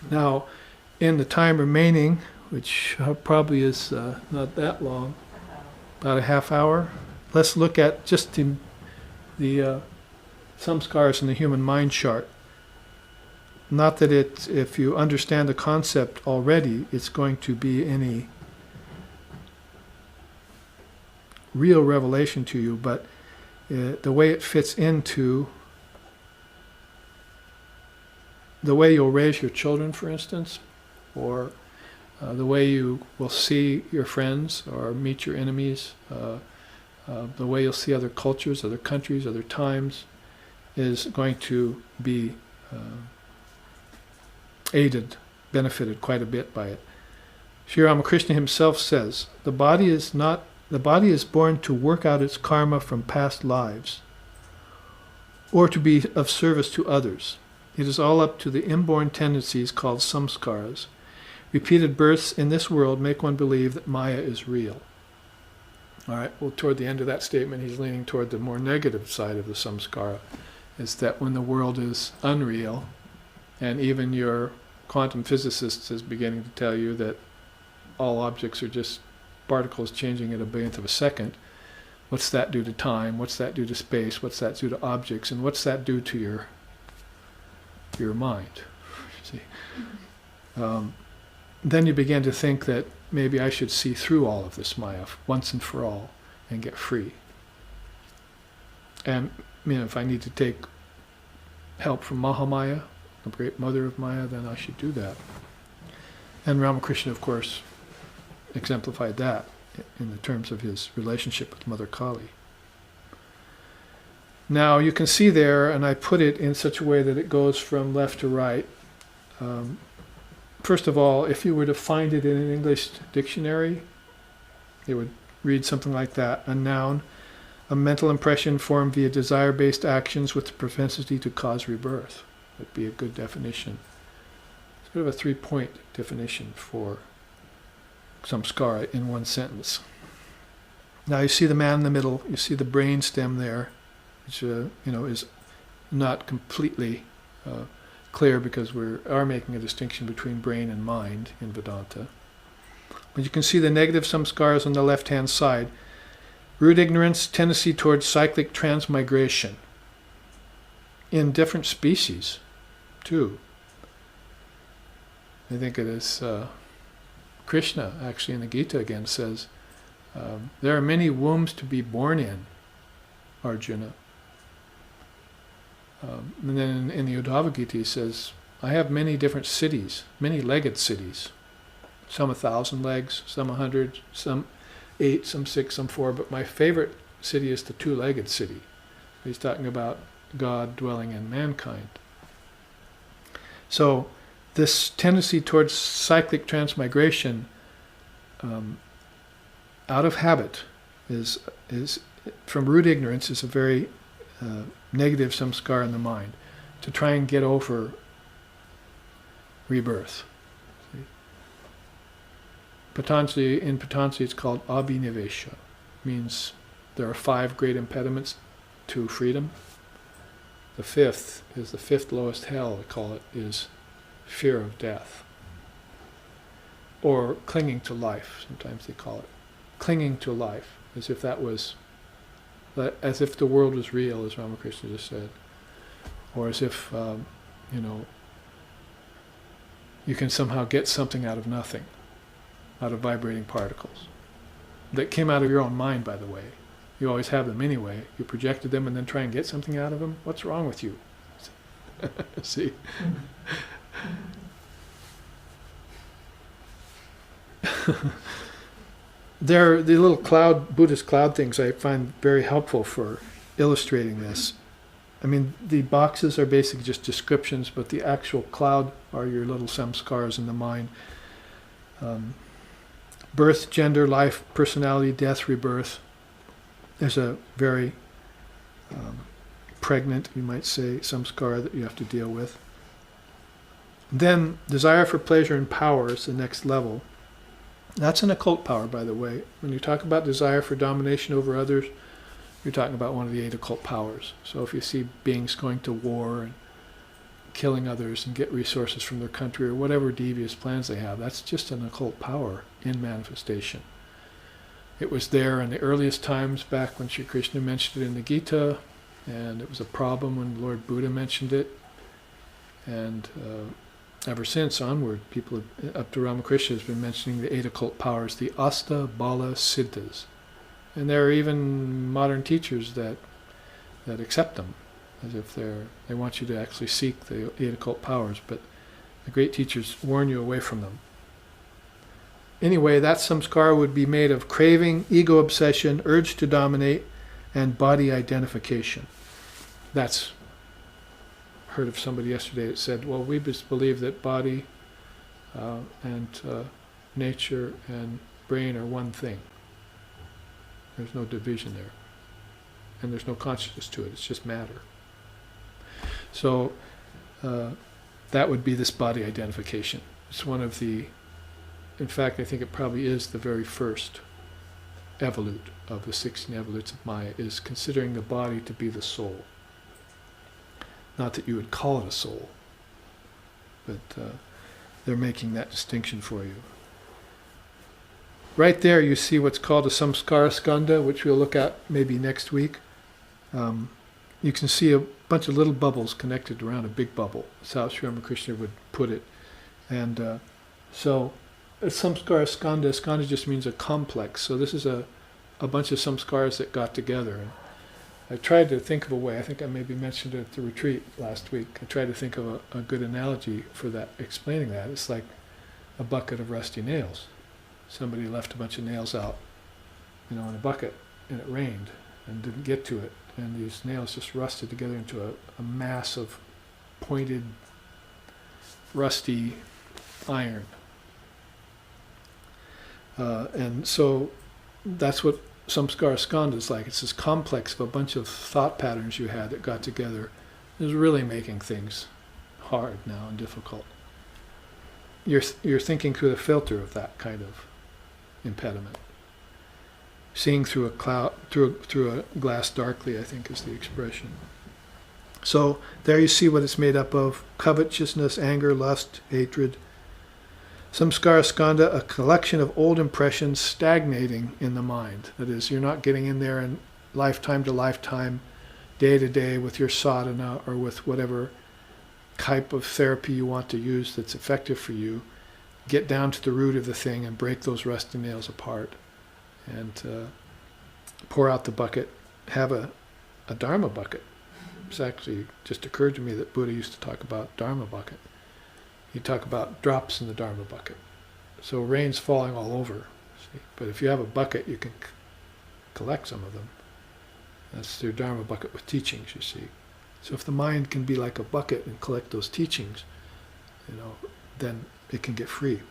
Now, in the time remaining, which probably is not that long, about a half hour, let's look at just the samskaras in the human mind chart. Not that if you understand the concept already, it's going to be any real revelation to you, but the way it fits into the way you'll raise your children, for instance, or the way you will see your friends or meet your enemies, the way you'll see other cultures, other countries, other times, is going to be aided, benefited quite a bit by it. Sri Ramakrishna himself says, the body is born to work out its karma from past lives, or to be of service to others. It is all up to the inborn tendencies called samskaras. Repeated births in this world make one believe that Maya is real. All right, well, toward the end of that statement, he's leaning toward the more negative side of the samskara, is that when the world is unreal, and even your quantum physicist is beginning to tell you that all objects are just particles changing at a billionth of a second, what's that do to time? What's that do to space? What's that do to objects? And what's that do to your mind? See? Then you begin to think that maybe I should see through all of this Maya once and for all and get free. And if I need to take help from Mahamaya, the great mother of Maya, then I should do that. And Ramakrishna, of course, exemplified that in the terms of his relationship with Mother Kali. Now you can see there, and I put it in such a way that it goes from left to right. First of all, if you were to find it in an English dictionary, it would read something like that. A noun, a mental impression formed via desire-based actions with the propensity to cause rebirth. Would be a good definition. It's sort of a three-point definition for samskara in one sentence. Now you see the man in the middle, you see the brain stem there, which is not completely clear because we are making a distinction between brain and mind in Vedanta. But you can see the negative samskaras on the left-hand side. Root ignorance, tendency towards cyclic transmigration in different species, too. I think it is Krishna, actually, in the Gita again says, there are many wombs to be born in, Arjuna. And then in the Uddhava Gita he says, I have many different cities, many legged cities. Some 1,000 legs, some 100, some 8, some 6, some 4, but my favorite city is the two-legged city. He's talking about God dwelling in mankind. So this tendency towards cyclic transmigration out of habit is from root ignorance is a very negative samskara in the mind, to try and get over rebirth. See? In Patanjali it's called abhinivesha, means there are 5 great impediments to freedom. The 5th is the 5th lowest hell, they call it, is fear of death. Or clinging to life, sometimes they call it. Clinging to life, as if the world was real, as Ramakrishna just said. Or as if, you can somehow get something out of nothing, out of vibrating particles. That came out of your own mind, by the way. You always have them anyway. You projected them and then try and get something out of them. What's wrong with you? See? The little Buddhist cloud things I find very helpful for illustrating this. I mean, the boxes are basically just descriptions, but the actual cloud are your little samskaras in the mind. Birth, gender, life, personality, death, rebirth. There's a very pregnant, you might say, samskara that you have to deal with. Then, desire for pleasure and power is the next level. That's an occult power, by the way. When you talk about desire for domination over others, you're talking about one of the 8 occult powers. So if you see beings going to war and killing others and get resources from their country or whatever devious plans they have, that's just an occult power in manifestation. It was there in the earliest times, back when Sri Krishna mentioned it in the Gita, and it was a problem when Lord Buddha mentioned it. And ever since onward, people up to Ramakrishna has been mentioning the 8 occult powers, the Asta Bala Siddhas. And there are even modern teachers that accept them, as if they want you to actually seek the 8 occult powers, but the great teachers warn you away from them. Anyway, that samskara would be made of craving, ego obsession, urge to dominate, and body identification. That's, heard of somebody yesterday that said, well, we just believe that body and nature and brain are one thing. There's no division there. And there's no consciousness to it, it's just matter. So that would be this body identification. It's one of the, in fact, I think it probably is the very first evolute of the 16 evolutes of Maya, is considering the body to be the soul. Not that you would call it a soul, but they're making that distinction for you. Right there you see what's called a samskara skanda, which we'll look at maybe next week. You can see a bunch of little bubbles connected around a big bubble. That's how Sri Ramakrishna would put it. And so a samskara skanda, skanda just means a complex. So this is a bunch of samskaras that got together. And I tried to think of a way, I think I maybe mentioned it at the retreat last week, I tried to think of a good analogy for that, explaining that. It's like a bucket of rusty nails. Somebody left a bunch of nails out, in a bucket, and it rained, and didn't get to it, and these nails just rusted together into a mass of pointed, rusty iron. And so that's what samskara skanda is like. It's this complex of a bunch of thought patterns you had that got together. It's really making things hard now and difficult. You're thinking through the filter of that kind of impediment. Seeing through a cloud, through a glass darkly, I think is the expression. So there you see what it's made up of: covetousness, anger, lust, hatred. Samskara skanda, a collection of old impressions stagnating in the mind. That is, you're not getting in there and lifetime to lifetime, day to day with your sadhana or with whatever type of therapy you want to use that's effective for you. Get down to the root of the thing and break those rusty nails apart and pour out the bucket. Have a dharma bucket. It's actually just occurred to me that Buddha used to talk about dharma bucket. He'd talk about drops in the dharma bucket. So rain's falling all over. See? But if you have a bucket, you can collect some of them. That's their dharma bucket with teachings, you see. So if the mind can be like a bucket and collect those teachings, then it can get free.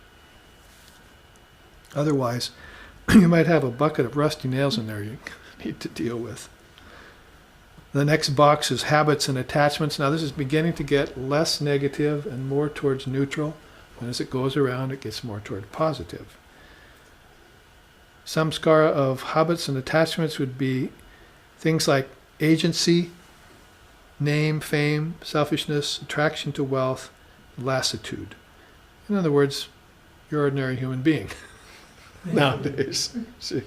Otherwise, you might have a bucket of rusty nails in there you need to deal with. The next box is habits and attachments. Now this is beginning to get less negative and more towards neutral. And as it goes around, it gets more toward positive. Samskara of habits and attachments would be things like agency, name, fame, selfishness, attraction to wealth, lassitude. In other words, you're an ordinary human being nowadays. See?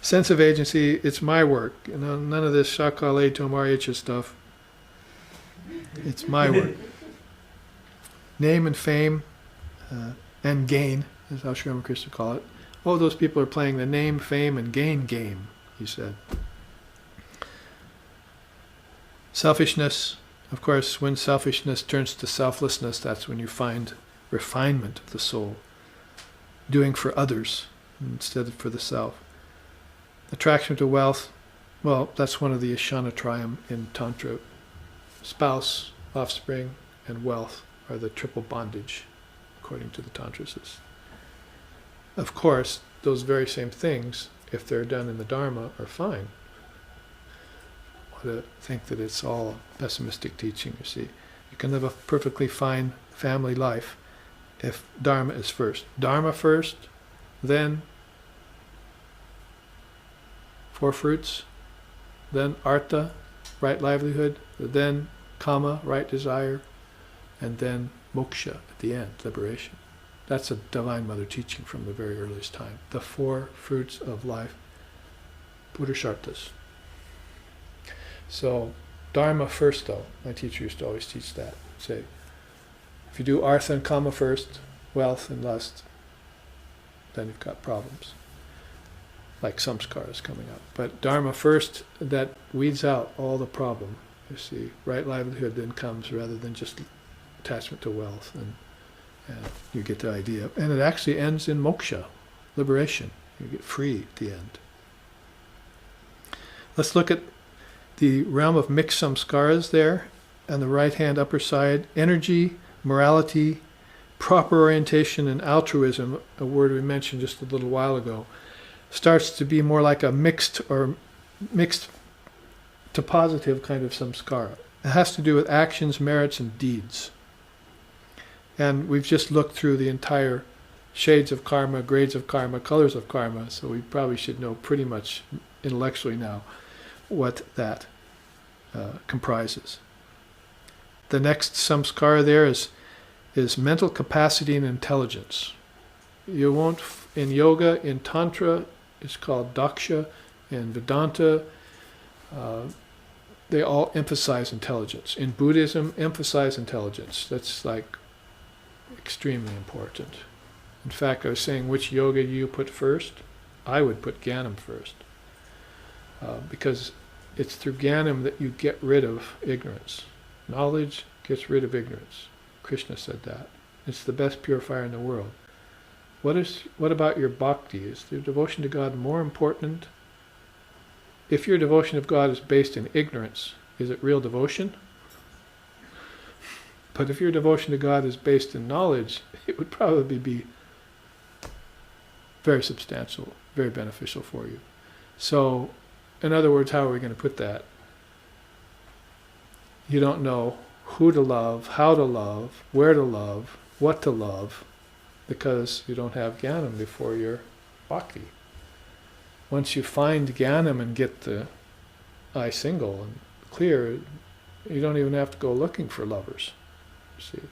Sense of agency, it's my work. None of this Shakale Tomaricha stuff. It's my work. Name and fame and gain, is how Sri Ramakrishna call it. Oh, those people are playing the name, fame, and gain game, he said. Selfishness, of course, when selfishness turns to selflessness, that's when you find refinement of the soul. Doing for others instead of for the self. Attraction to wealth, Well, that's one of the Ashana-trayam in Tantra. Spouse, offspring, and wealth are the triple bondage, according to the Tantrists. Of course, those very same things, if they're done in the Dharma, are fine. I want to think that it's all pessimistic teaching, you see. You can live a perfectly fine family life if Dharma is first. Dharma first, then four fruits, then Artha, right livelihood, then Kama, right desire, and then Moksha at the end, liberation. That's a Divine Mother teaching from the very earliest time. The four fruits of life, Purusharthas. So, Dharma first though. My teacher used to always teach that. Say, if you do Artha and Kama first, wealth and lust, then you've got problems. Like Samskaras coming up. But Dharma first, that weeds out all the problem. You see, right livelihood then comes rather than just attachment to wealth, and you get the idea. And it actually ends in moksha, liberation. You get free at the end. Let's look at the realm of mixed samskaras there, on the right hand upper side. Energy, morality, proper orientation, and altruism, a word we mentioned just a little while ago, starts to be more like a mixed to positive kind of samskara. It has to do with actions, merits, and deeds. And we've just looked through the entire shades of karma, grades of karma, colors of karma, so we probably should know pretty much intellectually now what that comprises. The next samskara there is mental capacity and intelligence. You won't, in yoga, in tantra, it's called daksha, in Vedanta, they all emphasize intelligence. In Buddhism, emphasize intelligence. That's like extremely important. In fact, I was saying which yoga you put first. I would put Jnanam first. Because it's through Jnanam that you get rid of ignorance. Knowledge gets rid of ignorance. Krishna said that. It's the best purifier in the world. What about your bhakti? Is your devotion to God more important? If your devotion of God is based in ignorance, is it real devotion? But if your devotion to God is based in knowledge, it would probably be very substantial, very beneficial for you. So, in other words, how are we going to put that? You don't know who to love, how to love, where to love, what to love, because you don't have Jnanam before your bhakti. Once you find Jnanam and get the eye single and clear, you don't even have to go looking for lovers. You see,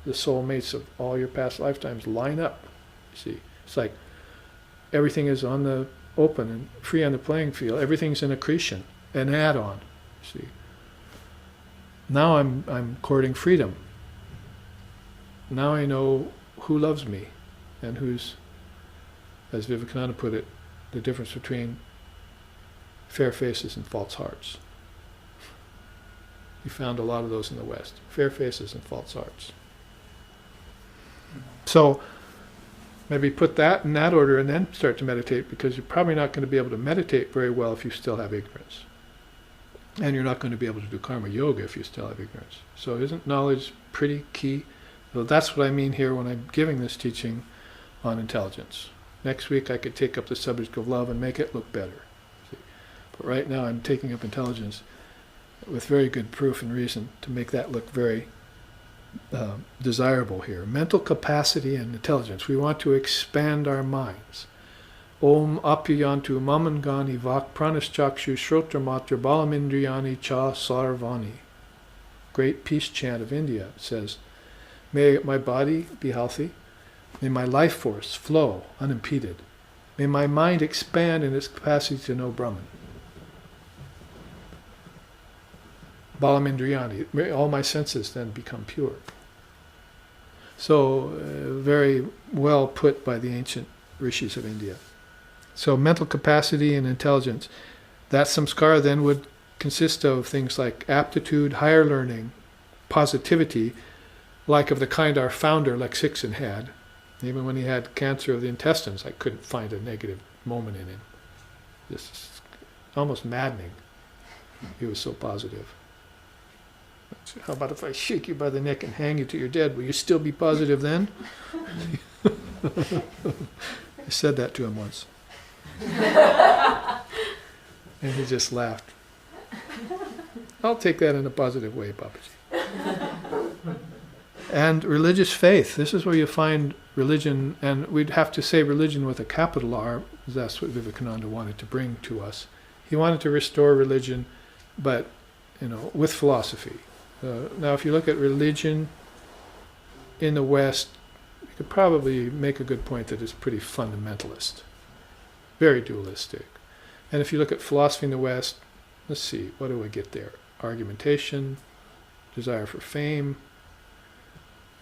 the soulmates of all your past lifetimes line up. You see, it's like everything is on the open and free on the playing field. Everything's an accretion, an add-on. You see, now I'm courting freedom. Now I know who loves me, and who's, as Vivekananda put it, the difference between fair faces and false hearts. You found a lot of those in the West. Fair faces and false hearts. So maybe put that in that order and then start to meditate, because you're probably not going to be able to meditate very well if you still have ignorance. And you're not going to be able to do karma yoga if you still have ignorance. So isn't knowledge pretty key? So that's what I mean here when I'm giving this teaching on intelligence. Next week I could take up the subject of love and make it look better. See? But right now I'm taking up intelligence with very good proof and reason to make that look very desirable here. Mental capacity and intelligence. We want to expand our minds. Om apyantu mamangani vak pranaschakshu shrotamatra balamindriyani cha sarvani. Great peace chant of India says, may my body be healthy. May my life force flow unimpeded. May my mind expand in its capacity to know Brahman. Balamindriyani. May all my senses then become pure. So, very well put by the ancient rishis of India. So, mental capacity and intelligence. That samskara then would consist of things like aptitude, higher learning, positivity, like of the kind our founder, Lexixin, had. Even when he had cancer of the intestines, I couldn't find a negative moment in him. Just almost maddening. He was so positive. How about if I shake you by the neck and hang you till you're dead? Will you still be positive then? I said that to him once. And he just laughed. I'll take that in a positive way, Babaji. And religious faith. This is where you find religion, and we'd have to say religion with a capital R, because that's what Vivekananda wanted to bring to us. He wanted to restore religion, but, with philosophy. Now, if you look at religion in the West, you could probably make a good point that it's pretty fundamentalist, very dualistic. And if you look at philosophy in the West, let's see, what do we get there? Argumentation, desire for fame.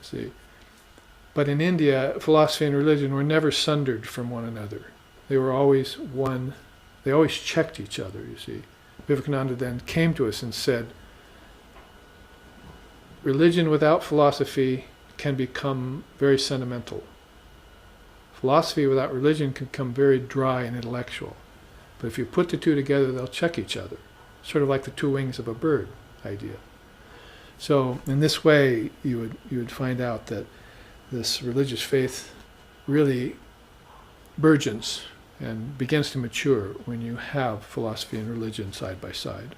See, but in India, philosophy and religion were never sundered from one another. They were always one. They always checked each other. You see, Vivekananda then came to us and said, religion without philosophy can become very sentimental. Philosophy without religion can become very dry and intellectual. But if you put the two together, they'll check each other. Sort of like the two wings of a bird idea. So in this way, you would find out that this religious faith really burgeons and begins to mature when you have philosophy and religion side by side.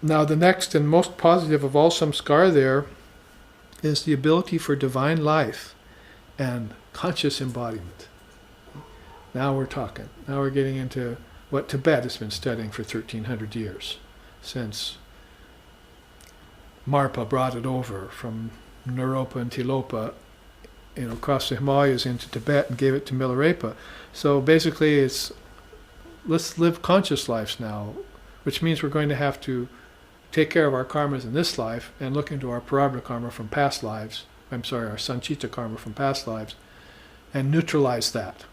Now the next and most positive of all samskara there is the ability for divine life and conscious embodiment. Now we're talking. Now we're getting into what Tibet has been studying for 1,300 years, since Marpa brought it over from Naropa and Tilopa, across the Himalayas into Tibet and gave it to Milarepa. So basically it's, let's live conscious lives now, which means we're going to have to take care of our karmas in this life and look into our prarabdha karma from past lives, our sanchita karma from past lives, and neutralize that.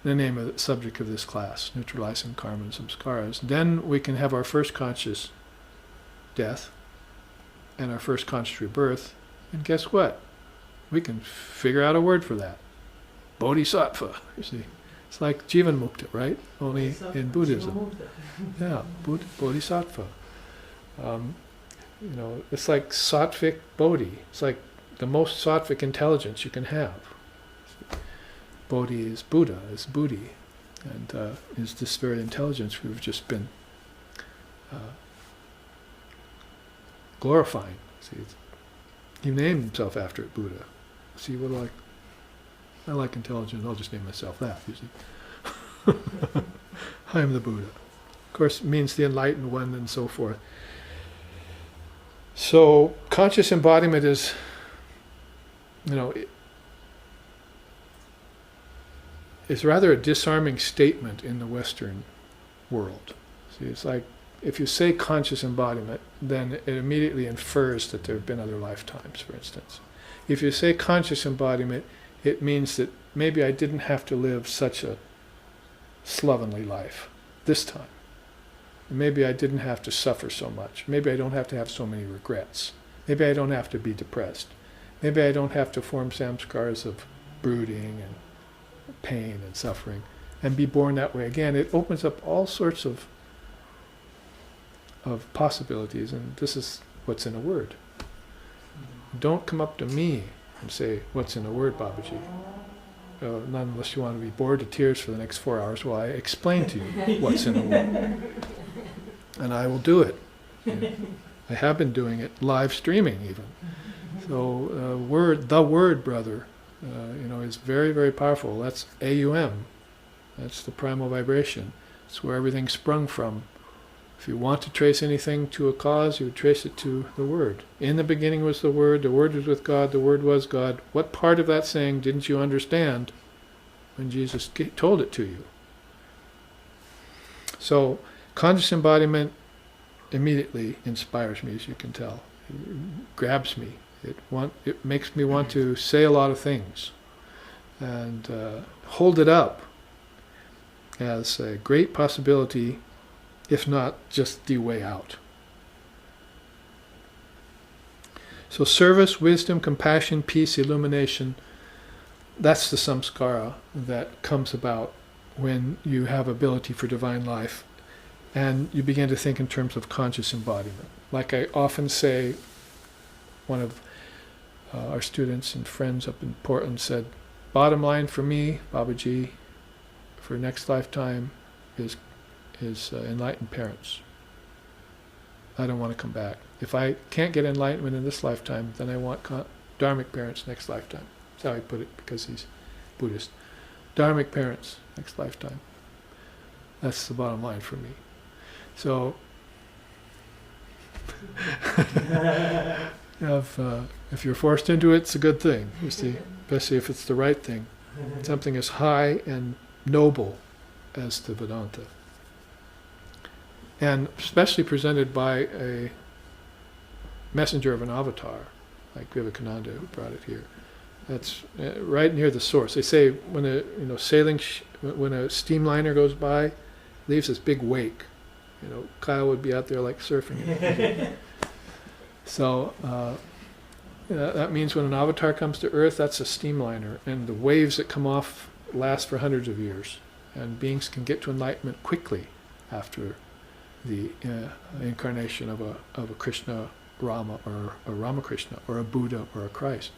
The name of the subject of this class, Neutralizing Karma and Samskaras. Then we can have our first conscious death and our first conscious rebirth, and guess what? We can figure out a word for that. Bodhisattva, you see. It's like Jivan Mukta, right? Only in Buddhism. Yeah, Bodhisattva. It's like sattvic bodhi. It's like the most sattvic intelligence you can have. Bodhi is Buddha, is Buddhi, and is this very intelligence we've just been glorifying. See, he named himself after it, Buddha. See, I like intelligence, I'll just name myself that, you see. I am the Buddha. Of course, it means the enlightened one and so forth. So, conscious embodiment is, it's rather a disarming statement in the Western world. See, it's like, if you say conscious embodiment, then it immediately infers that there have been other lifetimes, for instance. If you say conscious embodiment, it means that maybe I didn't have to live such a slovenly life this time. Maybe I didn't have to suffer so much. Maybe I don't have to have so many regrets. Maybe I don't have to be depressed. Maybe I don't have to form samskaras of brooding and pain and suffering and be born that way again. It opens up all sorts of possibilities, and this is what's in a word. Don't come up to me and say, what's in a word, Babaji? Not unless you want to be bored to tears for the next 4 hours while I explain to you what's in a word. And I will do it. I have been doing it, live streaming even. So the word, brother, is very, very powerful. That's AUM. That's the primal vibration. It's where everything sprung from. If you want to trace anything to a cause, you would trace it to the Word. In the beginning was the Word was with God, the Word was God. What part of that saying didn't you understand when Jesus told it to you? So, conscious embodiment immediately inspires me, as you can tell. It grabs me. It makes me want to say a lot of things and hold it up as a great possibility, if not just the way out. So service, wisdom, compassion, peace, illumination, that's the samskara that comes about when you have ability for divine life, and you begin to think in terms of conscious embodiment. Like I often say, one of our students and friends up in Portland said, bottom line for me, Babaji, for next lifetime is enlightened parents. I don't want to come back. If I can't get enlightenment in this lifetime, then I want dharmic parents next lifetime. That's how he put it, because he's Buddhist. Dharmic parents next lifetime. That's the bottom line for me. So, if you're forced into it, it's a good thing, you see, especially if it's the right thing. Something as high and noble as the Vedanta. And especially presented by a messenger of an avatar, like Vivekananda, who brought it here. That's right near the source. They say when a when a steamliner goes by, leaves this big wake. Kyle would be out there like surfing it. So that means when an avatar comes to Earth, that's a steamliner, and the waves that come off last for hundreds of years, and beings can get to enlightenment quickly after the incarnation of a Krishna, Rama, or a Ramakrishna, or a Buddha, or a Christ.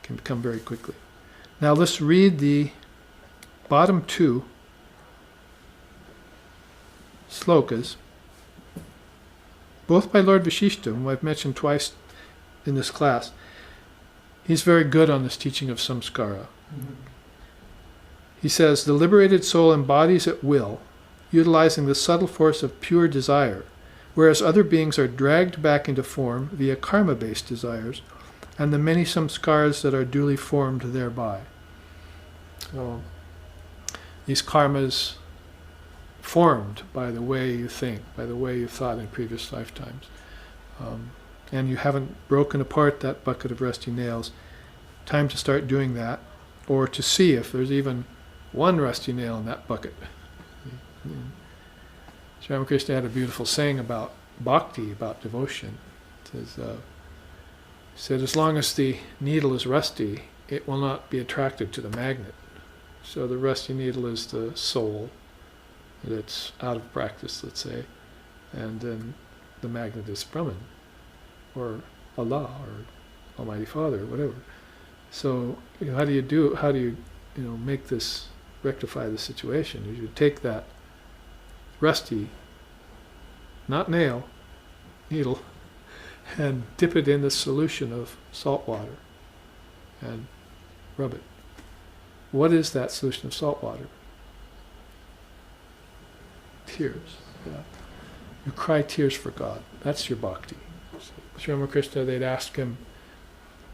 Can come very quickly. Now let's read the bottom two slokas, both by Lord Vashishta, whom I've mentioned twice in this class. He's very good on this teaching of samskara. Mm-hmm. He says, the liberated soul embodies at will, utilizing the subtle force of pure desire, whereas other beings are dragged back into form via karma-based desires, and the many samskaras that are duly formed thereby. So, these karmas formed by the way you think, by the way you thought in previous lifetimes. And you haven't broken apart that bucket of rusty nails. Time to start doing that, or to see if there's even one rusty nail in that bucket. Sri Ramakrishna had a beautiful saying about bhakti, about devotion. It said, as long as the needle is rusty, it will not be attracted to the magnet. So the rusty needle is the soul that's out of practice, let's say, and then the magnet is Brahman, or Allah, or Almighty Father, whatever. So how do you make this, rectify the situation? You should take that rusty, not nail, needle, and dip it in the solution of salt water and rub it. What is that solution of salt water? Tears. Yeah. You cry tears for God. That's your bhakti. Sri Ramakrishna, they'd ask him,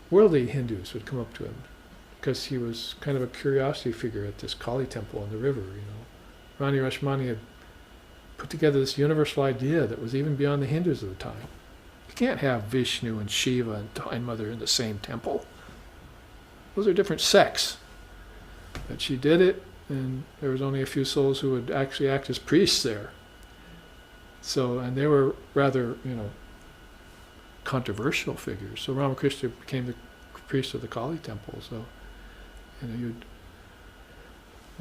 worldly Hindus would come up to him, because he was kind of a curiosity figure at this Kali temple on the river. Rani Rashmani had put together this universal idea that was even beyond the Hindus of the time. You can't have Vishnu and Shiva and Divine Mother in the same temple. Those are different sects. But she did it, and there was only a few souls who would actually act as priests there. So, and they were rather, controversial figures. So Ramakrishna became the priest of the Kali temple. So, you'd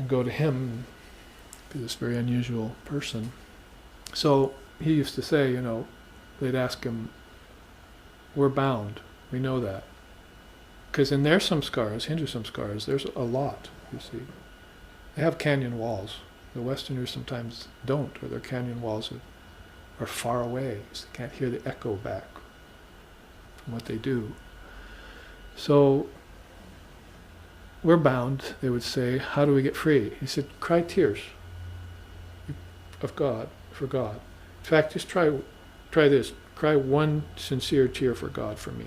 go to him and be this very unusual person. So he used to say, they'd ask him, we're bound, we know that. Because in their samskaras, Hindu samskaras, there's a lot, you see. They have canyon walls. The Westerners sometimes don't, or their canyon walls are far away, so they can't hear the echo back from what they do. So we're bound, they would say. How do we get free? He said, cry tears of God, for God. In fact, just try this. Cry one sincere tear for God for me.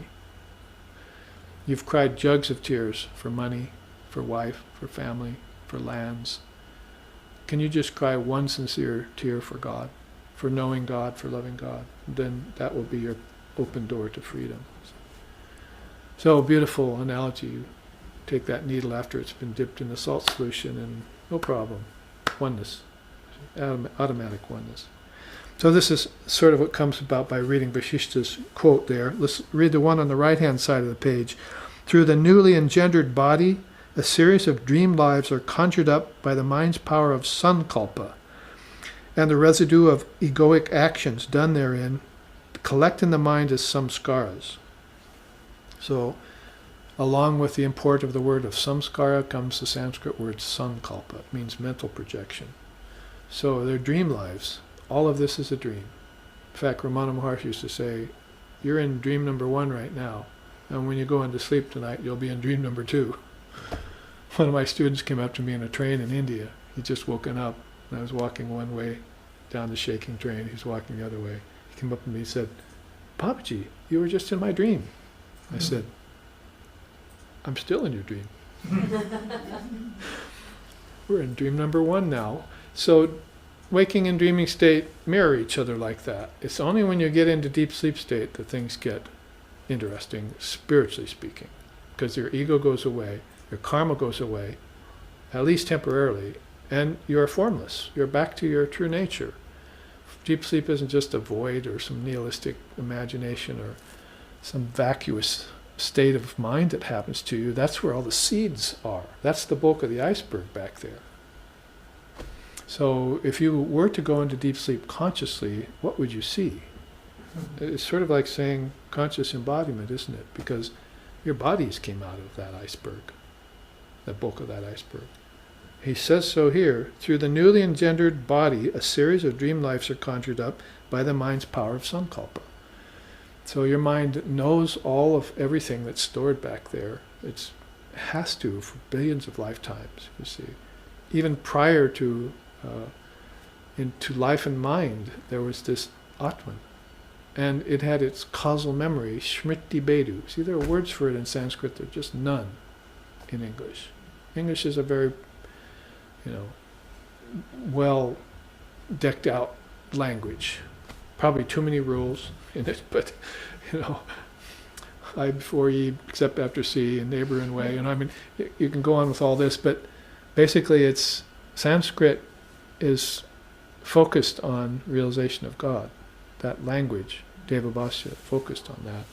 You've cried jugs of tears for money, for wife, for family, for lands. Can you just cry one sincere tear for God, for knowing God, for loving God? Then that will be your open door to freedom. So, beautiful analogy. You take that needle after it's been dipped in the salt solution and no problem. Oneness. Automatic oneness. So this is sort of what comes about by reading Vashishta's quote there. Let's read the one on the right-hand side of the page. Through the newly engendered body, a series of dream lives are conjured up by the mind's power of sankalpa, and the residue of egoic actions done therein collect in the mind as samskaras. So, along with the import of the word of samskara comes the Sanskrit word sankalpa. It means mental projection. So they're dream lives. All of this is a dream. In fact, Ramana Maharshi used to say, you're in dream number 1 right now, and when you go into sleep tonight, you'll be in dream number 2. One of my students came up to me in a train in India. He'd just woken up, and I was walking one way down the shaking train. He was walking the other way. He came up to me and said, Babaji, you were just in my dream. I said, I'm still in your dream. We're in dream number 1 now. So waking and dreaming state mirror each other like that. It's only when you get into deep sleep state that things get interesting, spiritually speaking, because your ego goes away, your karma goes away, at least temporarily, and you're formless. You're back to your true nature. Deep sleep isn't just a void or some nihilistic imagination or some vacuous state of mind that happens to you. That's where all the seeds are. That's the bulk of the iceberg back there. So if you were to go into deep sleep consciously, what would you see? It's sort of like saying conscious embodiment, isn't it? Because your bodies came out of that iceberg, the bulk of that iceberg. He says so here, through the newly engendered body, a series of dream lives are conjured up by the mind's power of sankalpa. So your mind knows all of everything that's stored back there. It has to for billions of lifetimes, you see. Even prior to into life and mind, there was this Atman. And it had its causal memory, Smriti Bedu. See, there are words for it in Sanskrit, there are just none in English. English is a very, well decked out language. Probably too many rules in it, but, I before ye, except after see, and neighbor and way, and I mean, you can go on with all this, but basically it's, Sanskrit is focused on realization of God. That language, Devabhasya, focused on that.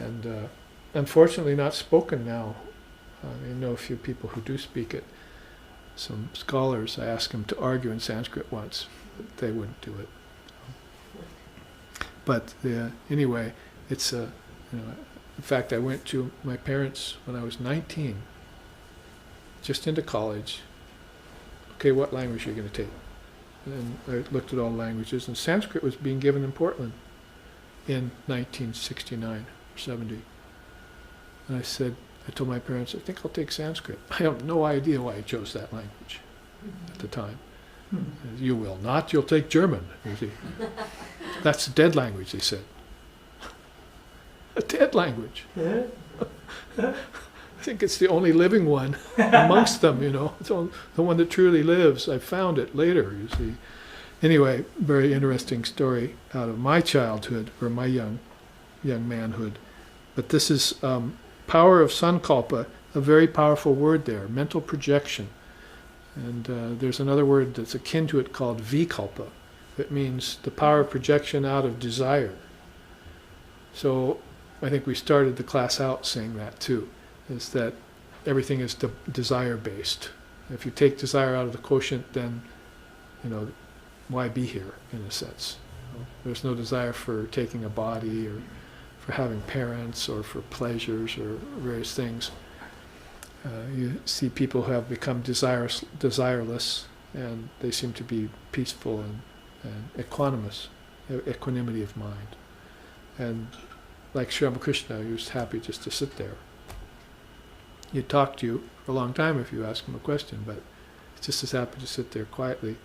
And unfortunately not spoken now. I know a few people who do speak it. Some scholars, I asked them to argue in Sanskrit once, but they wouldn't do it. But anyway, it's in fact I went to my parents when I was 19, just into college. Okay, what language are you going to take? And I looked at all the languages, and Sanskrit was being given in Portland in 1969 or 70. And I told my parents, I think I'll take Sanskrit. I have no idea why I chose that language at the time. You will not, you'll take German. You see. That's a dead language, they said. A dead language. I think it's the only living one amongst them, It's the one that truly lives. I found it later, you see. Anyway, very interesting story out of my childhood, or my young manhood. But this is power of sankalpa, a very powerful word there, mental projection. And there's another word that's akin to it called vikalpa. It means the power of projection out of desire. So I think we started the class out saying that too, is that everything is desire-based. If you take desire out of the quotient, then, why be here, in a sense? There's no desire for taking a body, or for having parents, or for pleasures, or various things. You see people who have become desireless, and they seem to be peaceful and equanimous, equanimity of mind. And like Sri Ramakrishna, he was happy just to sit there. He'd talk to you for a long time if you ask him a question, but he's just as happy to sit there quietly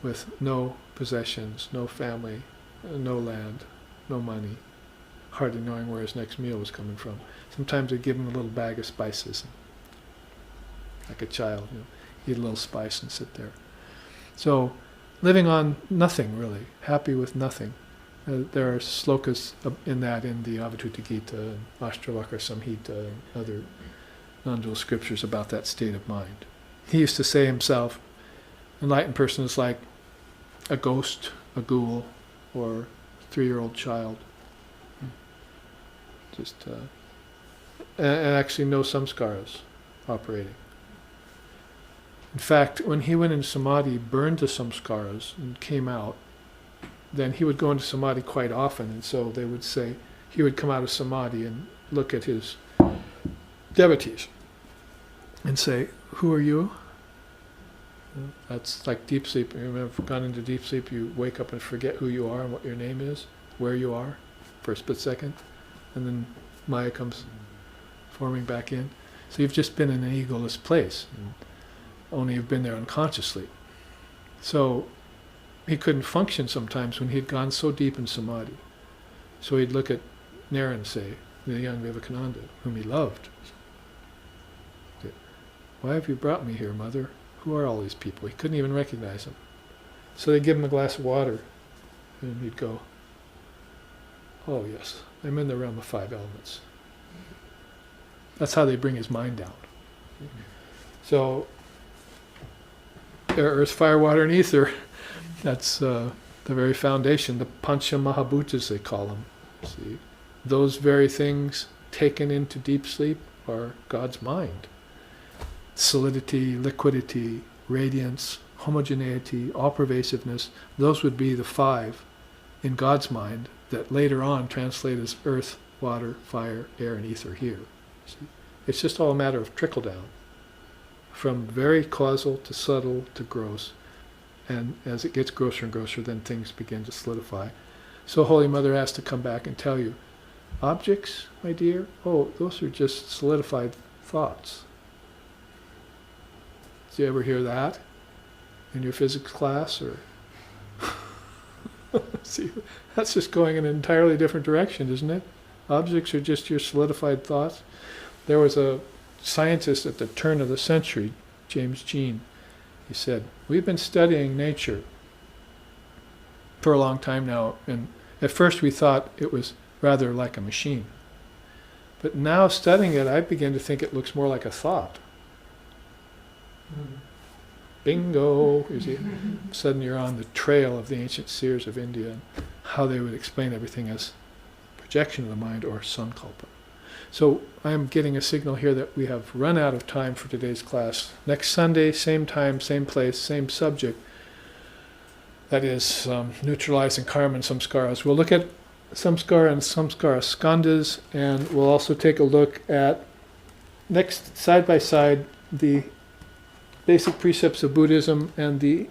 with no possessions, no family, no land, no money, hardly knowing where his next meal was coming from. Sometimes they'd give him a little bag of spices, like a child, eat a little spice and sit there. So, living on nothing really, happy with nothing. There are slokas in that in the Avadhuta Gita and Ashtavakra Samhita and other non-dual scriptures about that state of mind. He used to say himself, enlightened person is like a ghost, a ghoul, or a 3-year-old child. Just and actually no samskaras. operating. In fact, when he went in samadhi, burned the samskaras and came out, then he would go into samadhi quite often, and so they would say, he would come out of samadhi and look at his devotees and say, "Who are you?" That's like deep sleep. You ever gone into deep sleep, you wake up and forget who you are and what your name is, where you are, for a split second, and then Maya comes forming back in. So you've just been in an egoless place, only you've been there unconsciously. So he couldn't function sometimes when he'd gone so deep in samadhi. So he'd look at Naren, say, the young Vivekananda, whom he loved. "Why have you brought me here, mother? Who are all these people?" He couldn't even recognize them. So they'd give him a glass of water, and he'd go, "Oh yes, I'm in the realm of 5 elements." That's how they bring his mind down. So, earth, fire, water, and ether, that's the very foundation, the Pancha Mahabhutas they call them. See, those very things taken into deep sleep are God's mind. Solidity, liquidity, radiance, homogeneity, all-pervasiveness, those would be the 5 in God's mind that later on translate as earth, water, fire, air, and ether here. See? It's just all a matter of trickle down, from very causal to subtle to gross, and as it gets grosser and grosser, then things begin to solidify. So Holy Mother has to come back and tell you, objects, my dear, oh, those are just solidified thoughts. Did you ever hear that in your physics class? Or see, that's just going in an entirely different direction, isn't it? Objects are just your solidified thoughts. There was a scientist at the turn of the century, James Jean. He said, "We've been studying nature for a long time now, and at first we thought it was rather like a machine. But now studying it, I begin to think it looks more like a thought." Bingo! You see, suddenly you're on the trail of the ancient seers of India and how they would explain everything as projection of the mind or sankalpa. So I'm getting a signal here that we have run out of time for today's class. Next Sunday, same time, same place, same subject. That is neutralizing karma and samskaras. We'll look at samskara and samskara skandhas, and we'll also take a look at, next side by side, the basic precepts of Buddhism and the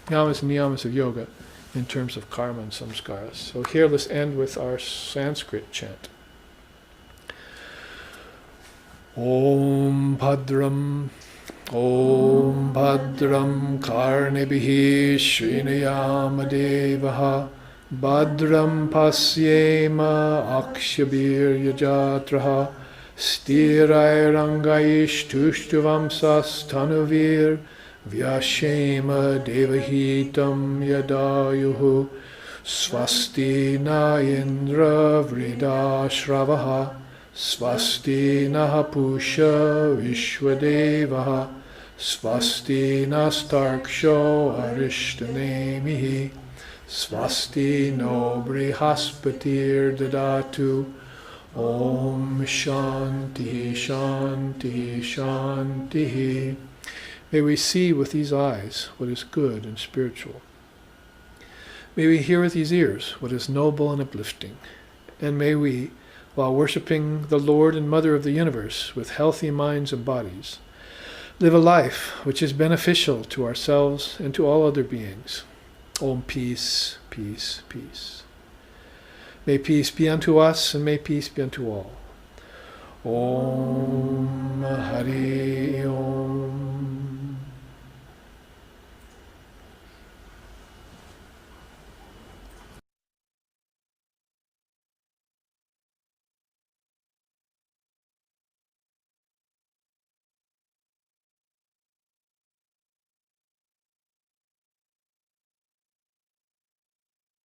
yamas and niyamas of yoga in terms of karma and samskaras. So here let's end with our Sanskrit chant. Om Bhadram Karnebihi Srinayama Devaha Bhadram Pasyema Akshabir Yajatraha Stirairangaish Tushtvamsas Tanuvir Vyashema Devahitam Yadayuhu Swasti Na Indra Vridashravaha Swasti Naha Pusha Vishwadevaha Swasti Nastarksho Arishtanemihi Swasti No Brihaspatir Dadatu Om Shanti Shanti Shanti. May we see with these eyes what is good and spiritual. May we hear with these ears what is noble and uplifting. And may we, while worshipping the Lord and Mother of the universe with healthy minds and bodies, live a life which is beneficial to ourselves and to all other beings. Om peace, peace, peace. May peace be unto us, and may peace be unto all. Om Hari Om.